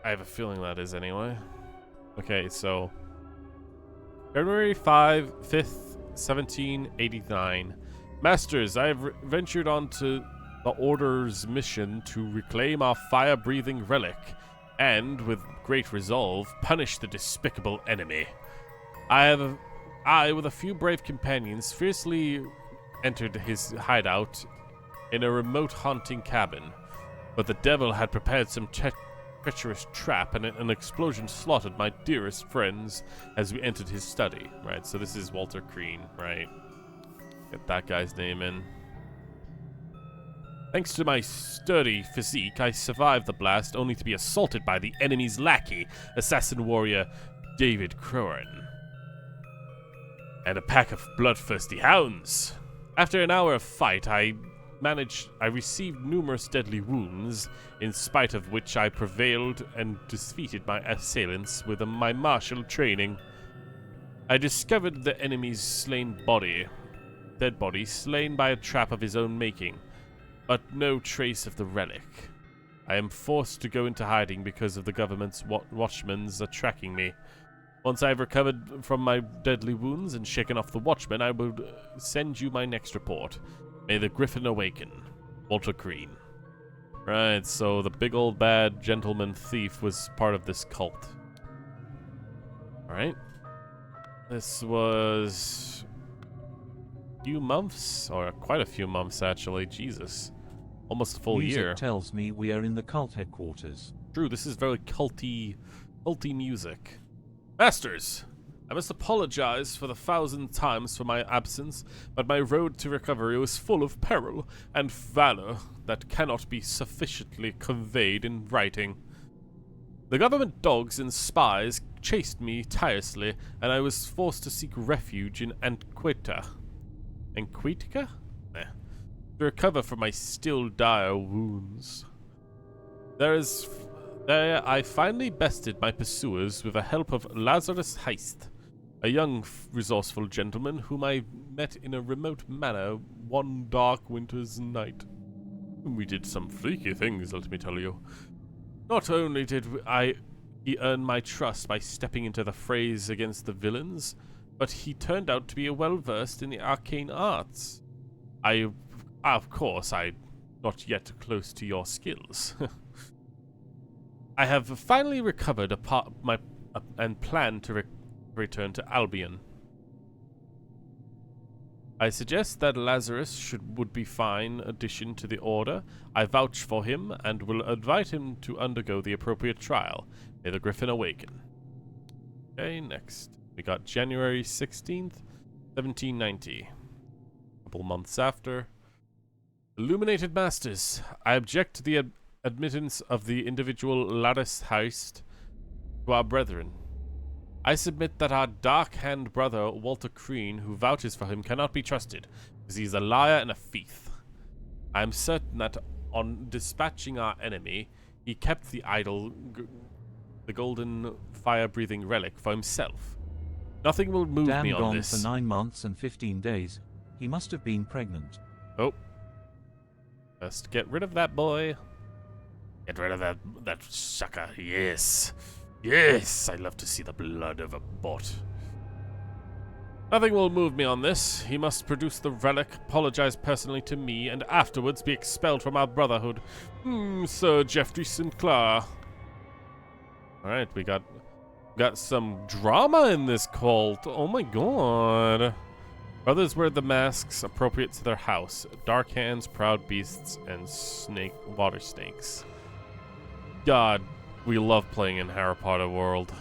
I have a feeling that is anyway. Okay, so February 5th, 1789. Masters, I have ventured onto the Order's mission to reclaim our fire-breathing relic and, with great resolve, punish the despicable enemy. I, with a few brave companions, fiercely entered his hideout in a remote haunting cabin, but the devil had prepared some treacherous trap, and an explosion slaughtered my dearest friends as we entered his study. Right, so this is Walter Crean, right? Get that guy's name in. Thanks to my sturdy physique, I survived the blast, only to be assaulted by the enemy's lackey, assassin warrior David Crowan, and a pack of bloodthirsty hounds. After an hour of fight, I received numerous deadly wounds, in spite of which I prevailed and defeated my assailants with my martial training. I discovered the enemy's dead body, slain by a trap of his own making, but no trace of the relic. I am forced to go into hiding because of the government's watchmen are tracking me. Once I have recovered from my deadly wounds and shaken off the watchmen, I will send you my next report. May the Griffin awaken. Walter Crean. Right, so the big old bad gentleman thief was part of this cult. Alright. This was a few months, or quite a few months actually, Jesus. almost a full Music year. tells me we are in the cult headquarters. True, this is very culty music. Masters, I must apologize for the 1,000th times for my absence, but my road to recovery was full of peril and valor that cannot be sufficiently conveyed in writing. The government dogs and spies chased me tirelessly, and I was forced to seek refuge in Anquitica. Anquitica? To recover from my still dire wounds. There I finally bested my pursuers with the help of Lazarus Heist, a young, resourceful gentleman whom I met in a remote manor one dark winter's night. We did some freaky things, let me tell you. Not only did he earn my trust by stepping into the frays against the villains, but he turned out to be well-versed in the arcane arts. Of course, I'm not yet close to your skills. I have finally recovered and plan to return to Albion. I suggest that Lazarus would be fine addition to the Order. I vouch for him and will invite him to undergo the appropriate trial. May the Griffin awaken. Okay, next. We got January 16th, 1790. A couple months after. Illuminated Masters, I object to the admittance of the individual Lazarus Heist to our brethren. I submit that our dark-hand brother, Walter Crean, who vouches for him, cannot be trusted, because he is a liar and a thief. I am certain that on dispatching our enemy, he kept the idol, the golden fire-breathing relic, for himself. Nothing will move me on Gone this. for 9 months and 15 days. He must have been pregnant. Oh. Best get rid of that boy. Get rid of that sucker, yes. Yes, I love to see the blood of a bot. Nothing will move me on this. He must produce the relic, apologize personally to me, and afterwards be expelled from our brotherhood. Sir Geoffrey Sinclair. Alright, we got some drama in this cult. Oh my god. Brothers wear the masks appropriate to their house. Dark hands, proud beasts, and water snakes. God, we love playing in Harry Potter world.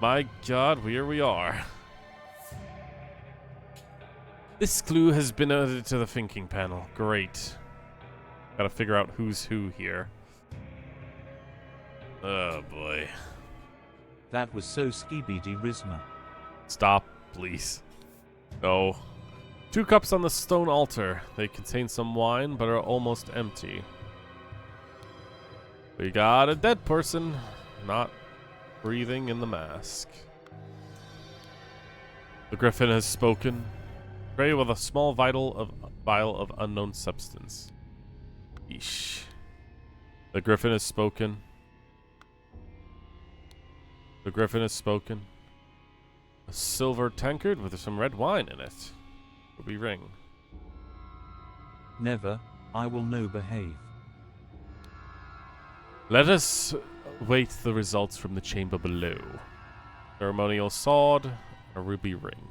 My god, here we are. This clue has been added to the thinking panel. Great. Gotta figure out who's who here. Oh boy. That was so skibidi Rizma. Stop, please. No. 2 cups on the stone altar. They contain some wine, but are almost empty. We got a dead person, not breathing in the mask. The Griffin has spoken. Pray with a small vial of unknown substance. Yeesh. The Griffin has spoken. The Griffin has spoken. A silver tankard with some red wine in it. Ruby ring. Never. I will no behave. Let us wait the results from the chamber below. Ceremonial sword, a ruby ring.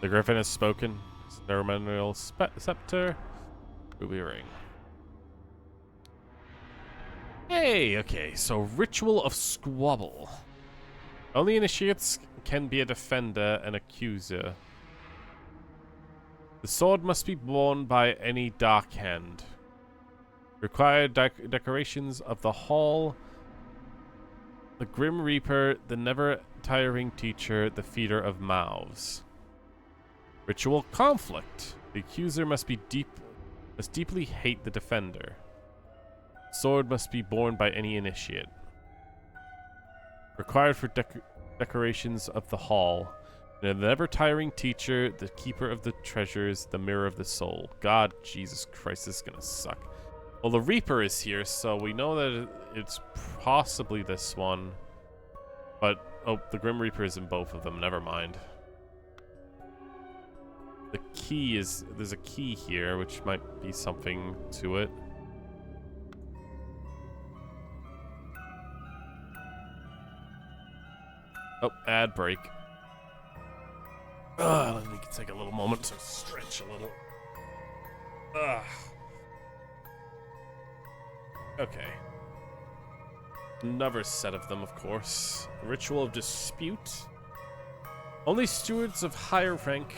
The Griffin has spoken. Ceremonial scepter, ruby ring. Hey, okay, so Ritual of Squabble. Only initiates can be a defender and accuser. The sword must be borne by any dark hand. Required decorations of the hall. The Grim Reaper, the never-tiring teacher, the feeder of mouths. Ritual conflict. The accuser must deeply hate the defender. Sword must be borne by any initiate. Required for decorations of the hall. The never-tiring teacher, the keeper of the treasures, the mirror of the soul. God, Jesus Christ, this is gonna suck. Well, the Reaper is here, so we know that it's possibly this one. But, oh, the Grim Reaper is in both of them, never mind. The key is, there's a key here, which might be something to it. Oh, ad break. Let me take a little moment to stretch a little. Ugh. Okay. Another set of them, of course. Ritual of Dispute. Only stewards of higher rank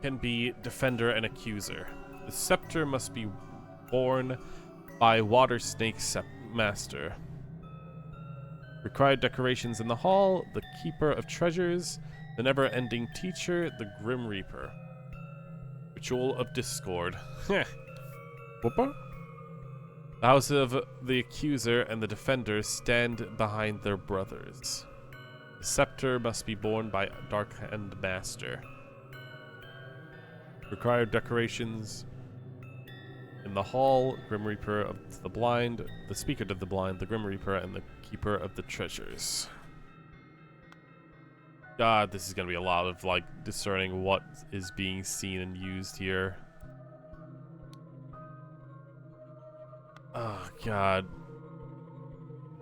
can be defender and accuser. The scepter must be borne by Water Snake Master. Required decorations in the hall, the Keeper of Treasures, the Never-Ending Teacher, the Grim Reaper. Ritual of Discord. Whooper? The House of the Accuser and the Defender stand behind their brothers. The scepter must be borne by Dark Hand Master. Required decorations in the hall, Grim Reaper of the Blind, the Speaker of the Blind, the Grim Reaper, and the Keeper of the Treasures. God, this is gonna be a lot of, like, discerning what is being seen and used here. Oh, God.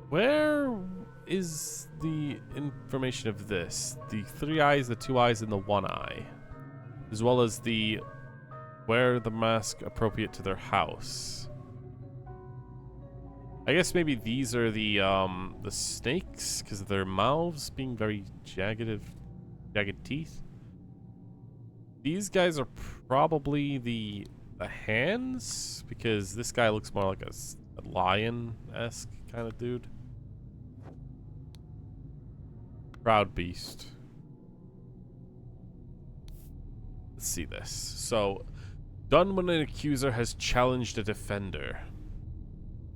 Where is the information of this? The 3 eyes, the 2 eyes, and the 1 eye. As well as the wear the mask appropriate to their house. I guess maybe these are the snakes, because of their mouths being very jagged teeth. These guys are probably the hands, because this guy looks more like a lion-esque kind of dude. Proud beast. Let's see this. So, done when an accuser has challenged a defender.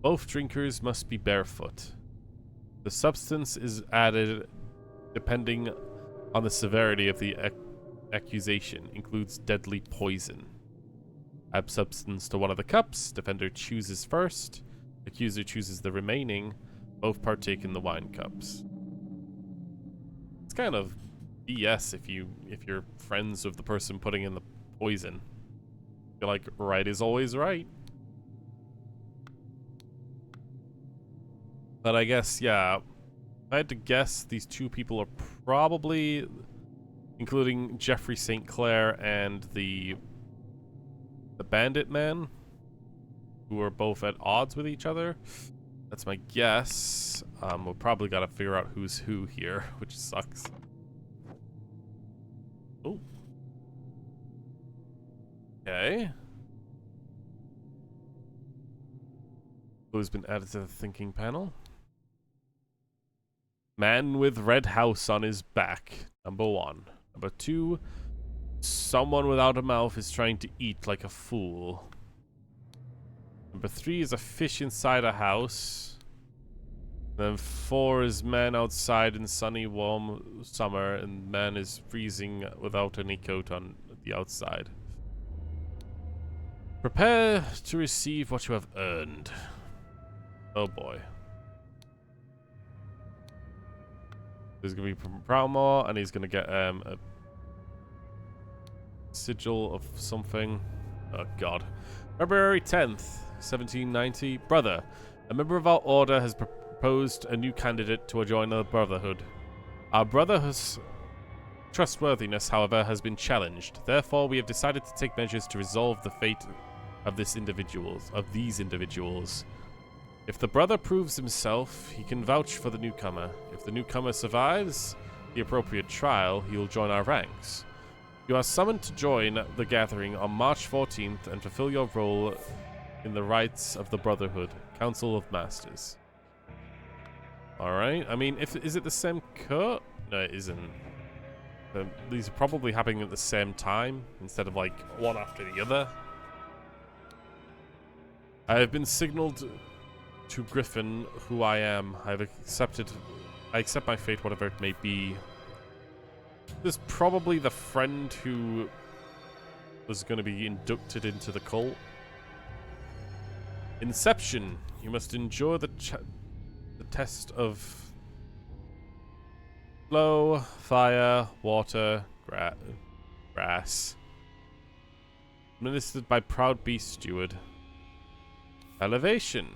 Both drinkers must be barefoot. The substance is added depending on the severity of the accusation. Includes deadly poison. Add substance to one of the cups. Defender chooses first. Accuser chooses the remaining. Both partake in the wine cups. It's kind of BS if you're friends with the person putting in the poison. You're like, right is always right. But I guess, yeah, if I had to guess, these two people are probably, including Jeffrey St. Clair and the bandit man, who are both at odds with each other. That's my guess. We'll probably gotta figure out who's who here, which sucks. Oh. Okay. Who's been added to the thinking panel? Man with red house on his back. Number 1. Number 2. Someone without a mouth is trying to eat like a fool. Number 3 is a fish inside a house. Then 4 is man outside in sunny, warm summer, and man is freezing without any coat on the outside. Prepare to receive what you have earned. Oh boy. There's gonna be Proudmoore, and he's gonna get a sigil of something. Oh god. February 10th, 1790. Brother, a member of our order has proposed a new candidate to join the Brotherhood. Our brotherhood's trustworthiness, however, has been challenged. Therefore, we have decided to take measures to resolve the fate of these individuals. If the brother proves himself, he can vouch for the newcomer. If the newcomer survives the appropriate trial, he will join our ranks. You are summoned to join the gathering on March 14th and fulfill your role in the rites of the Brotherhood, Council of Masters. Alright, I mean, is it the same cut? No, it isn't. These are probably happening at the same time, instead of like one after the other. I have been signaled to Griffin who I am. I accept my fate, whatever it may be. This is probably the friend who was going to be inducted into the cult. Inception. You must endure the test of flow, fire, water, grass. Administered by Proud Beast Steward. Elevation.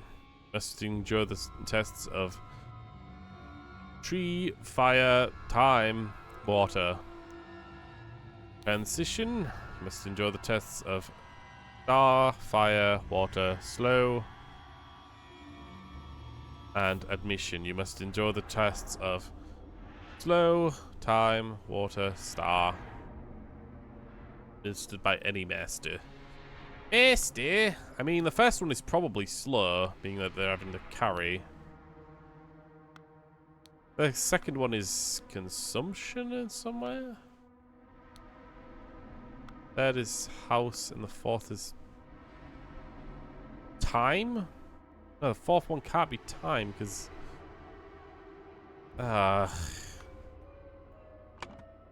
Must endure the tests of tree, fire, time, water. Transition. Must endure the tests of Star, fire, water, slow, and admission. You must endure the tests of slow, time, water, star. Administered by any master. Master? I mean, the first one is probably slow, being that they're having to carry. The second one is consumption in somewhere. Third is house, and the fourth is time? No, the fourth one can't be time, because... Well,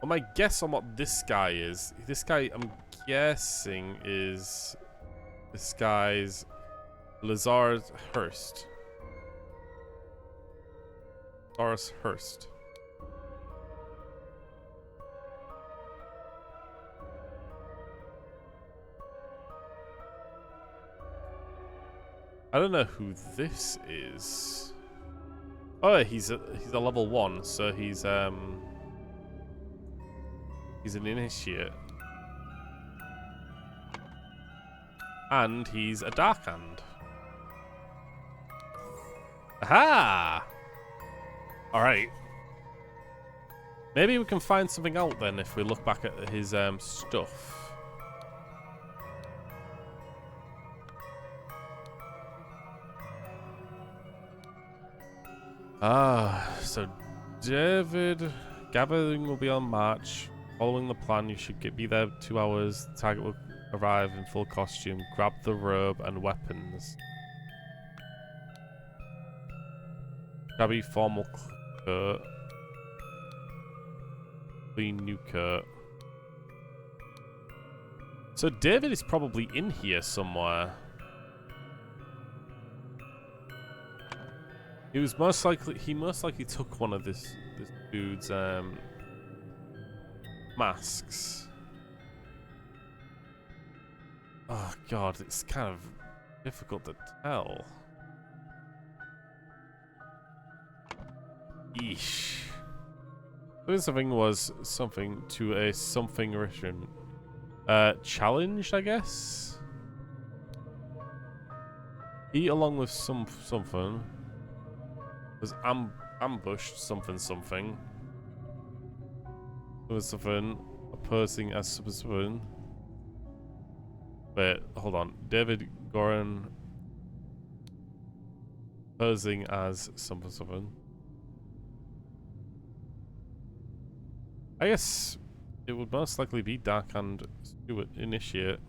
my guess on what this guy is... This guy, I'm guessing, is... This guy's... Lazarus Hurst. Lazarus Hurst. I don't know who this is. Oh, he's a level 1, so he's an initiate. And he's a dark hand. Aha! Alright. Maybe we can find something out then if we look back at his stuff. So David, gathering will be on march. Following the plan, you should be there 2 hours. The target will arrive in full costume. Grab the robe and weapons. Shabby formal coat. Clean new coat. So David is probably in here somewhere. He most likely took one of this dude's masks. Oh god, it's kind of difficult to tell. Eesh. Doing something was something to a something mission. Challenged, I guess? Eat along with something. Was ambushed something. There was something opposing as something. Wait, hold on. David Goran posing as something. I guess it would most likely be Dark Hand Stewart Initiate.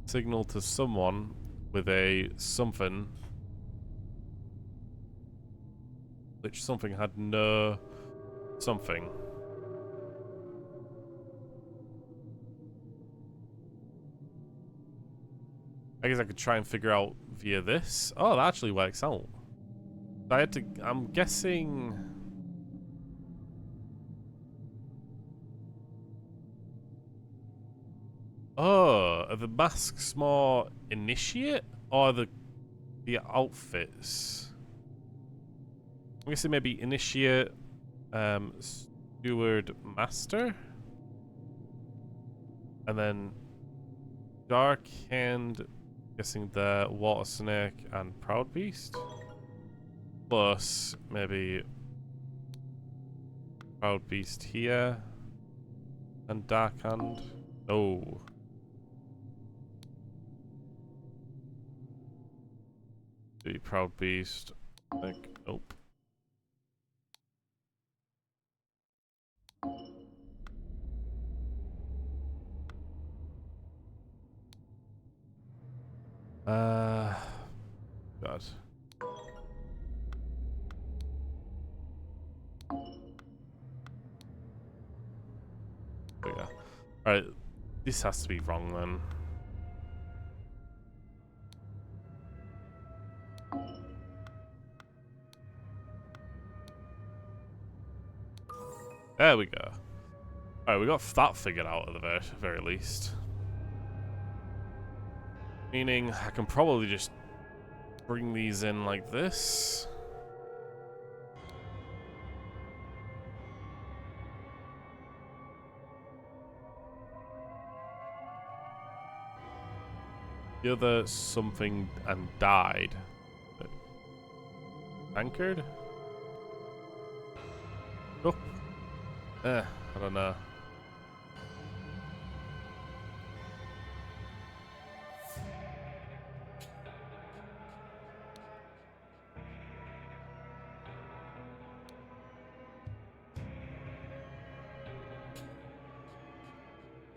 Signal to someone with a something, which something had no something. I guess I could try and figure out via this. Oh, that actually works out. I had to, I'm guessing... Oh, are the masks more initiate or the outfits? I'm guessing maybe initiate, steward, master, and then dark hand. Guessing the water snake and proud beast, plus maybe proud beast here and dark hand. Oh. The proud beast. Like, nope. God. There we go. Alright, this has to be wrong then. There we go. Alright, we got that figured out at the very least. Meaning, I can probably just bring these in like this. the other something and died. Anchored? Oh. I don't know.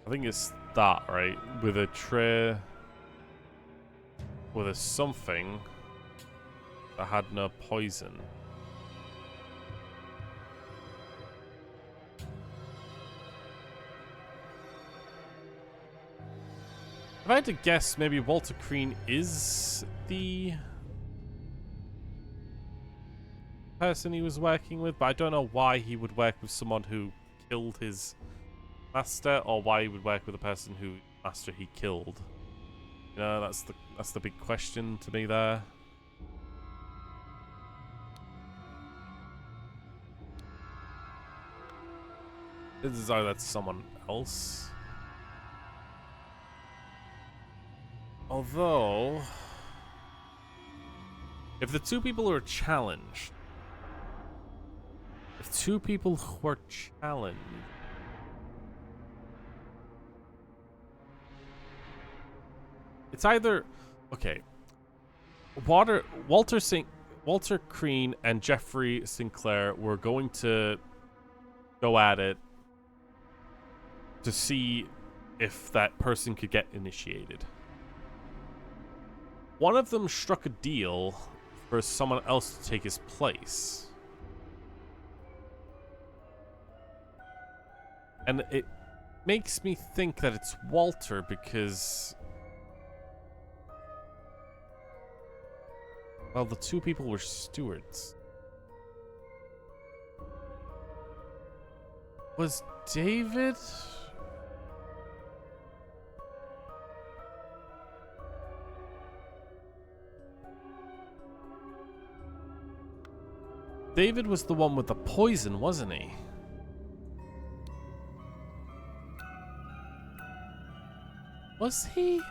I think it's that, right? With a tray, with a something that had no poison. If I had to guess, maybe Walter Crean is the person he was working with, but I don't know why he would work with someone who killed his master, or why he would work with a person who master he killed. You know, that's the big question to me there. This is either that's someone else. Although, if the two people who are challenged, it's either okay. Walter Crean and Jeffrey Sinclair were going to go at it to see if that person could get initiated. One of them struck a deal for someone else to take his place. And it makes me think that it's Walter because, well, the two people were stewards. Was David? David was the one with the poison, wasn't he? Was he?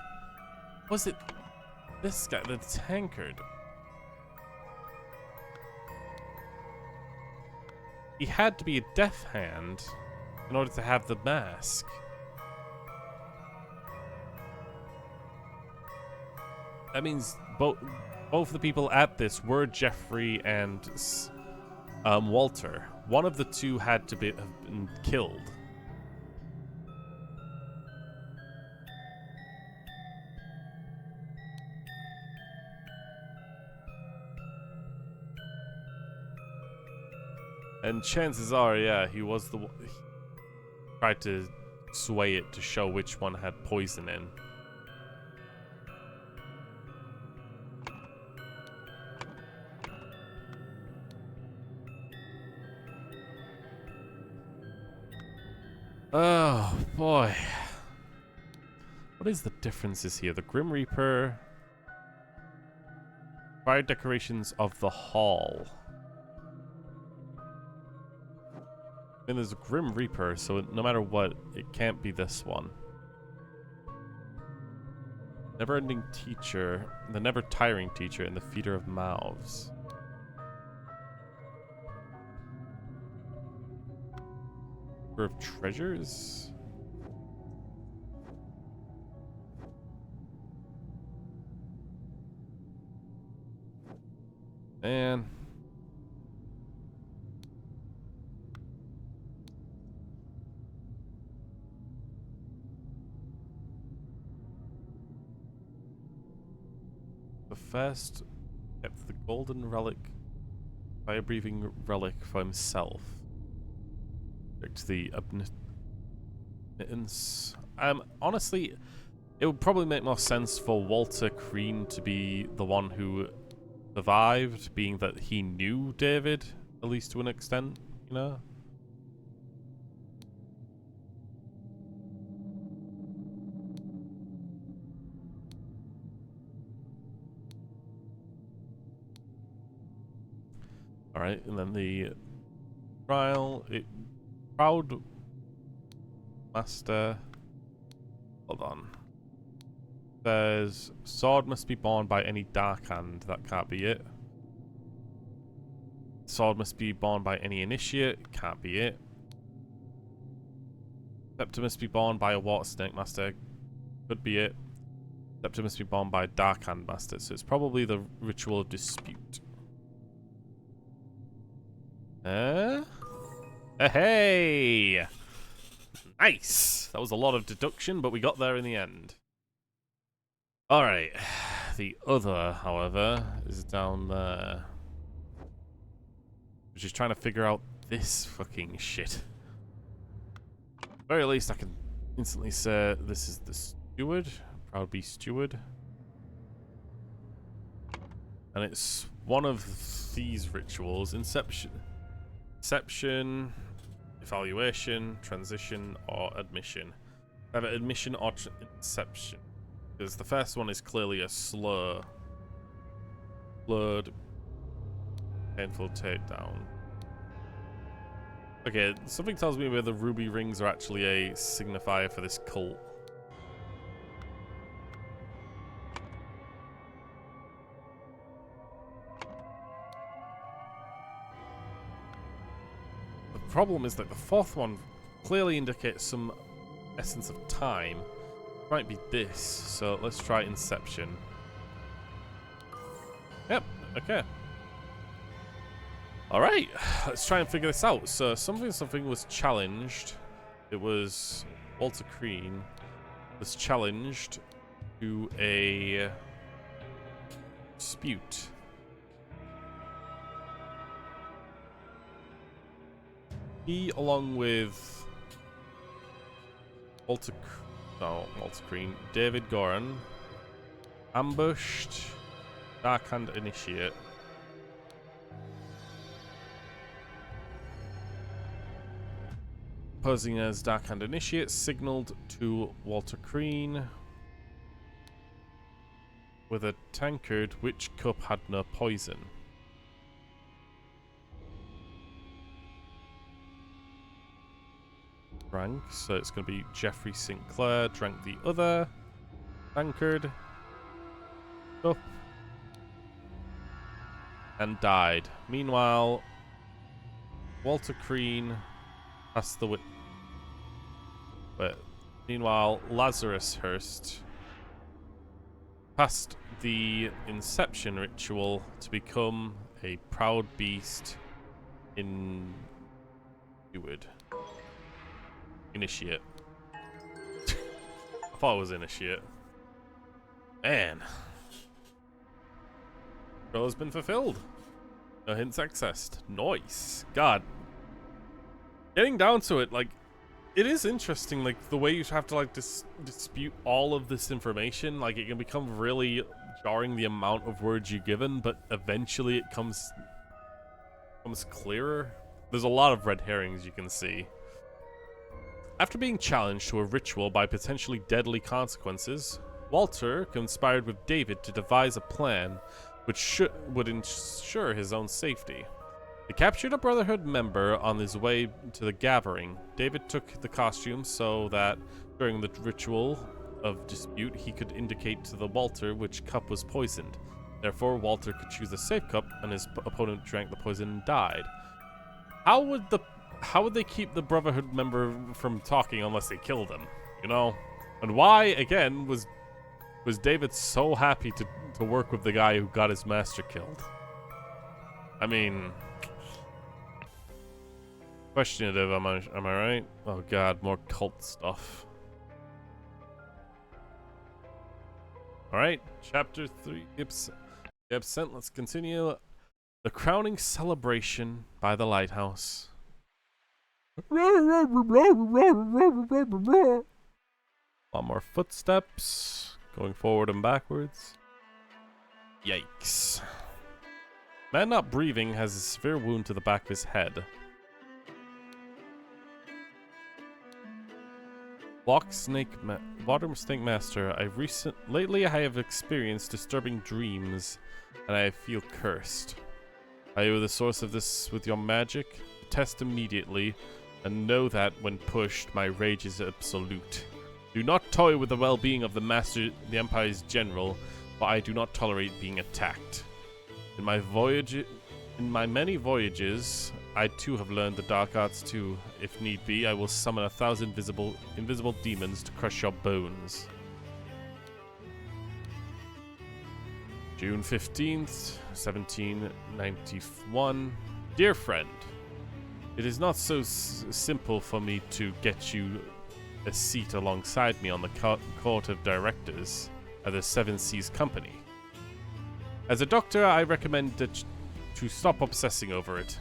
Was it this guy, the tankard? He had to be a deaf hand in order to have the mask. That means both the people at this were Jeffrey and Walter. One of the two had to have been killed. And chances are, yeah, he was the one. He tried to sway it to show which one had poison in. Oh, boy. What is the differences here? The Grim Reaper. Fire decorations of the hall. I mean, there's a Grim Reaper, so no matter what, it can't be this one. Never-ending teacher, the never-tiring teacher, and the feeder of mouths. Of treasures? Man. The first kept the golden relic, fire-breathing relic for himself. To the omnipotence. Honestly, it would probably make more sense for Walter Crean to be the one who survived, being that he knew David, at least to an extent, you know? Alright, and then the trial, proud master. Hold on. Says sword must be borne by any dark hand. That can't be it. Sword must be borne by any initiate. Can't be it. Scepter must be borne by a water snake master. Could be it. Scepter must be borne by a dark hand master. So it's probably the ritual of dispute. Hey! Nice! That was a lot of deduction, but we got there in the end. Alright. The other, however, is down there. Which is trying to figure out this fucking shit. At the very least, I can instantly say this is the steward. Proud be steward. And it's one of these rituals. Inception, evaluation, transition, or admission. Either admission or inception. Because the first one is clearly a slurred, painful takedown. Okay, something tells me where the ruby rings are actually a signifier for this cult. The problem is that the fourth one clearly indicates some essence of time. It might be this, so let's try Inception. Yep, okay. Alright, let's try and figure this out. So something was challenged. It was Walter Crean was challenged to a dispute. He, along with Walter Crean, David Goran, ambushed Darkhand Initiate. Posing as Darkhand Initiate, signaled to Walter Crean with a tankard which cup had no poison. Drank, so it's going to be Jeffrey Sinclair drank the other tankard cup and died. Meanwhile, Walter Crean passed the meanwhile, Lazarus Hurst passed the Inception ritual to become a proud beast in Initiate. I thought it was Initiate. Man. Goal has been fulfilled. No hints accessed. Nice. God. Getting down to it, like, it is interesting, like, the way you have to, like, dispute all of this information. Like, it can become really jarring, the amount of words you're given, but eventually it comes clearer. There's a lot of red herrings you can see. After being challenged to a ritual by potentially deadly consequences, Walter conspired with David to devise a plan which would ensure his own safety. They captured a Brotherhood member on his way to the gathering. David took the costume so that during the ritual of dispute he could indicate to the Walter which cup was poisoned. Therefore, Walter could choose a safe cup and his opponent drank the poison and died. How would they keep the Brotherhood member from talking unless they killed him? You know? And why, again, was David so happy to work with the guy who got his master killed? I mean, questionative, am I right? Oh god, more cult stuff. Alright, chapter 3, the Absent, let's continue. The crowning celebration by the lighthouse. A lot more footsteps, going forward and backwards. Yikes. Man not breathing has a severe wound to the back of his head. Water Snake Master, lately I have experienced disturbing dreams, and I feel cursed. Are you the source of this with your magic? Test immediately, and know that when pushed, my rage is absolute. Do not toy with the well-being of the Master, the Empire's general, for I do not tolerate being attacked. In my many voyages, I too have learned the dark arts too. If need be, I will summon 1,000 invisible demons to crush your bones. June 15th, 1791. Dear friend, it is not so simple for me to get you a seat alongside me on the court of directors of the Seven Seas Company. As a doctor, I recommend that to stop obsessing over it.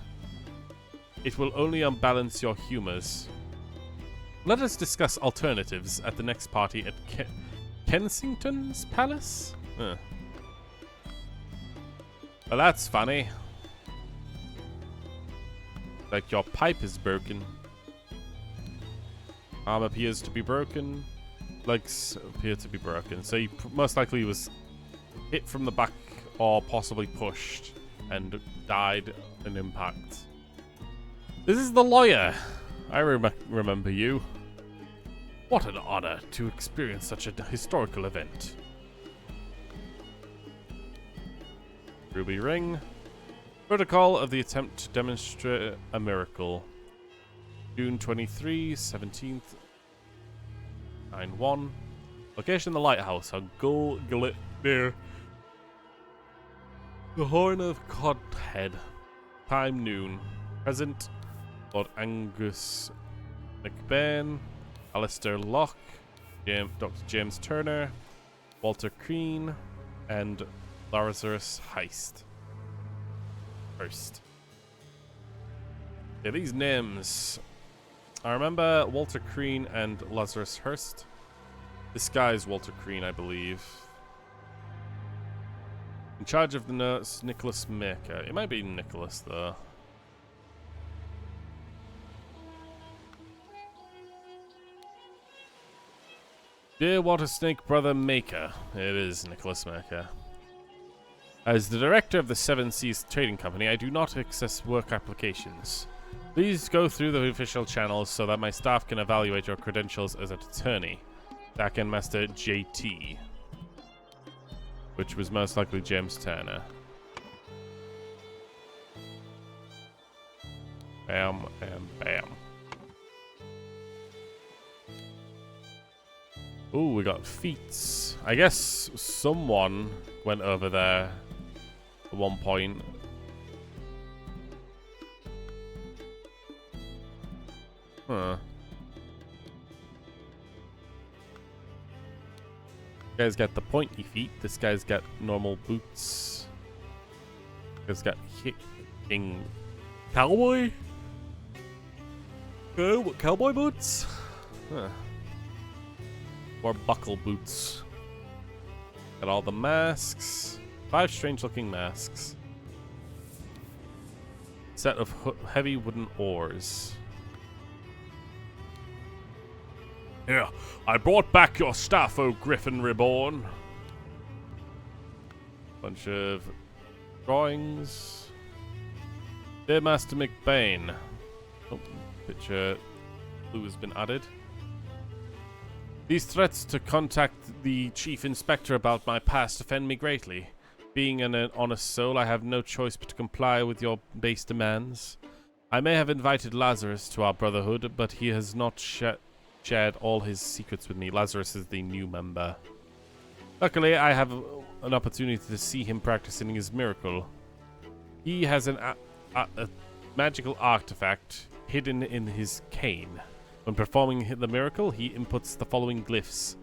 It will only unbalance your humors. Let us discuss alternatives at the next party at Kensington's Palace? Well, that's funny. Like your pipe is broken. Arm appears to be broken. Legs appear to be broken. So he most likely was hit from the back or possibly pushed and died in impact. This is the lawyer. I remember you. What an honor to experience such a historical event. Ruby ring. Protocol of the attempt to demonstrate a miracle. June 23, 17th. 9-1. Location: the lighthouse on Gull Gullet near the Horn of Codhead. Time: noon. Present: Lord Angus McBain, Alistair Locke, Dr. James Turner, Walter Crean, and Lazarus Heist. First. Yeah, these names. I remember Walter Crean and Lazarus Hurst. This guy's Walter Crean, I believe. In charge of the nurse, Nicholas Maker. It might be Nicholas, though. Dear Water Snake Brother Maker. It is Nicholas Maker. As the director of the Seven Seas Trading Company, I do not access work applications. Please go through the official channels so that my staff can evaluate your credentials as an attorney. Backend Master JT. Which was most likely James Turner. Bam, bam, bam. Ooh, we got feats. I guess someone went over there at one point. Huh. This guy's got the pointy feet. This guy's got normal boots. This guy's got king cowboy? Oh, what, cowboy boots? Huh. Or buckle boots. Got all the masks. 5 strange looking masks. Set of heavy wooden oars. Here, I brought back your staff, O Griffin Reborn. Bunch of drawings. Dear Master McBain. Oh, picture blue has been added. These threats to contact the Chief Inspector about my past offend me greatly. Being an honest soul, I have no choice but to comply with your base demands. I may have invited Lazarus to our brotherhood, but he has not shared all his secrets with me. Lazarus is the new member. Luckily, I have an opportunity to see him practicing his miracle. He has a magical artifact hidden in his cane. When performing the miracle, he inputs the following glyphs.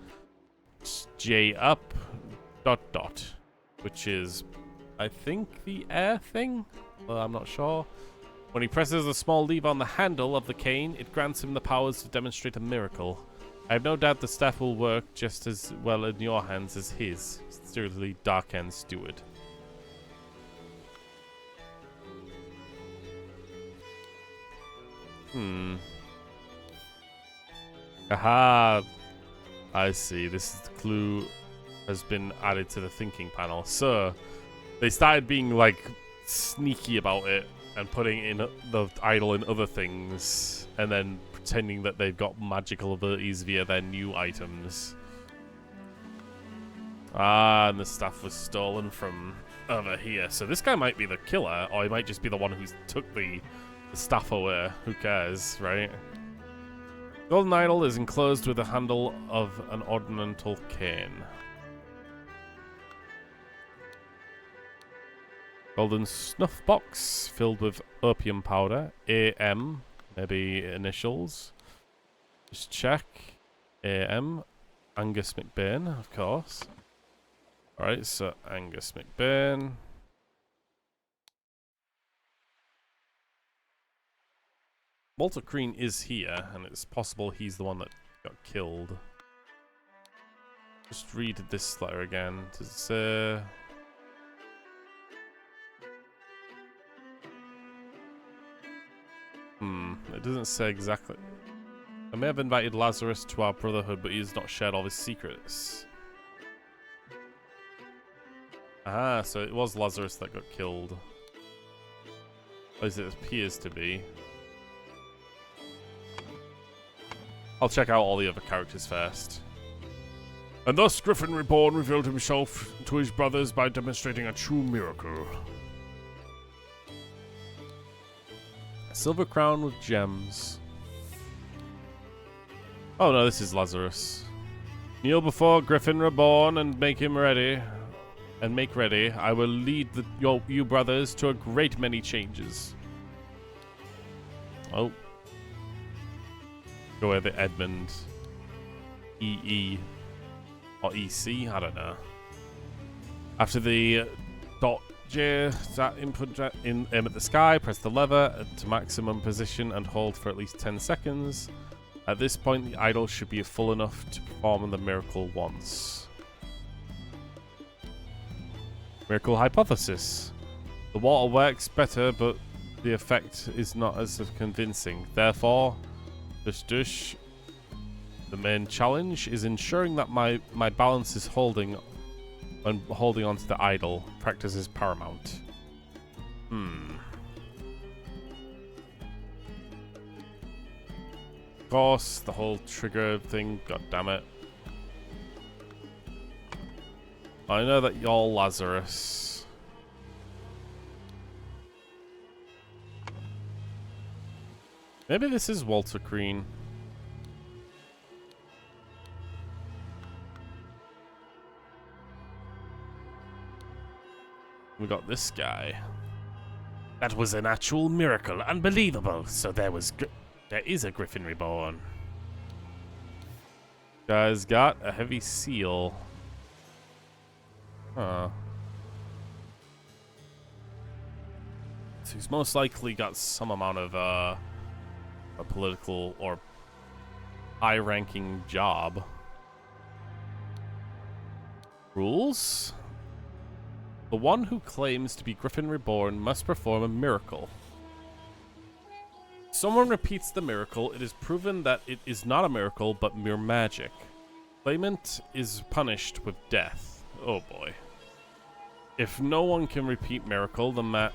J up, ... which is, I think, the air thing? Well, I'm not sure. When he presses a small lever on the handle of the cane, it grants him the powers to demonstrate a miracle. I have no doubt the staff will work just as well in your hands as his. Sincerely, Dark-End Steward. Aha! I see. This is the clue has been added to the thinking panel. So, they started being, like, sneaky about it and putting in the idol in other things and then pretending that they've got magical abilities via their new items. Ah, and the staff was stolen from over here. So this guy might be the killer, or he might just be the one who took the staff away. Who cares, right? Golden idol is enclosed with the handle of an ornamental cane. Golden snuff box filled with opium powder. AM, maybe initials. Just check. AM, Angus McBain, of course. Alright, so Angus McBain. Walter Crean is here, and it's possible he's the one that got killed. Just read this letter again. Does it say... it doesn't say exactly. I may have invited Lazarus to our brotherhood, but he has not shared all his secrets. Ah, so it was Lazarus that got killed. At least it appears to be. I'll check out all the other characters first. And thus Griffin Reborn revealed himself to his brothers by demonstrating a true miracle. A silver crown with gems. Oh no, this is Lazarus. Kneel before Griffin Reborn and make him ready. And make ready. I will lead you brothers to a great many changes. Oh. Go with the Edmund. EE. Or EC, I don't know. After the dot J, that input aim at the sky, press the lever to maximum position and hold for at least 10 seconds. At this point, the idol should be full enough to perform the miracle once. Miracle hypothesis. The water works better, but the effect is not as convincing. Therefore, the main challenge is ensuring that my balance is holding onto the idol. Practice is paramount. Of course, the whole trigger thing, god damn it. I know that you're Lazarus. Maybe this is Walter Crean. We got this guy. That was an actual miracle. Unbelievable. So there is a Griffin Reborn. Guy's got a heavy seal. Huh. So he's most likely got some amount of a political or high-ranking job. Rules? The one who claims to be Griffin Reborn must perform a miracle. Someone repeats the miracle, it is proven that it is not a miracle but mere magic. Claimant is punished with death. Oh boy. If no one can repeat miracle, the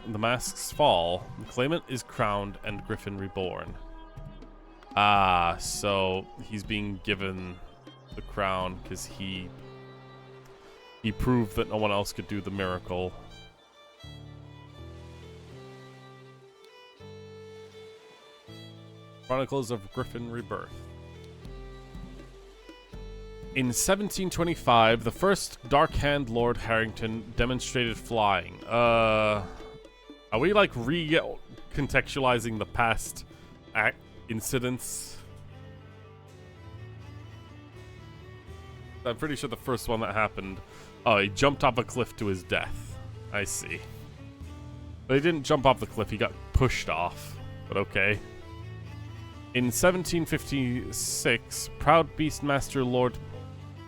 masks fall. The claimant is crowned and Griffin Reborn. Ah, so he's being given the crown because he proved that no one else could do the miracle. Chronicles of Griffin Rebirth. In 1725, the first Dark Hand Lord Harrington demonstrated flying. Are we like recontextualizing the past incidents? I'm pretty sure the first one that happened. Oh, he jumped off a cliff to his death. I see. But he didn't jump off the cliff, he got pushed off. But okay. In 1756, Proud Beastmaster Lord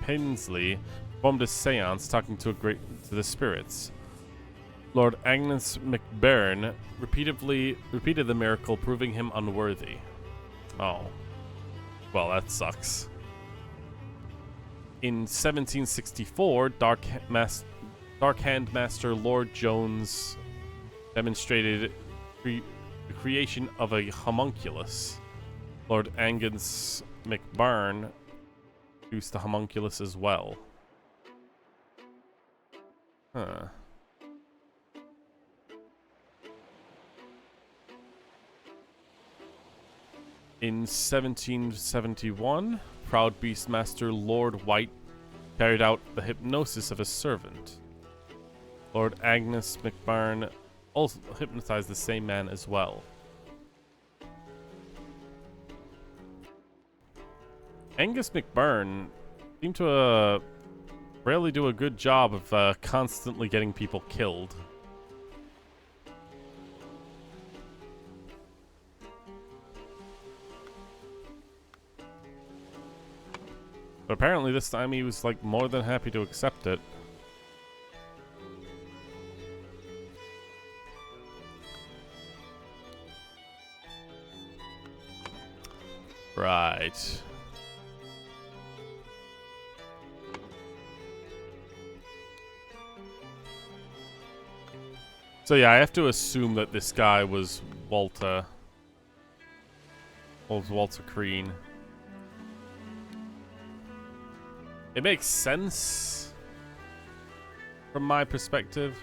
Pensley performed a seance talking to the spirits. Lord Agnes McBairn repeated the miracle, proving him unworthy. Oh. Well, that sucks. In 1764, Dark Hand Master Lord Jones demonstrated the creation of a homunculus. Lord Angus McBurn used the homunculus as well. Huh. In 1771, proud Beastmaster Lord White carried out the hypnosis of a servant. Lord Agnes McBurn also hypnotized the same man as well. Angus McBurn seemed to rarely do a good job of constantly getting people killed. But apparently this time he was like more than happy to accept it. Right. So yeah, I have to assume that this guy was Walter. Was Walter Crean. It makes sense from my perspective.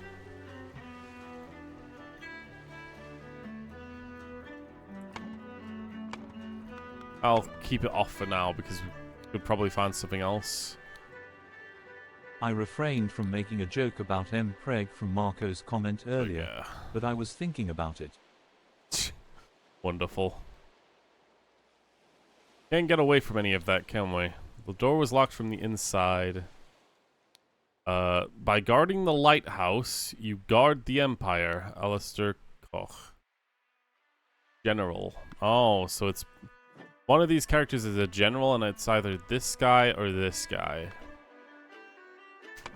I'll keep it off for now because we could probably find something else. I refrained from making a joke about M. Preg from Marco's comment earlier, Yeah. but I was thinking about it. Wonderful. Can't get away from any of that, can we? The door was locked from the inside. By guarding the lighthouse, you guard the Empire. Alistair Koch. General. Oh, so it's... One of these characters is a general, and it's either this guy or this guy.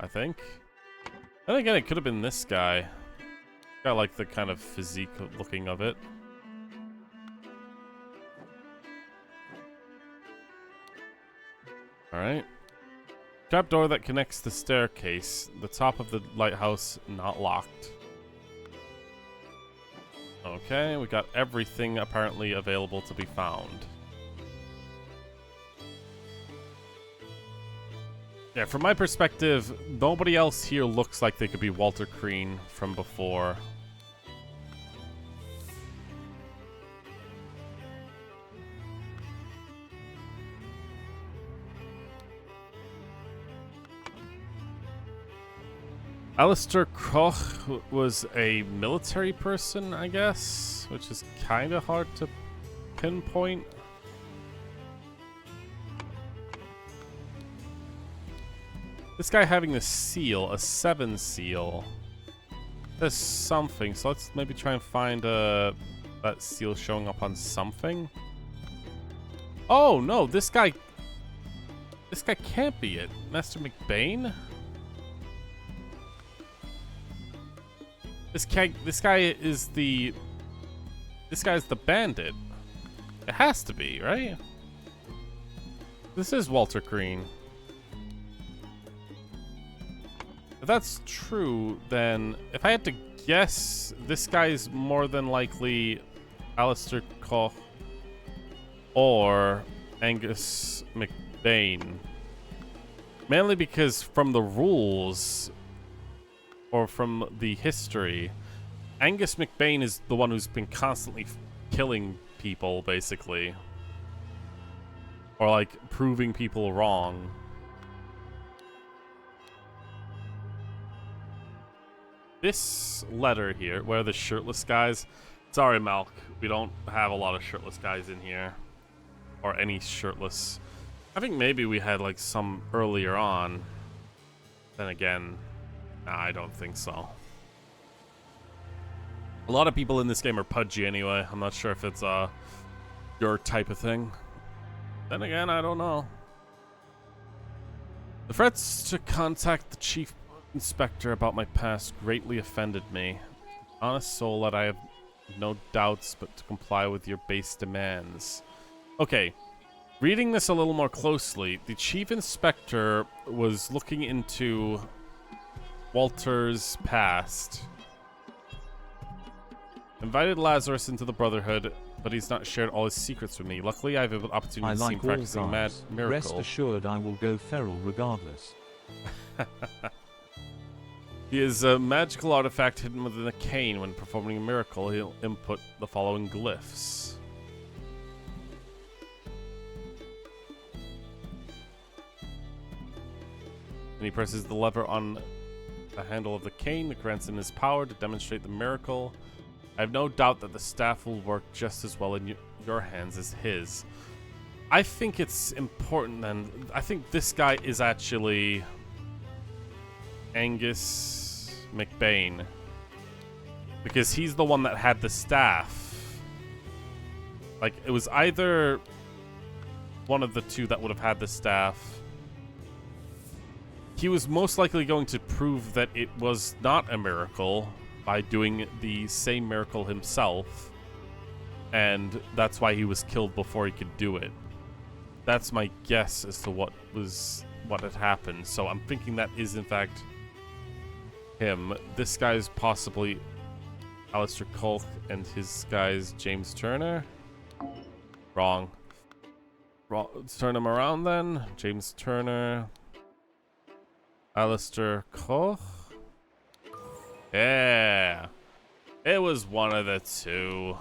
I think. And again, it could have been this guy. I like the kind of physique looking of it. Alright. Trapdoor that connects the staircase. The top of the lighthouse not locked. Okay, we got everything apparently available to be found. Yeah, from my perspective, nobody else here looks like they could be Walter Crean from before. Alistair Koch was a military person, I guess, which is kind of hard to pinpoint. This guy having a seal, a 7 seal. There's something, so let's maybe try and find that seal showing up on something. Oh no, this guy can't be it. Master McBain? This guy is the bandit. It has to be, right? This is Walter Crean. If that's true, then if I had to guess, this guy's more than likely Alistair Koch or Angus McBain. Mainly because from the rules, or from the history, Angus McBain is the one who's been constantly killing people, basically. Or, like, proving people wrong. This letter here, where the shirtless guys... Sorry, Malk, we don't have a lot of shirtless guys in here. Or any shirtless... I think maybe we had, like, some earlier on. Then again... Nah, I don't think so. A lot of people in this game are pudgy anyway. I'm not sure if it's your type of thing. Then again, I don't know. The threats to contact the chief inspector about my past greatly offended me. Honest soul that I have no doubts but to comply with your base demands. Okay, reading this a little more closely, the chief inspector was looking into Walter's past. Invited Lazarus into the Brotherhood but he's not shared all his secrets with me. Luckily, I have an I opportunity to see him like all practicing guys. Rest miracle. assured I will go feral regardless. He is a magical artifact hidden within a cane. When performing a miracle, he'll input the following glyphs. And he presses the lever on the handle of the cane that grants him his power to demonstrate the miracle. I have no doubt that the staff will work just as well in your hands as his. I think it's important then. I think this guy is actually Angus McBain, because he's the one that had the staff. Like, it was either one of the two that would have had the staff. He was most likely going to prove that it was not a miracle by doing the same miracle himself, and that's why he was killed before he could do it. That's my guess as to what had happened. So I'm thinking that is in fact him. This guy's possibly Alistair Kolk, and his guy's James Turner. Wrong. Let's turn him around then. James Turner. Alistair Koch? Yeah. It was one of the two.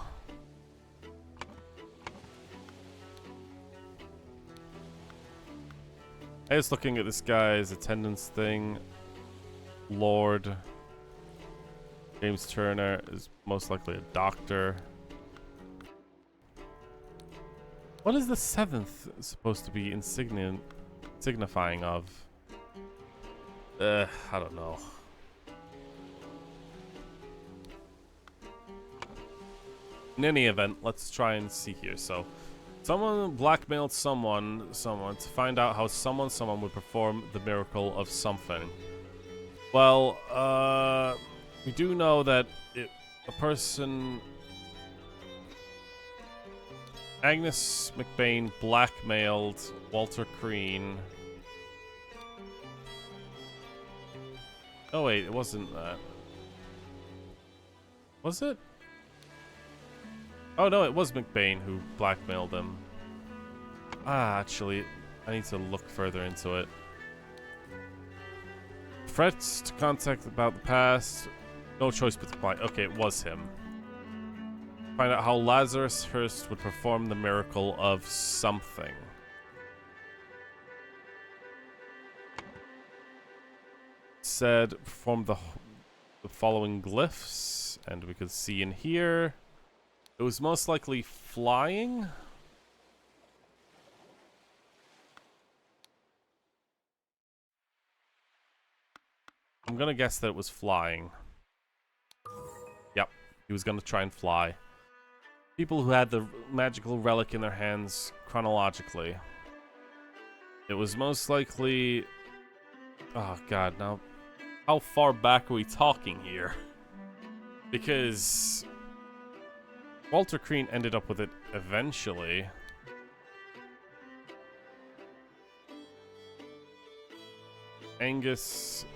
I was looking at this guy's attendance thing. Lord. James Turner is most likely a doctor. What is the 7th supposed to be signifying of? I don't know. In any event, let's try and see here. So, someone blackmailed someone to find out how someone would perform the miracle of something. Well, we do know that a person... Agnes McBain blackmailed Walter Crean. Oh wait, it wasn't that. Was it? Oh no, it was McBain who blackmailed him. Actually, I need to look further into it. Threats to contact about the past. No choice but to comply. Okay, it was him. Find out how Lazarus Hurst would perform the miracle of something. Said perform the following glyphs, and we could see in here it was most likely flying. I'm gonna guess that it was flying. Yep, he was gonna try and fly. People who had the magical relic in their hands chronologically. It was most likely... Oh god, now how far back are we talking here? Because Walter Crean ended up with it eventually. Angus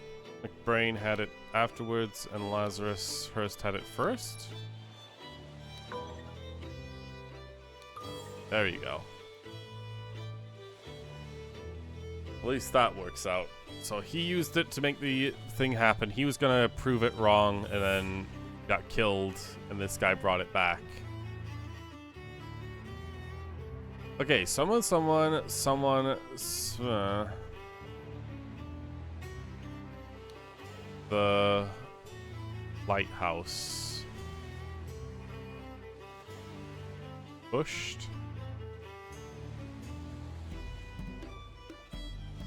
McBrain had it afterwards, and Lazarus Hurst had it first. There you go. At least that works out. So he used it to make the thing happen. He was gonna prove it wrong and then got killed, and this guy brought it back. Okay, someone. The lighthouse. Pushed.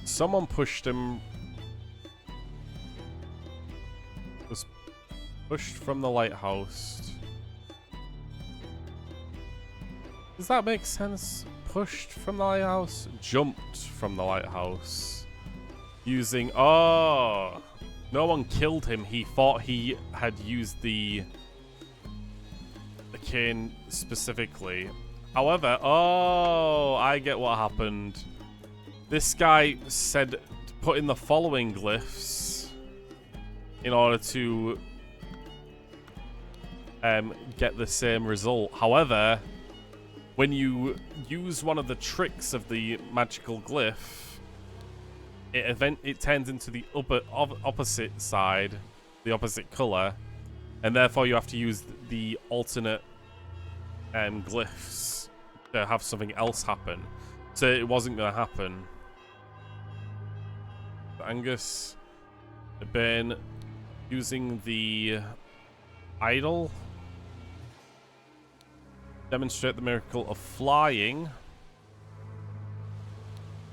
Someone pushed him. Was pushed from the lighthouse. Does that make sense? Pushed from the lighthouse? Jumped from the lighthouse. Using... Oh! No one killed him. He thought he had used the cane specifically. However... Oh! I get what happened. This guy said to put in the following glyphs in order to get the same result. However, when you use one of the tricks of the magical glyph, it turns into the opposite side, the opposite color, and therefore you have to use the alternate glyphs to have something else happen. So it wasn't going to happen. Angus had been using the idol, demonstrate the miracle of flying,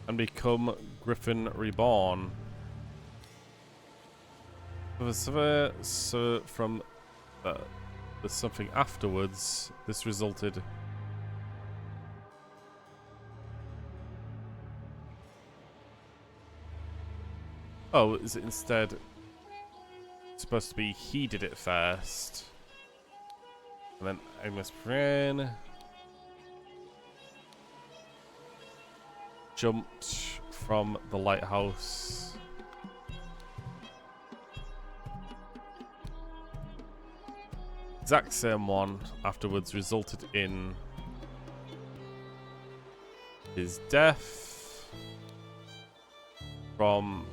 and become Griffin Reborn. So from the something afterwards, this resulted. Oh, is it instead supposed to be he did it first? And then Agnes Pran jumped from the lighthouse. Exact same one afterwards resulted in his death from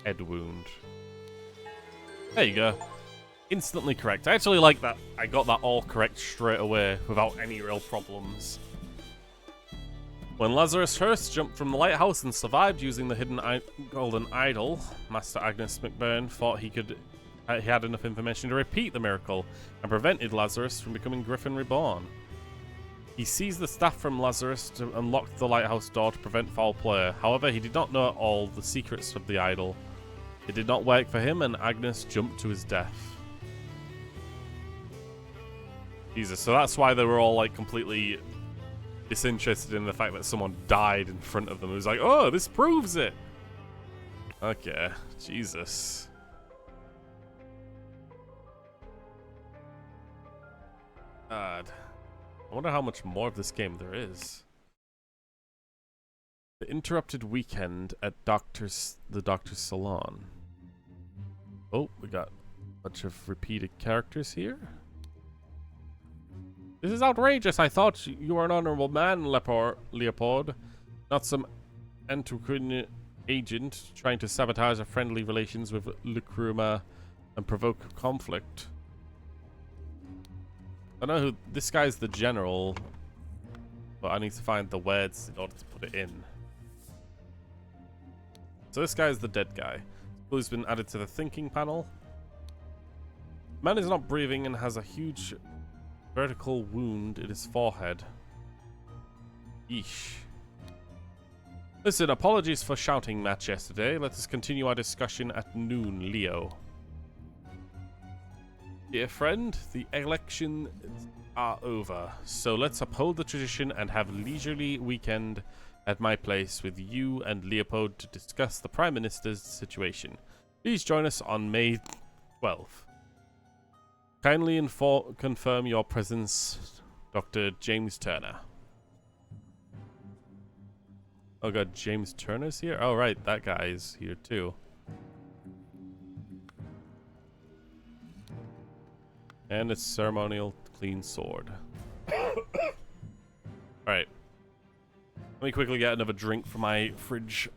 head wound. There you go. Instantly correct. I actually like that. I got that all correct straight away without any real problems. When Lazarus Hurst jumped from the lighthouse and survived using the hidden golden idol, Master Agnes McBurn thought he had enough information to repeat the miracle and prevented Lazarus from becoming Griffin Reborn. He seized the staff from Lazarus to unlock the lighthouse door to prevent foul play. However, he did not know all the secrets of the idol. It did not work for him, and Agnes jumped to his death. Jesus, so that's why they were all like completely disinterested in the fact that someone died in front of them. It was like, oh, this proves it. Okay, Jesus. God. I wonder how much more of this game there is. The interrupted weekend at the doctor's salon. Oh, we got a bunch of repeated characters here. This is outrageous. I thought you were an honorable man, Leopold. Not some Antiquarian agent trying to sabotage our friendly relations with Lucruma and provoke conflict. I know who this guy's the general, but I need to find the words in order to put it in. So this guy is the dead guy, who's been added to the thinking panel. Man is not breathing and has a huge vertical wound in his forehead. Yeesh. Listen, apologies for shouting match yesterday. Let us continue our discussion at noon, Leo. Dear friend, the elections are over, so let's uphold the tradition and have a leisurely weekend at my place with you and Leopold to discuss the Prime Minister's situation. Please join us on May 12th. Kindly confirm your presence, Dr. James Turner. Oh god, James Turner's here? Oh right, that guy is here too. And a ceremonial clean sword. Alright. Let me quickly get another drink from my fridge.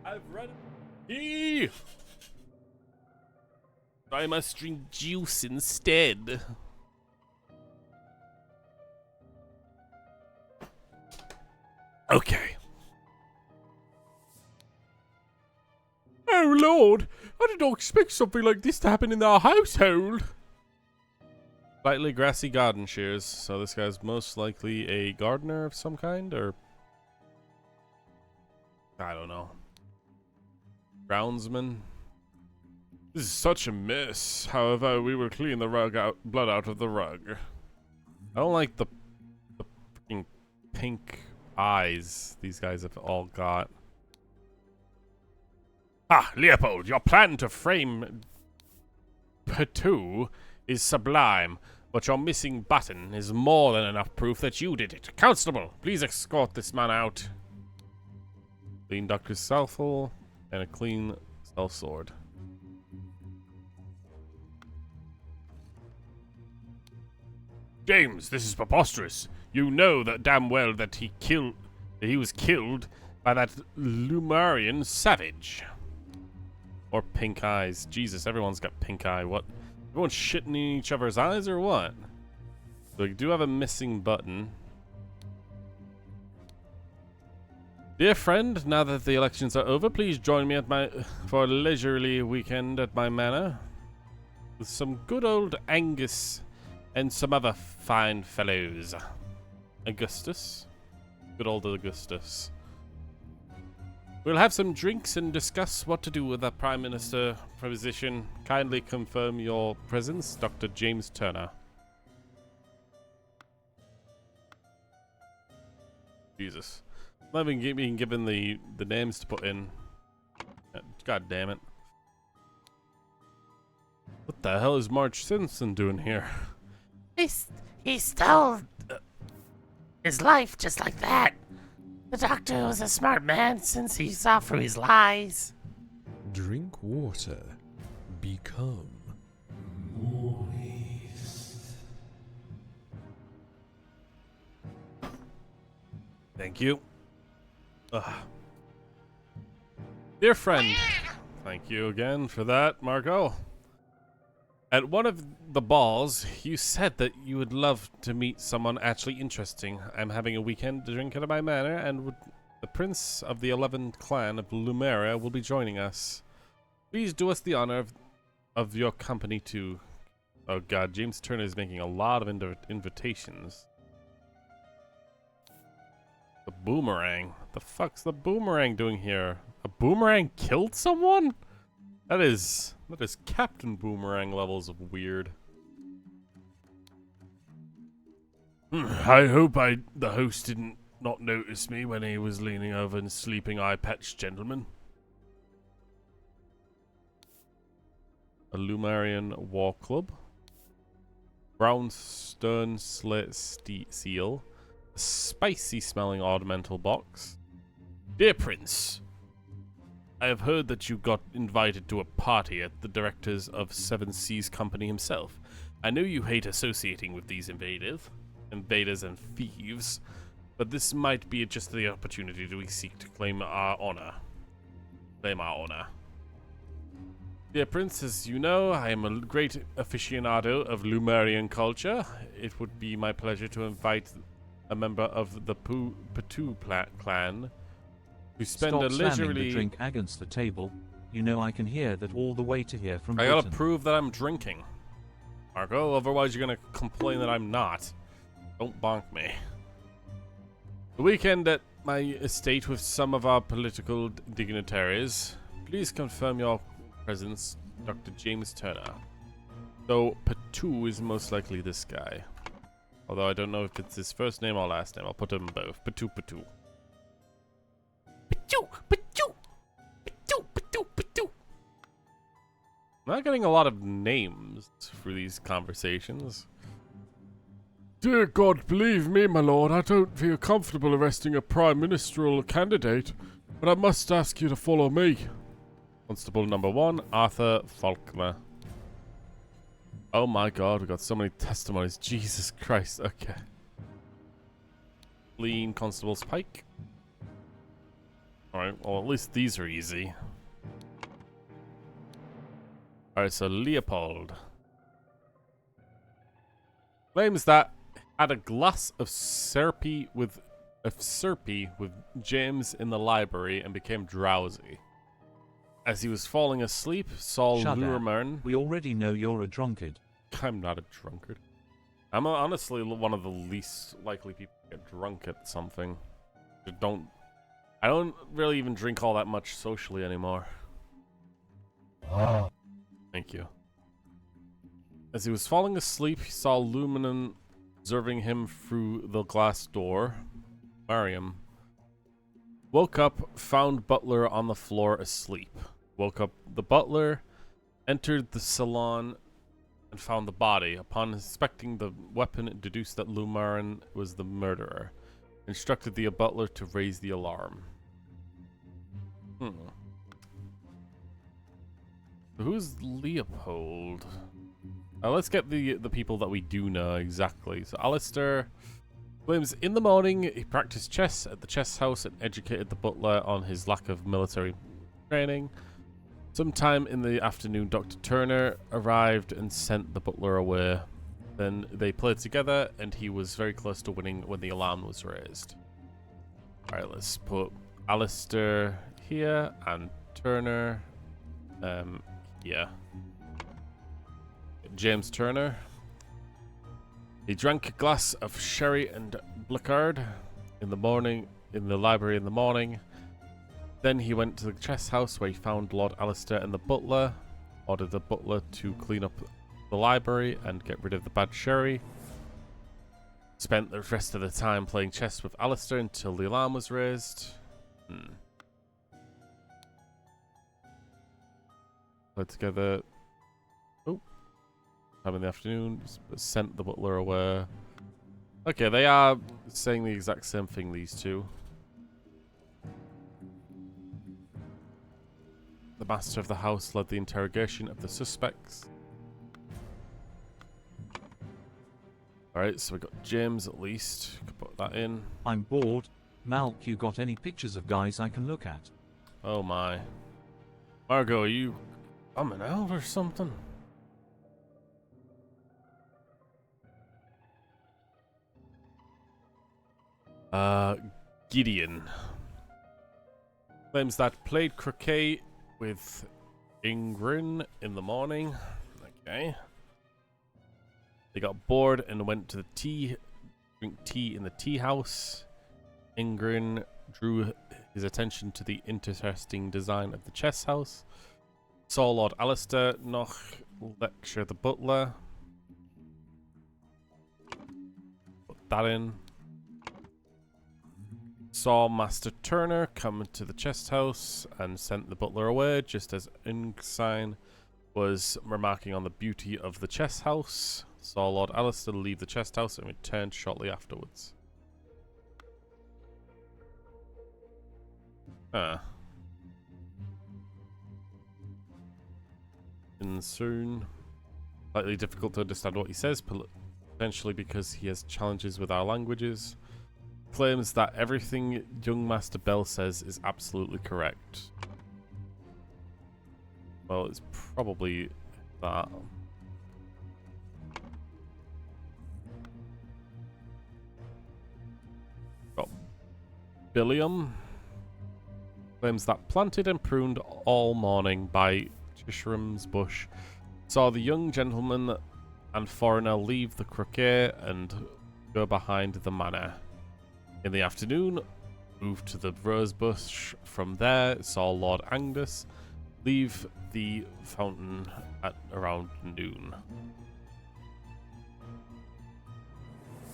I've read it. I must drink juice instead. Okay. Oh lord, I did not expect something like this to happen in our household. Slightly grassy garden shears, so this guy's most likely a gardener of some kind, or I don't know. Groundsman. This is such a mess. However, we will clean the blood out of the rug. I don't like the freaking pink eyes these guys have all got. Ah, Leopold, your plan to frame Petu is sublime, but your missing button is more than enough proof that you did it. Constable, please escort this man out. Clean Dr. Southall and a clean self sword. James, this is preposterous. You know that damn well that he was killed by that Lumarian savage. Or pink eyes. Jesus, everyone's got pink eye. What? Everyone's shitting in each other's eyes or what? So we do have a missing button. Dear friend, now that the elections are over, please join me for a leisurely weekend at my manor with some good old Angus and some other fine fellows. Augustus. Good old Augustus. We'll have some drinks and discuss what to do with the Prime Minister position. Kindly confirm your presence, Dr. James Turner. Jesus. I'm not even being given the names to put in. God damn it. What the hell is Marge Simpson doing here? He stole his life just like that. The doctor was a smart man since he saw through his lies. Drink water. Become moist. Thank you. Ugh. Dear friend, thank you again for that, Marco. At one of the balls, you said that you would love to meet someone actually interesting. I'm having a weekend drink at my manor, and the Prince of the 11th Clan of Lumeria will be joining us. Please do us the honor of your company too. Oh god, James Turner is making a lot of invitations. The boomerang. The fuck's the boomerang doing here? A boomerang killed someone? That is Captain Boomerang levels of weird. I hope the host didn't not notice me when he was leaning over and sleeping eye-patched gentleman. A Lumarian War Club. Brown Stern Slit Seal. A spicy smelling ornamental box. Dear Prince, I have heard that you got invited to a party at the directors of Seven Seas Company himself. I know you hate associating with these invaders and thieves, but this might be just the opportunity we seek to claim our honor. Dear Prince, as you know, I am a great aficionado of Lumerian culture. It would be my pleasure to invite a member of the Patu clan to spend Stop a slamming leisurely... the drink against the table. You know I can hear that all the way to here from I gotta Britain. prove that I'm drinking, Marco, otherwise you're gonna complain that I'm not. Don't bonk me. The weekend at my estate with some of our political dignitaries. Please confirm your presence, Dr. James Turner. So, Patu is most likely this guy. Although I don't know if it's his first name or last name. I'll put them both. Patu. I'm not getting a lot of names for these conversations. Dear God, believe me, my lord, I don't feel comfortable arresting a prime ministerial candidate, but I must ask you to follow me. Constable number 1, Arthur Faulkner. Oh my god, we got so many testimonies. Jesus Christ, okay. Lean Constable's Pike. Alright, well at least these are easy. Alright, so Leopold claims that had a glass of syrupy with James in the library and became drowsy. As he was falling asleep, Saul Shut up. Luhrmann... We already know you're a drunkard. I'm not a drunkard. I'm honestly one of the least likely people to get drunk at something. I don't really even drink all that much socially anymore. Thank you. As he was falling asleep, he saw Luhrmann observing him through the glass door. Mariam woke up, found Butler on the floor asleep. Woke up the butler, entered the salon, and found the body. Upon inspecting the weapon, deduced that Luhrmann was the murderer. Instructed the butler to raise the alarm. Who's Leopold? Let's get the people that we do know exactly. So Alistair claims in the morning he practiced chess at the chess house and educated the butler on his lack of military training. Sometime in the afternoon, Dr. Turner arrived and sent the butler away. Then they played together, and he was very close to winning when the alarm was raised. Alright, let's put Alistair here and Turner here. James Turner. He drank a glass of sherry and Blickard in the library in the morning. Then he went to the chess house where he found Lord Alistair and the butler, ordered the butler to clean up the library and get rid of the bad sherry. Spent the rest of the time playing chess with Alistair until the alarm was raised. Played together. Time in the afternoon. Sent the butler away. Okay, they are saying the exact same thing, these two. The master of the house led the interrogation of the suspects. Alright, so we got James at least. Could put that in. I'm bored. Malk, you got any pictures of guys I can look at? Oh my. Margot, are you coming out or something? Gideon claims that played croquet with Ingrid in the morning. Okay. They got bored and went to the drink tea in the tea house. Ingrid drew his attention to the interesting design of the chess house. Saw Lord Alistair noch lecture the butler. Put that in. Saw Master Turner come to the chest house and sent the butler away just as Ingsign was remarking on the beauty of the chess house. Saw Lord Alistair leave the chest house and returned shortly afterwards. And soon. Slightly difficult to understand what he says, potentially because he has challenges with our languages. Claims that everything young Master Bell says is absolutely correct. Well, it's probably that. Got Billiam. Claims that planted and pruned all morning by Chisholm's bush. Saw the young gentleman and foreigner leave the croquet and go behind the manor. In the afternoon, moved to the rose bush. From there, saw Lord Angus leave the fountain at around noon.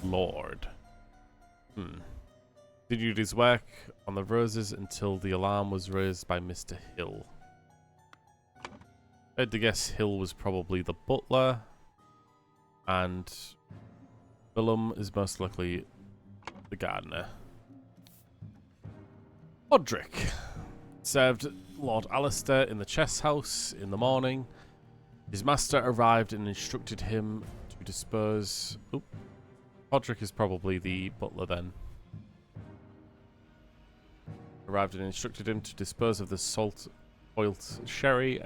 Lord. Continued his work on the roses until the alarm was raised by Mr. Hill. I had to guess Hill was probably the butler, and Willem is most likely the gardener. Podrick served Lord Alistair in the chess house in the morning. His master arrived and instructed him to dispose. Podrick is probably the butler then. Arrived and instructed him to dispose of the salt-oiled sherry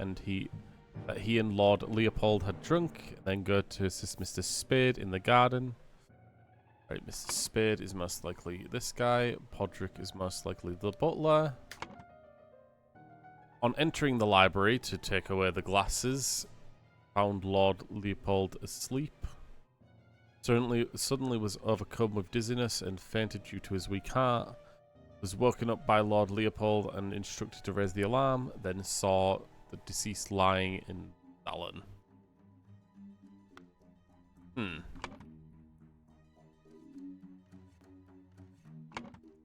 that he and Lord Leopold had drunk, and then go to assist Mr. Spade in the garden. Right, Mr. Spade is most likely this guy. Podrick is most likely the butler. On entering the library to take away the glasses, found Lord Leopold asleep. Suddenly was overcome with dizziness and fainted due to his weak heart. Was woken up by Lord Leopold and instructed to raise the alarm, then saw the deceased lying in Dallon.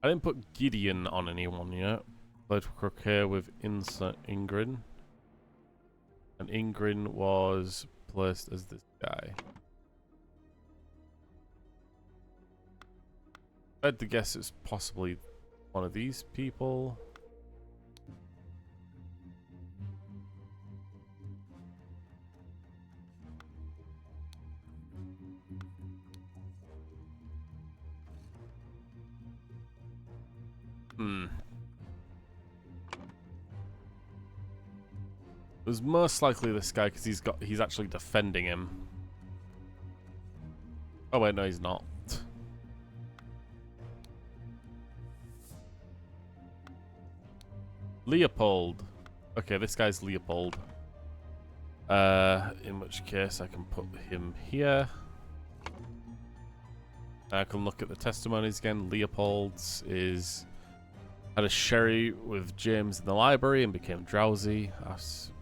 I didn't put Gideon on anyone yet. Played croquet with Ingrid. And Ingrid was placed as this guy. I had to guess it's possibly one of these people. Hmm. It was most likely this guy because he's actually defending him. Oh wait, no, he's not. Leopold. Okay, this guy's Leopold. In which case I can put him here. I can look at the testimonies again. Leopold's had a sherry with James in the library and became drowsy as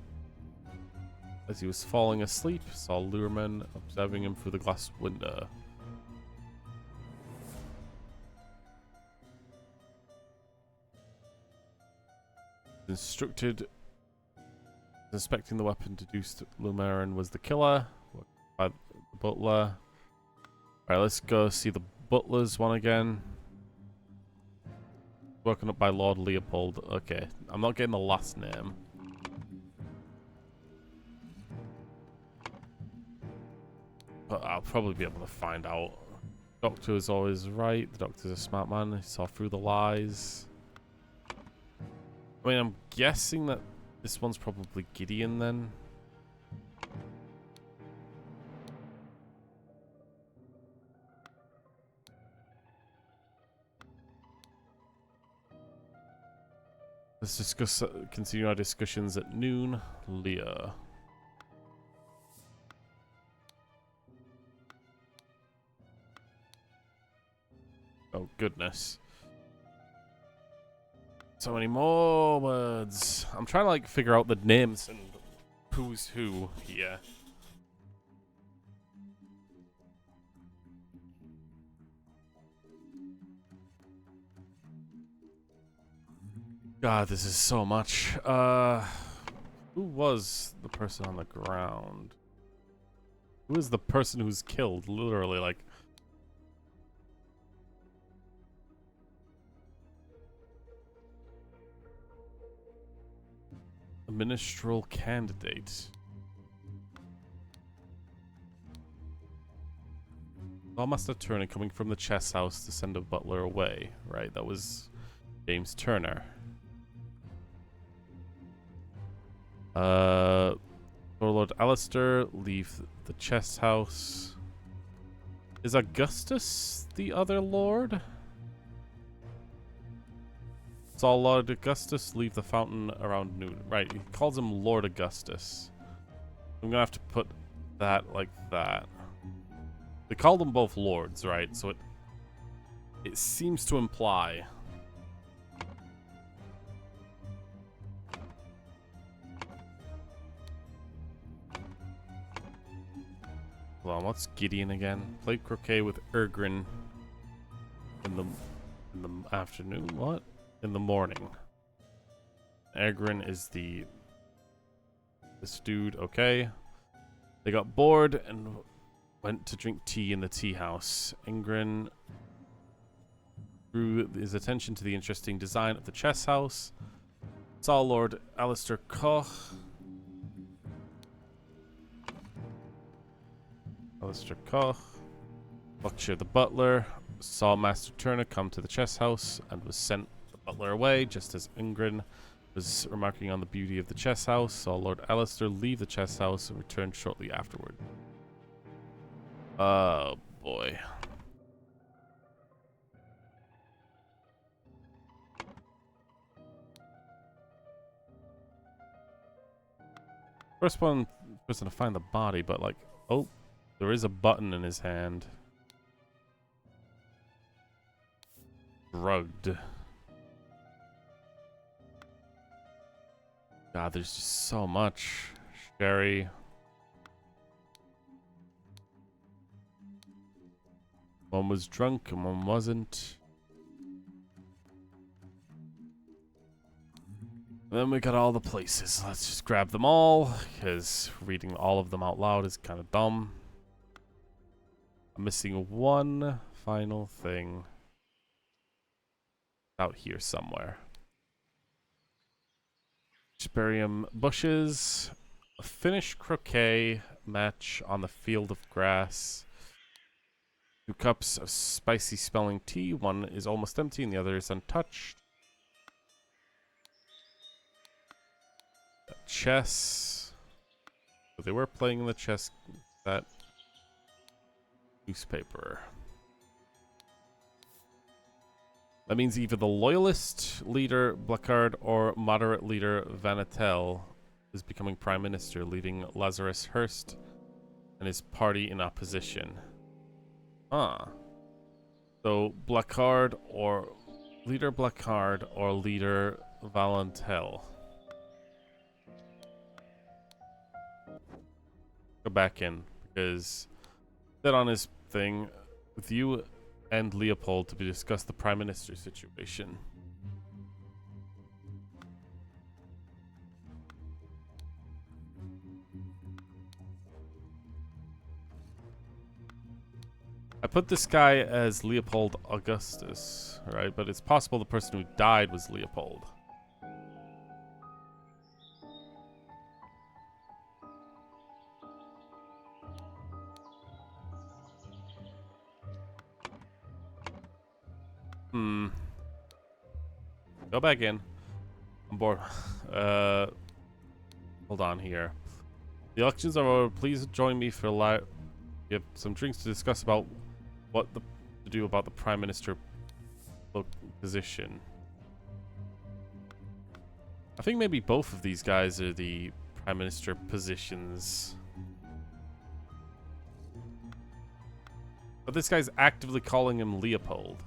he was falling asleep. Saw Luhrmann observing him through the glass window. Inspecting the weapon, deduced Luhrmann was the killer. By the butler. Alright, let's go see the butler's one again. Woken up by Lord Leopold. Okay, I'm not getting the last name. But I'll probably be able to find out. Doctor is always right. The doctor's a smart man. He saw through the lies. I mean, I'm guessing that this one's probably Gideon then. Let's continue our discussions at noon. Leah. Oh, goodness. So many more words. I'm trying to, like, figure out the names and who's who here. God, this is so much. Who was the person on the ground? Who is the person who's killed? Literally, like... A ministerial candidate. Lawmaster Turner coming from the chess house to send a butler away. Right, that was James Turner. Lord Alistair, leave the chess house. Is Augustus the other lord? Saw Lord Augustus leave the fountain around noon. Right, he calls him Lord Augustus. I'm gonna have to put that like that. They call them both lords, right? So it seems to imply. Hold on, what's Gideon again? Played croquet with Ergrin in the afternoon. What? In the morning. Ergrin is this dude. Okay. They got bored and went to drink tea in the tea house. Ingrid drew his attention to the interesting design of the chess house. Saw Lord Alistair Koch. Buckshire the butler saw Master Turner come to the chess house and was sent the butler away just as Ingrid was remarking on the beauty of the chess house. Saw Lord Alistair leave the chess house and returned shortly afterward. Oh boy. First person to find the body, but like, oh, there is a button in his hand. Drugged. God, there's just so much. Sherry. One was drunk and one wasn't. And then we got all the places. Let's just grab them all, because reading all of them out loud is kind of dumb. I'm missing one final thing. Out here somewhere. Sparium bushes. A finished croquet match on the field of grass. 2 cups of spicy smelling tea. One is almost empty and the other is untouched. chess. But they were playing in the chess that newspaper. That means either the loyalist leader Blackard or moderate leader Vanatel is becoming prime minister, leaving Lazarus Hurst and his party in opposition. Ah. So Blackard or leader Blackard or leader Valentel. Go back in because that on his thing with you and Leopold to discuss the prime minister situation. I put this guy as Leopold Augustus, right? But it's possible the person who died was Leopold. Go back in. I'm bored. Hold on here. The elections are over. Please join me for we have some drinks to discuss about what to do about the prime minister position. I think maybe both of these guys are the prime minister positions. But this guy's actively calling him Leopold.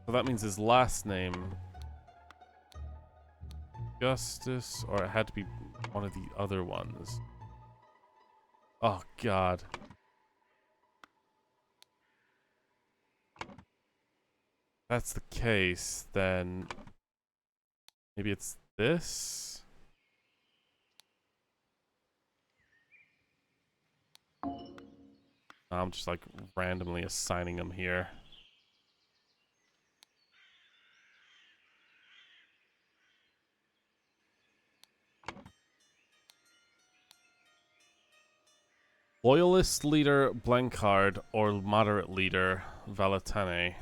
So that means his last name Justice, or it had to be one of the other ones. Oh god. If that's the case, then maybe it's this? I'm just like randomly assigning them here. Loyalist leader Blancard or moderate leader Valetane.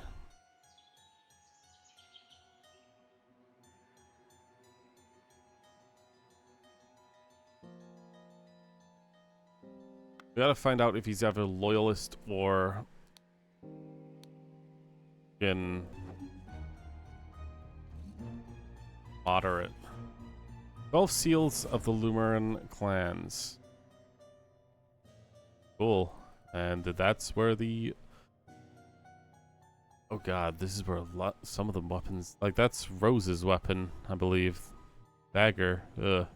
We gotta find out if he's ever loyalist or in moderate. 12 seals of the Lumeran clans. Cool. And that's where the... Oh god, this is where some of the weapons... Like, that's Rose's weapon, I believe. Dagger. Ugh.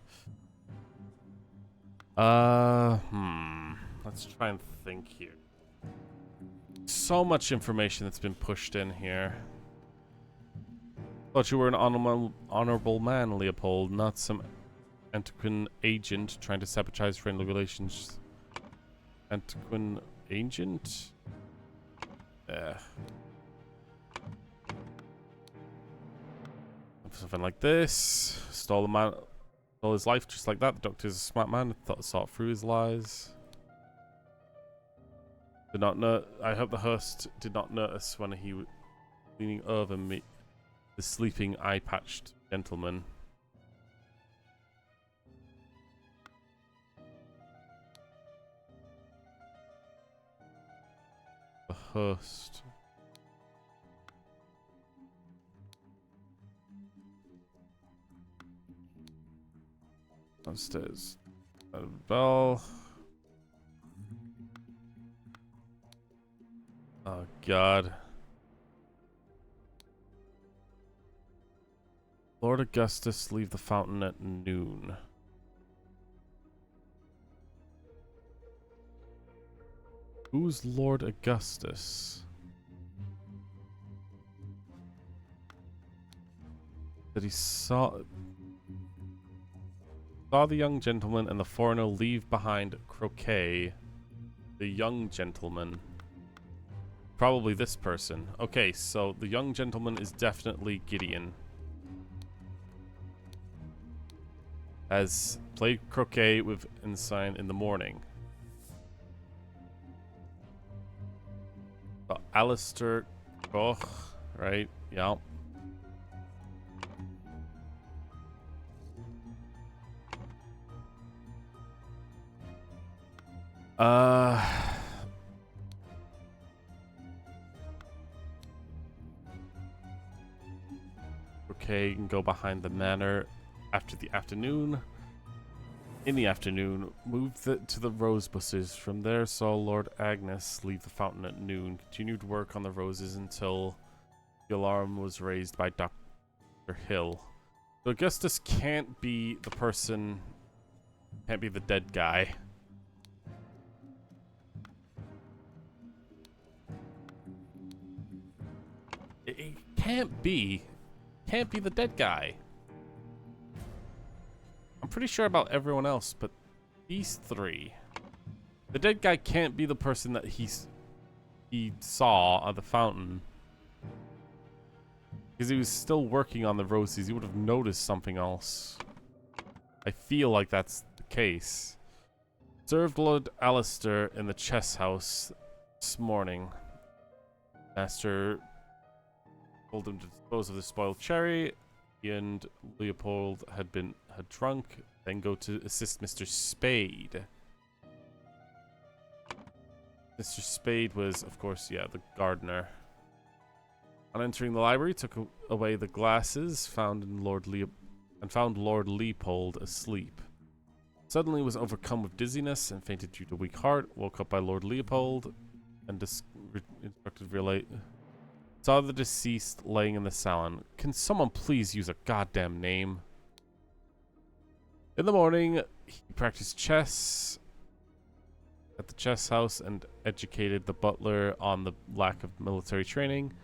Let's try and think here. So much information that's been pushed in here. Thought you were an honorable man, Leopold, not some Antiquin agent trying to sabotage friendly relations. Antiquin agent? Something like this. Stole his life just like that. The doctor's a smart man. Thought through his lies. Did not know. I hope the host did not notice when he was leaning over me, the sleeping eye-patched gentleman. The host. Downstairs. Bell. Oh god. Lord Augustus leave the fountain at noon. Who's Lord Augustus? That he saw the young gentleman and the foreigner leave behind croquet. The young gentleman. Probably this person. Okay, so the young gentleman is definitely Gideon. Has played croquet with Ensign in the morning. Alistair Oh, right. Yeah. Okay, you can go behind the manor after the afternoon. In the afternoon, moved to the rose bushes. From there, saw Lord Agnes leave the fountain at noon. Continued work on the roses until the alarm was raised by Dr. Hill. So Augustus can't be the person, can't be the dead guy. It can't be the dead guy. I'm pretty sure about everyone else, but these three. The dead guy can't be the person that he saw at the fountain. Because he was still working on the roses. He would have noticed something else. I feel like that's the case. Served Lord Alistair in the chess house this morning. Master told him to dispose of the spoiled cherry. He and Leopold had drunk, then go to assist Mr. Spade. Mr. Spade was, of course, yeah, the gardener. On entering the library, took away the glasses, found Lord Leopold asleep. Suddenly was overcome with dizziness and fainted due to weak heart. Woke up by Lord Leopold and instructed relate. Saw the deceased laying in the salon. Can someone please use a goddamn name? In the morning, he practiced chess at the chess house and educated the butler on the lack of military training.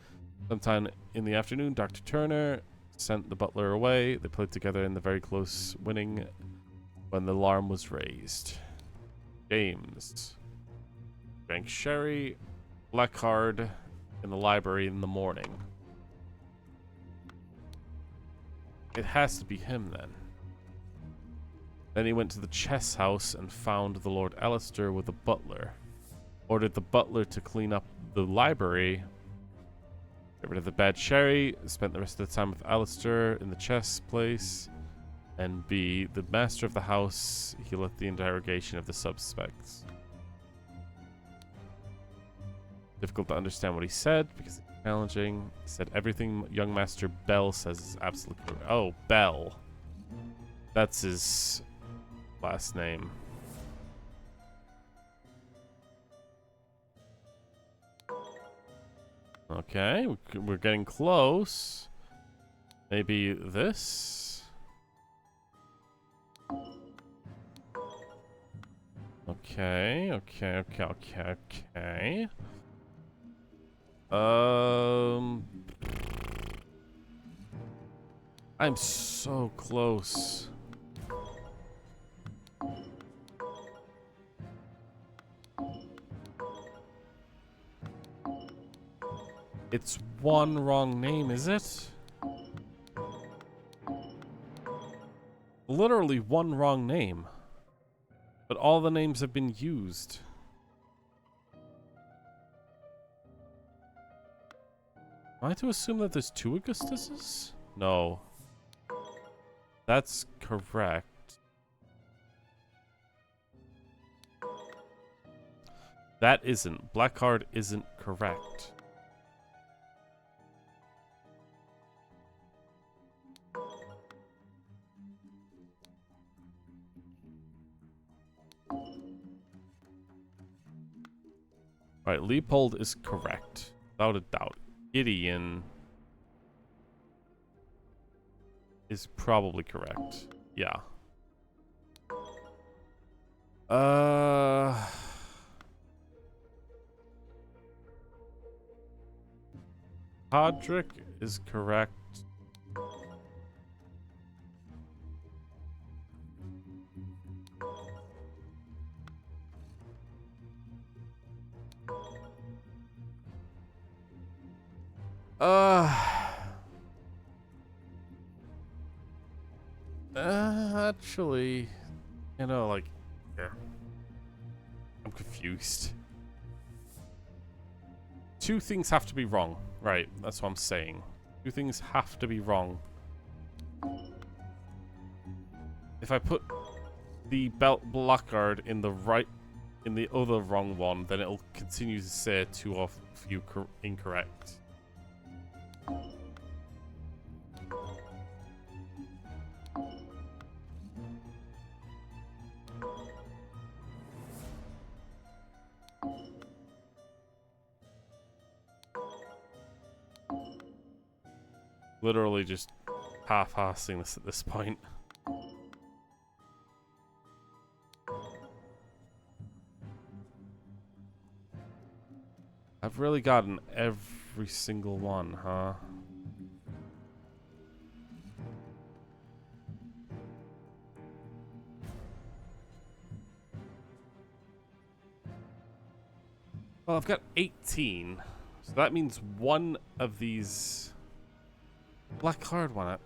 Sometime in the afternoon, Dr. Turner sent the butler away. They played together in the very close winning when the alarm was raised. James drank sherry, Blackheart in the library in the morning. It has to be him then. Then he went to the chess house and found the Lord Alistair with a butler. Ordered the butler to clean up the library. Get rid of the bad sherry. Spent the rest of the time with Alistair in the chess place. And B, the master of the house, he left the interrogation of the suspects. Difficult to understand what he said because it's challenging. He said everything young Master Bell says is absolutely correct. Oh, Bell. That's his last name. Okay, we're getting close. Maybe this? Okay. I'm so close. It's one wrong name, is it? Literally one wrong name. But all the names have been used. Am I to assume that there's two Augustuses? No. That's correct. That isn't. Blackheart isn't correct. Alright, Leopold is correct. Without a doubt. Gideon is probably correct. Yeah. Podrick is correct. Actually, you know, like, yeah. I'm confused. Two things have to be wrong. Right, that's what I'm saying. Two things have to be wrong. If I put the belt placard in the other wrong one, then it'll continue to say two of you incorrect. Literally just half-assing this at this point. I've really gotten every single one, huh? Well, I've got 18. So that means one of these... Black card one.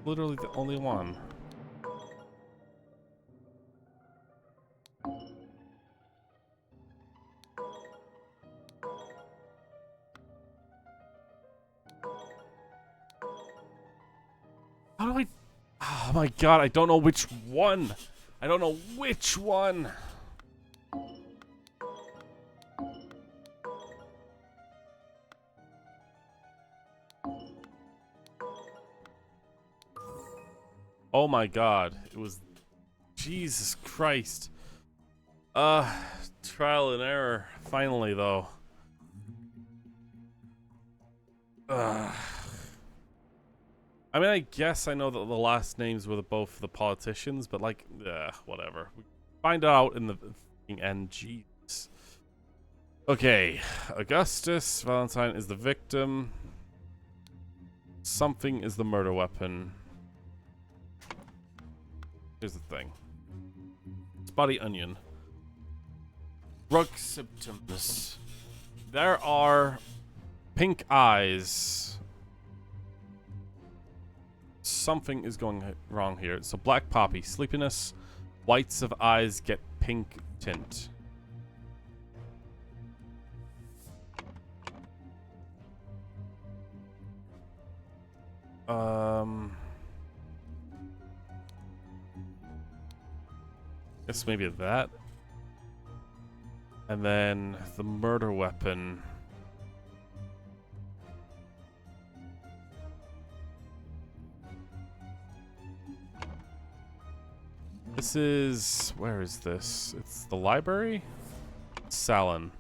Literally the only one. How do I... Oh my god, I don't know which one. I don't know which one. Oh my god, it was... Jesus Christ. Trial and error. Finally, though. I mean, I guess I know that the last names were both the politicians, but like, whatever. We find out in the end. Jeez. Okay, Augustus. Valentine is the victim. Something is the murder weapon. Here's the thing. Spotty onion. Drug symptoms. There are pink eyes. Something is going wrong here. So black poppy, sleepiness, whites of eyes get pink tint. Guess maybe that. And then the murder weapon. This is... Where is this? It's the library? Salon.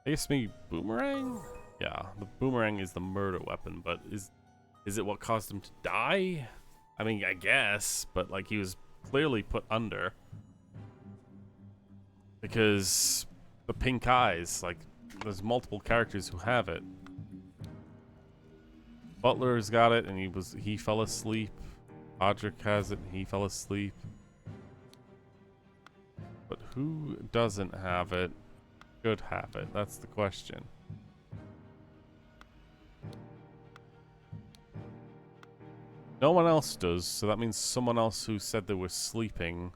I guess maybe boomerang? Yeah, the boomerang is the murder weapon, but is it what caused him to die? I mean, I guess, but like he was clearly put under. Because the pink eyes, like there's multiple characters who have it. Butler's got it and he fell asleep. Audric has it and he fell asleep. But who doesn't have it should have it? That's the question. No one else does, so that means someone else who said they were sleeping.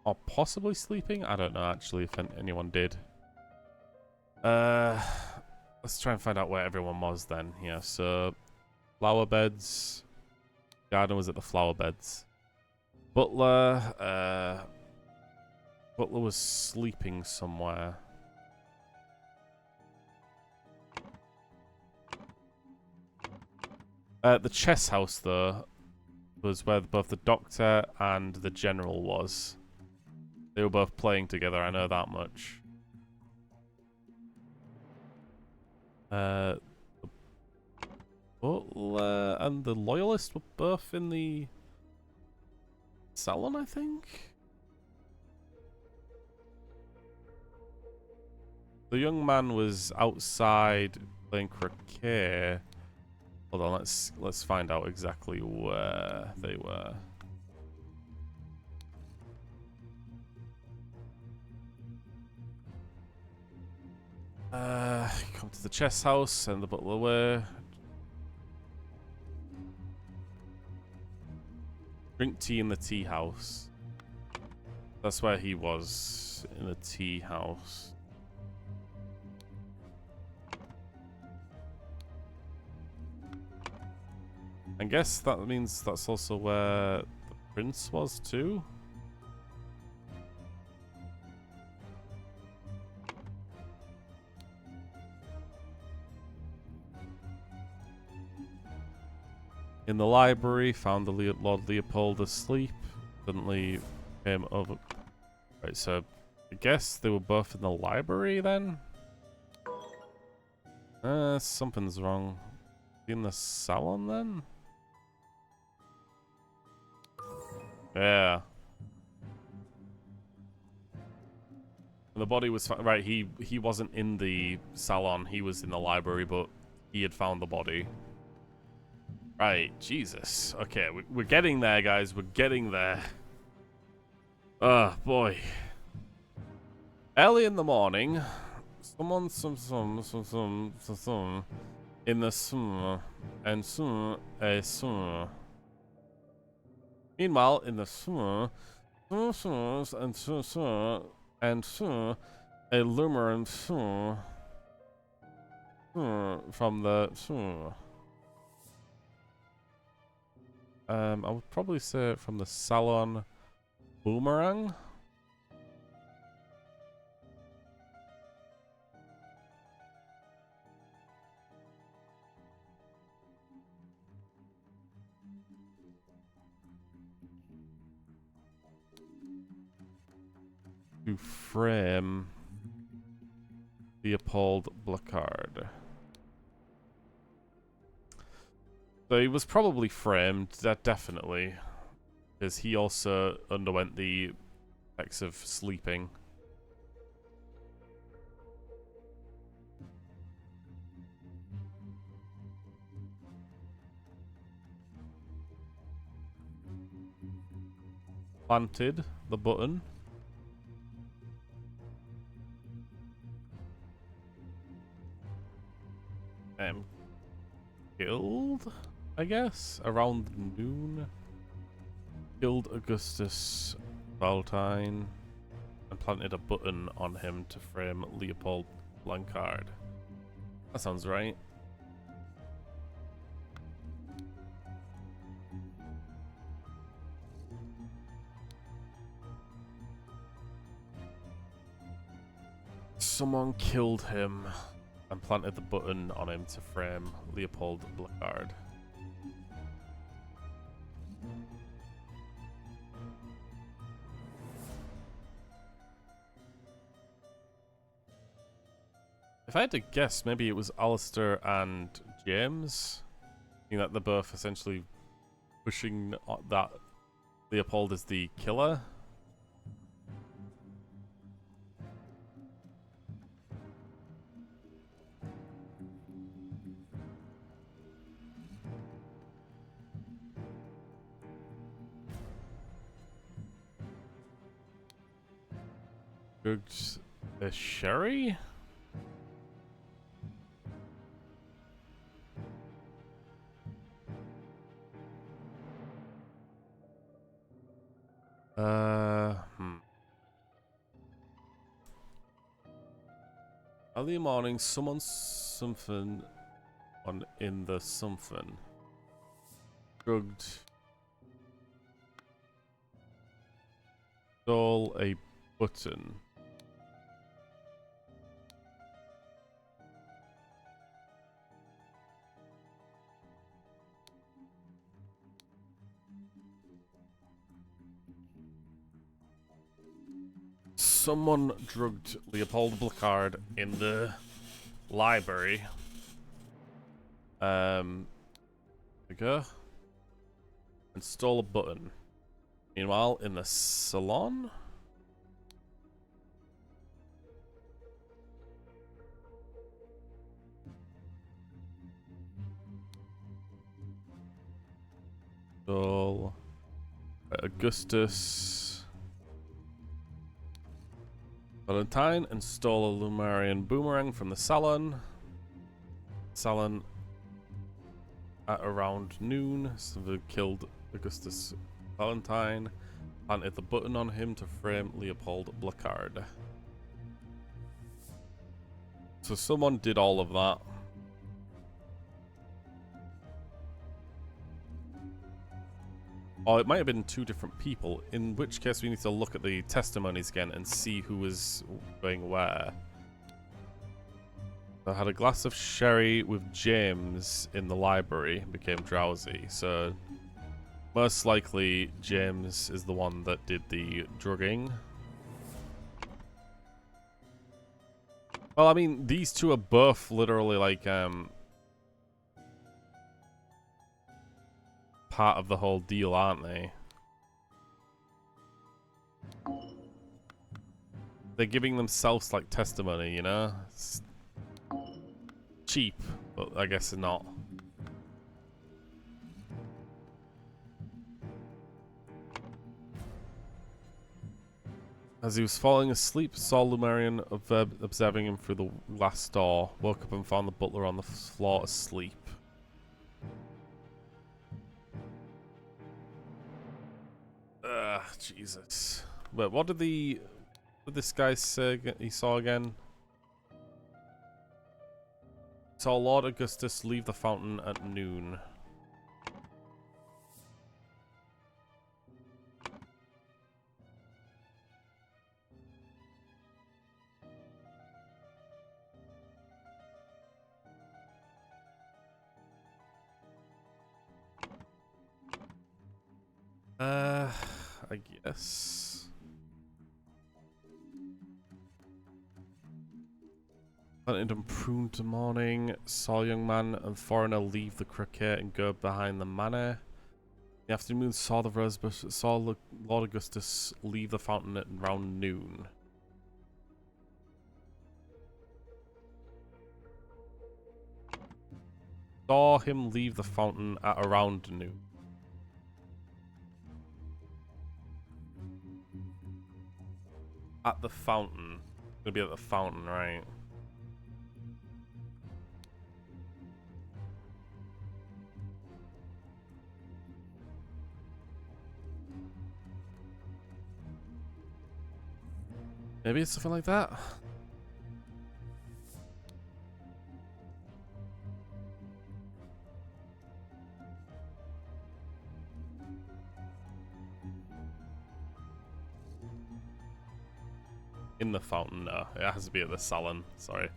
Or possibly sleeping? I don't know actually if anyone did. Let's try and find out where everyone was then. Yeah, so flower beds. Garden was at the flower beds. Butler was sleeping somewhere. The chess house, though, was where both the doctor and the general was. They were both playing together, I know that much. The butler and the loyalist were both in the salon, I think? The young man was outside playing croquet. Hold on, let's find out exactly where they were. Come to the chess house and the butler were. Drink tea in the tea house. That's where he was, in a tea house. I guess that means that's also where the prince was too. In the library, found the Lord Leopold asleep. Suddenly came over. Right, so I guess they were both in the library then? Something's wrong. In the salon then? Yeah. The body was right. He wasn't in the salon. He was in the library, but he had found the body. Right, Jesus. Okay, we're getting there, guys. We're getting there. Oh, boy. Early in the morning, someone, some, in the sun, and sun. Meanwhile, in the sun, and a luminant from the sun. I would probably say from the salon boomerang. To frame Leopold Blacard. So he was probably framed, that definitely, because he also underwent the effects of sleeping. Planted the button. Killed, I guess, around noon. Killed Augustus Valentine and planted a button on him to frame Leopold Blancard. That sounds right. Someone killed him and planted the button on him to frame Leopold Blancard. If I had to guess, maybe it was Alistair and James. I think that they're both essentially pushing that Leopold is the killer. Sherry? Early morning, someone something on in the something. Drugged. Stole a button. Someone drugged Leopold Blacard in the library. There we go. And stole a button. Meanwhile, in the salon. Stole Augustus Valentine and stole a Lumarian boomerang from the salon. Salon at around noon. So they killed Augustus Valentine planted the button on him to frame Leopold Blacard. So someone did all of that. Or it might have been two different people, in which case we need to look at the testimonies again and see who was going where. I had a glass of sherry with James in the library and became drowsy, so most likely James is the one that did the drugging. Well, I mean, these two are both literally like part of the whole deal, aren't they? They're giving themselves like testimony, you know? It's cheap, but I guess not. As he was falling asleep, saw Lumerian observing him through the glass door. Woke up and found the butler on the floor asleep. Jesus. Wait, what did this guy say he saw again? Saw Lord Augustus leave the fountain at noon. I guess. Planted and pruned to morning. Saw young man and foreigner leave the croquet and go behind the manor. In the afternoon, saw the rosebush. Saw Lord Augustus leave the fountain at around noon. Saw him leave the fountain at around noon. At the fountain. Gonna be at the fountain, right? Maybe it's something like that. In the fountain, no. It has to be at the salon. Sorry.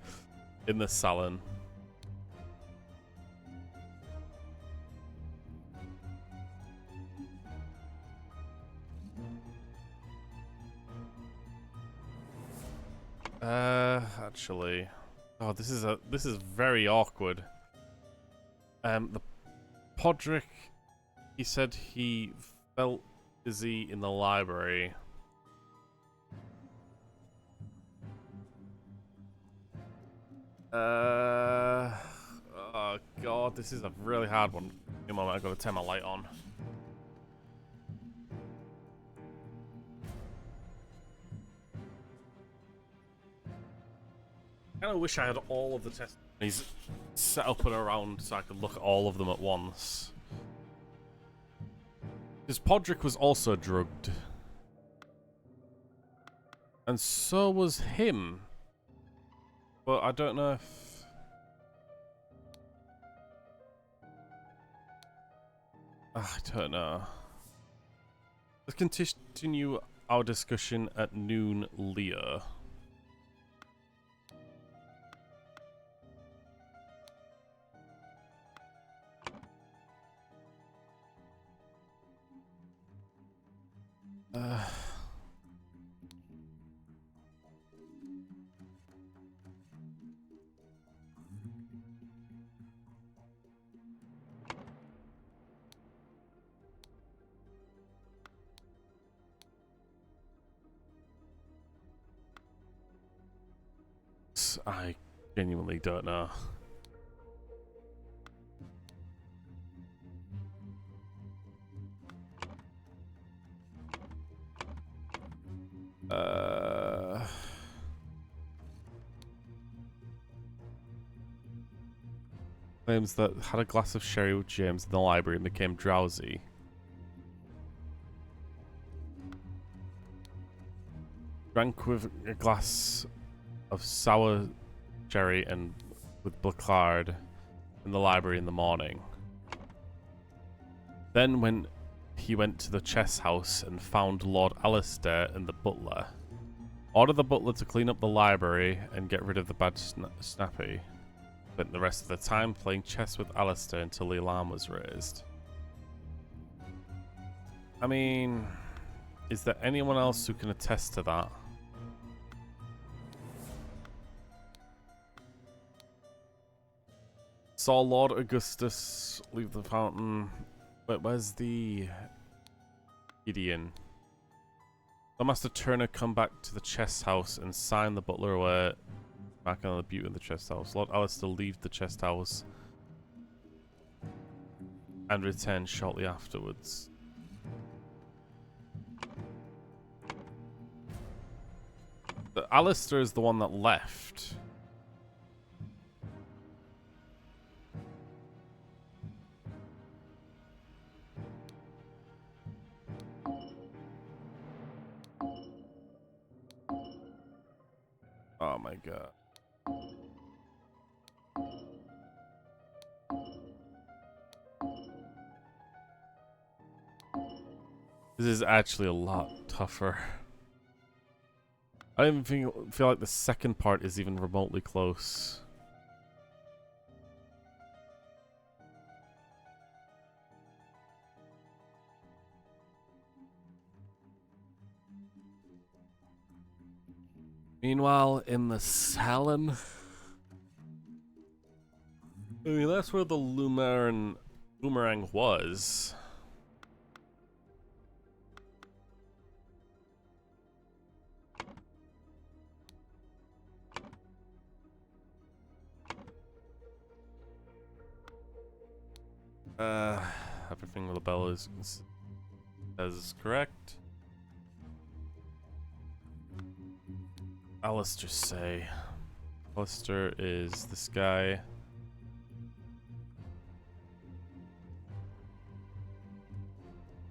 In the salon. Actually. Oh, this is very awkward. The Podrick, he said he felt dizzy in the library. Oh god, this is a really hard one. Give me a moment, I've got to turn my light on. I kind of wish I had all of the testimonies set up and around so I could look at all of them at once. Because Podrick was also drugged. And so was him. But I don't know if... I don't know. Let's continue our discussion at noon, Leah. I genuinely don't know. Claims that had a glass of sherry with James in the library and became drowsy. drank with a glass of sour sherry and with Blacard in the library in the morning. Then when he went to the chess house and found Lord Alistair and the butler, ordered the butler to clean up the library and get rid of the bad snappy. Spent the rest of the time playing chess with Alistair until the alarm was raised. I mean, is there anyone else who can attest to that? Saw Lord Augustus leave the fountain. But where's the Gideon? Saw Master Turner come back to the chest house and sign the butler away. Back on the beauty of the chest house. Lord Alistair leave the chest house and return shortly afterwards. Alistair is the one that left. Oh my god. This is actually a lot tougher. I don't even feel like the second part is even remotely close. Meanwhile, in the Salon, I mean, that's where the boomerang was. Everything with the bell is correct. Alistair say. Alistair is this guy.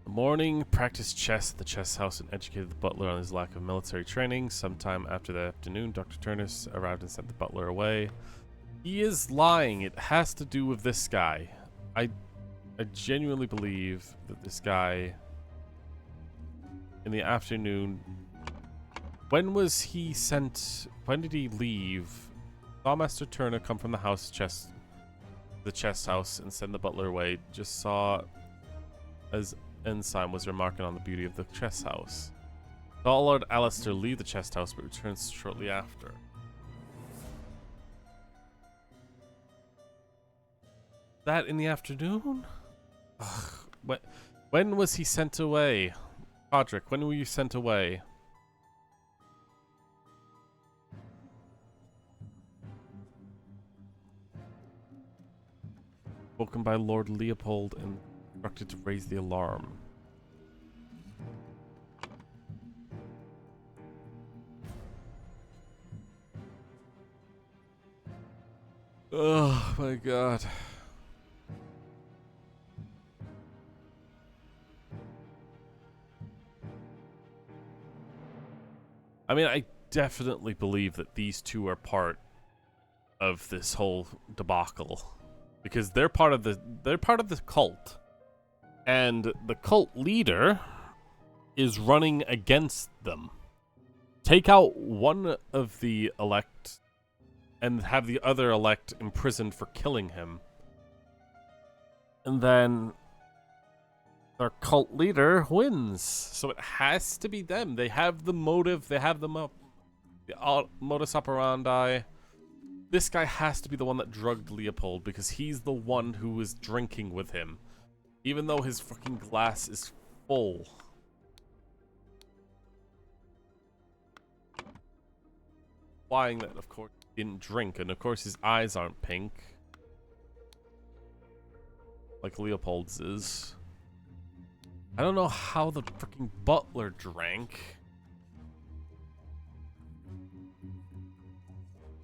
Morning, practiced chess at the chess house and educated the butler on his lack of military training. Sometime after the afternoon, Dr. Turner arrived and sent the butler away. He is lying. It has to do with this guy. I genuinely believe that this guy in the afternoon. When was he sent? When did he leave? Saw Master Turner come from the chest house and send the butler away. Just saw as Ensign was remarking on the beauty of the chess house. Saw Lord Alistair leave the chest house but returns shortly after. That in the afternoon? Ugh, when was he sent away? Podrick, when were you sent away? Spoken by Lord Leopold and instructed to raise the alarm. Oh my god. I mean, I definitely believe that these two are part of this whole debacle. Because they're part of the cult. And the cult leader is running against them. Take out one of the elect and have the other elect imprisoned for killing him. And then their cult leader wins. So it has to be them. They have the motive, they have the modus operandi. This guy has to be the one that drugged Leopold because he's the one who was drinking with him. Even though his fucking glass is full. Implying that, of course, he didn't drink, and of course his eyes aren't pink. Like Leopold's is. I don't know how the freaking butler drank.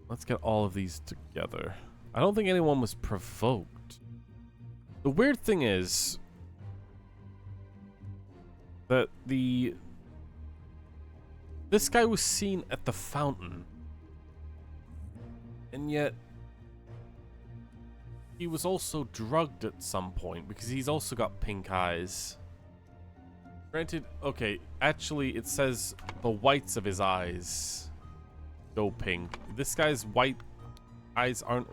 Let's get all of these together. I don't think anyone was provoked. The weird thing is that This guy was seen at the fountain. And yet he was also drugged at some point because he's also got pink eyes. Granted, okay, actually it says the whites of his eyes go pink. This guy's white eyes aren't...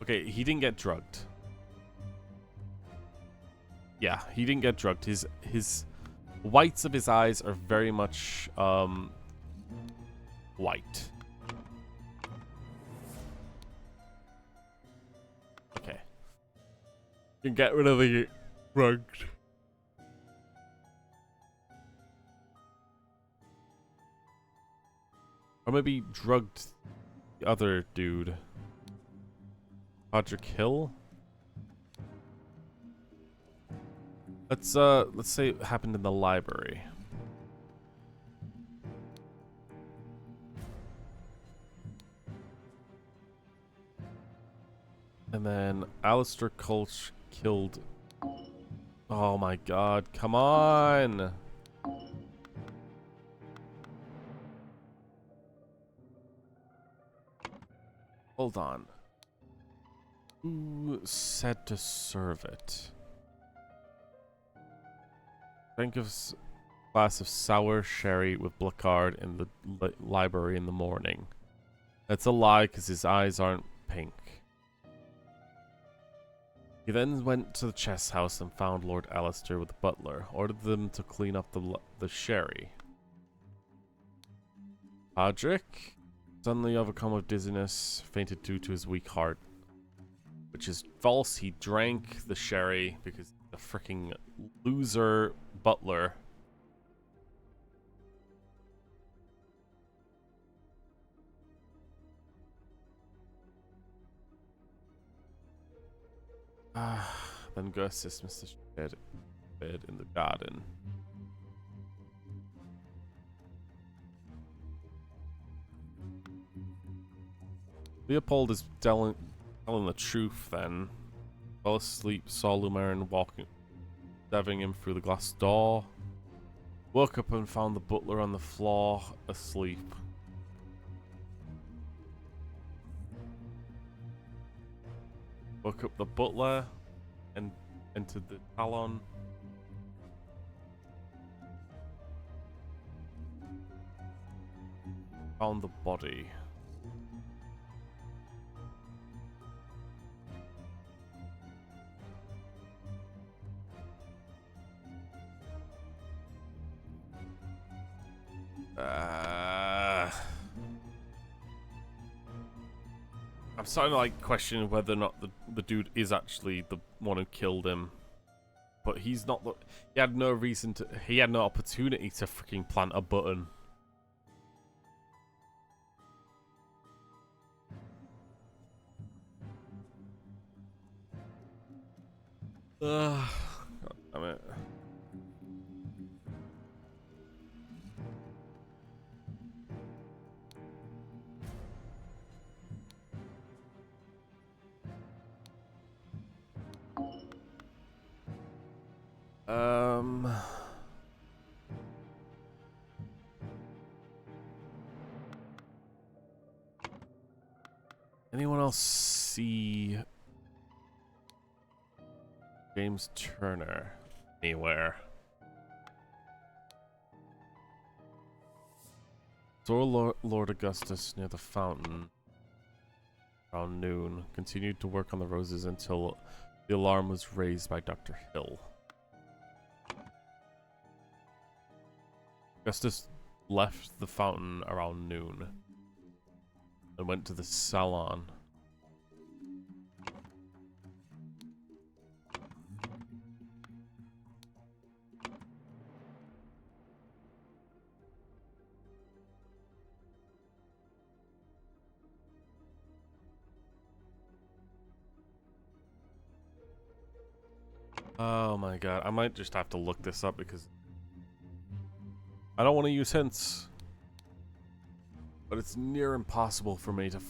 Okay, he didn't get drugged. Yeah, he didn't get drugged. His whites of his eyes are very much white. Okay. You can get rid of the drugged. Or maybe drugged the other dude. Patrick Hill? Let's say it happened in the library. And then Alistair Colch killed... Oh my god, come on! Hold on. Who said to serve it? Think of a glass of sour sherry with Blackard in the library in the morning. That's a lie because his eyes aren't pink. He then went to the chess house and found Lord Alistair with the butler, ordered them to clean up the sherry. Podrick, suddenly overcome with dizziness, fainted due to his weak heart. Which is false. He drank the sherry because the freaking loser butler. Then go assist Mr. Bed in the garden. Leopold is telling the truth then. Fell asleep, saw Lumarin walking, stabbing him through the glass door. Woke up and found the butler on the floor, asleep. Woke up the butler and entered the salon. Found the body. I'm starting to like question whether or not the dude is actually the one who killed him. But he's not the... He had no reason to... He had no opportunity to freaking plant a button. God damn it. Anyone else see James Turner anywhere? Saw Lord Augustus near the fountain around noon. Continued to work on the roses until the alarm was raised by Dr. Hill. Augustus left the fountain around noon and went to the salon. Oh my god, I might just have to look this up because I don't want to use hints. But it's near impossible for me to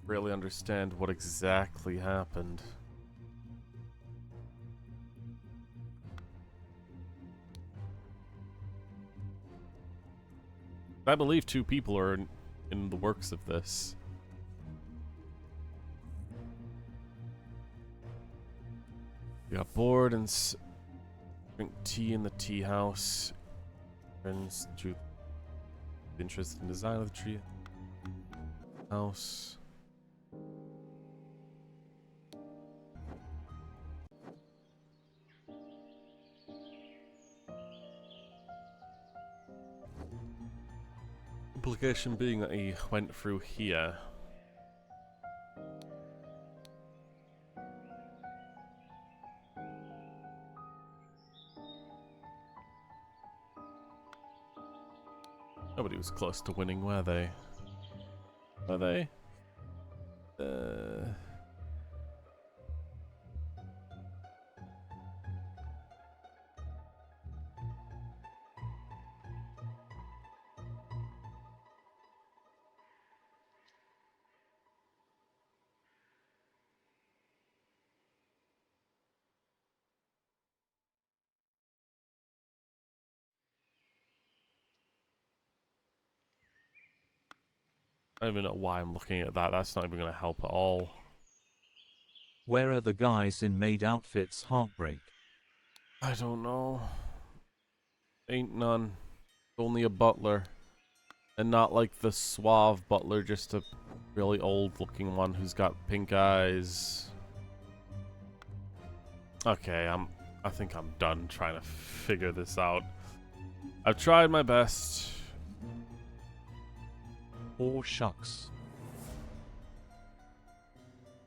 really understand what exactly happened. I believe 2 people are in the works of this. We got bored and drink tea in the tea house. Friends drew interest in design of the tree house. Implication being that he went through here. Nobody was close to winning, were they? Were they? I don't even know why I'm looking at that. That's not even going to help at all. Where are the guys in maid outfits? Heartbreak. I don't know. Ain't none. Only a butler. And not like the suave butler, just a really old looking one who's got pink eyes. Okay, I think I'm done trying to figure this out. I've tried my best. Oh shucks.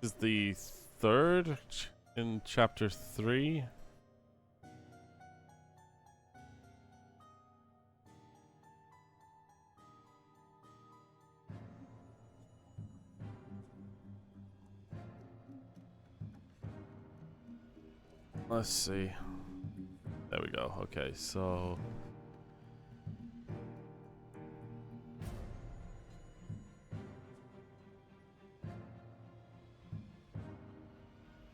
This is the 3rd in chapter 3. Let's see. There we go. Okay, so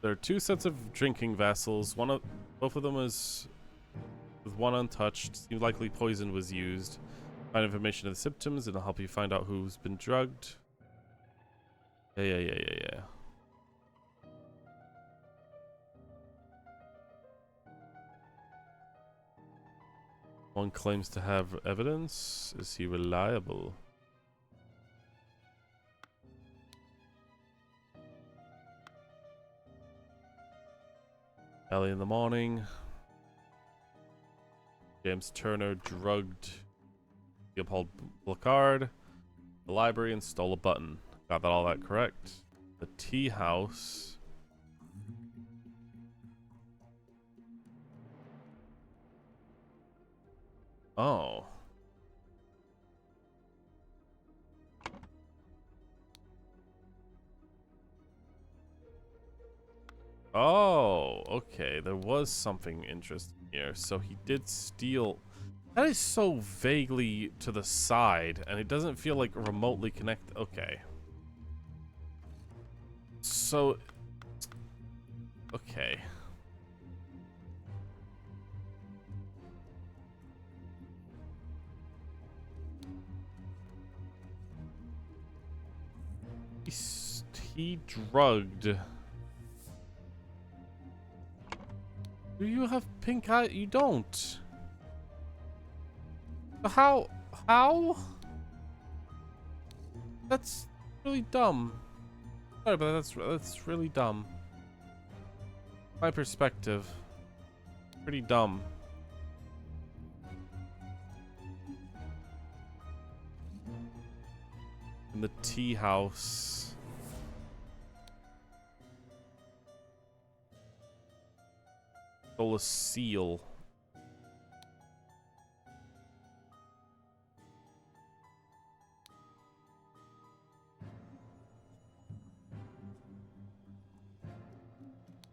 there are 2 sets of drinking vessels. Both of them is with one untouched. Seems likely poison was used. Find information of the symptoms, and it'll help you find out who's been drugged. Yeah. One claims to have evidence. Is he reliable? Early in the morning. James Turner drugged Leopold Placard, the library, and stole a button. Got all that correct. The tea house. Oh. Oh, okay. There was something interesting here. So he did steal. That is so vaguely to the side, and it doesn't feel like remotely connected. Okay. So. Okay. He drugged. Do you have pink eye? You don't. How? That's really dumb. Sorry, but that's really dumb. My perspective. Pretty dumb. In the tea house. Stole a seal.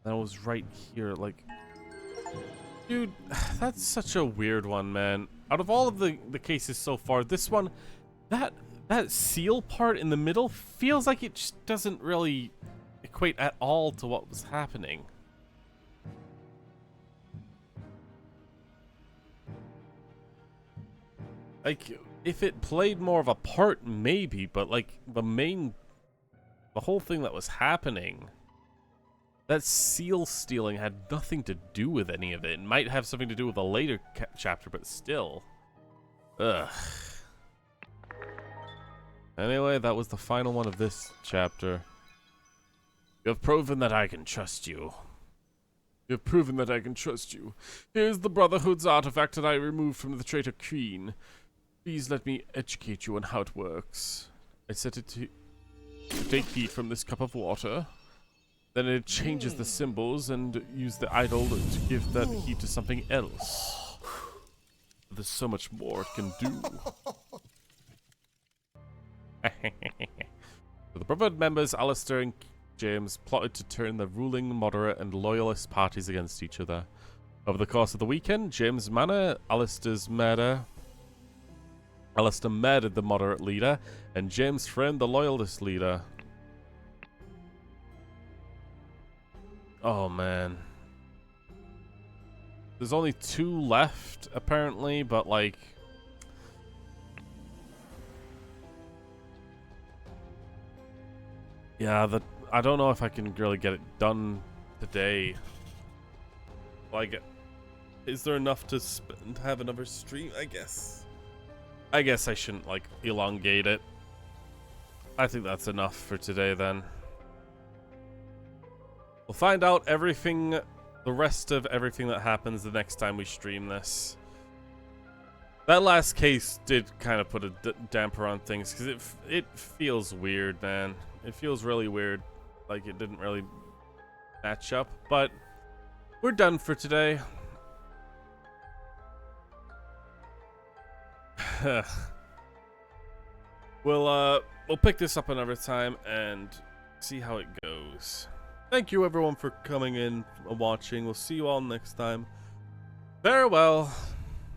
That was right here, like... Dude, that's such a weird one, man. Out of all of the cases so far, this one, that seal part in the middle feels like it just doesn't really equate at all to what was happening. Like, if it played more of a part, maybe, but like the whole thing that was happening, that seal stealing had nothing to do with any of it. It might have something to do with a later chapter, but still. Ugh. Anyway, that was the final one of this chapter. You have proven that I can trust you. You have proven that I can trust you. Here's the Brotherhood's artifact that I removed from the traitor queen. Please let me educate you on how it works. I set it to take heat from this cup of water. Then it changes the symbols and use the idol to give that heat to something else. There's so much more it can do. The Brotherhood members, Alistair and James, plotted to turn the ruling, moderate, and loyalist parties against each other. Over the course of the weekend, James Alistair murdered the moderate leader, and James framed the loyalist leader. Oh man. There's only 2 left, apparently, but like... yeah, I don't know if I can really get it done today. Like, is there enough to have another stream? I guess I shouldn't, like, elongate it. I think that's enough for today, then. We'll find out the rest of everything that happens the next time we stream this. That last case did kind of put a damper on things, because it feels weird, man. It feels really weird. Like, it didn't really match up, but we're done for today. We'll pick this up another time and see how it goes. Thank you everyone for coming in and watching. We'll see you all next time. Farewell.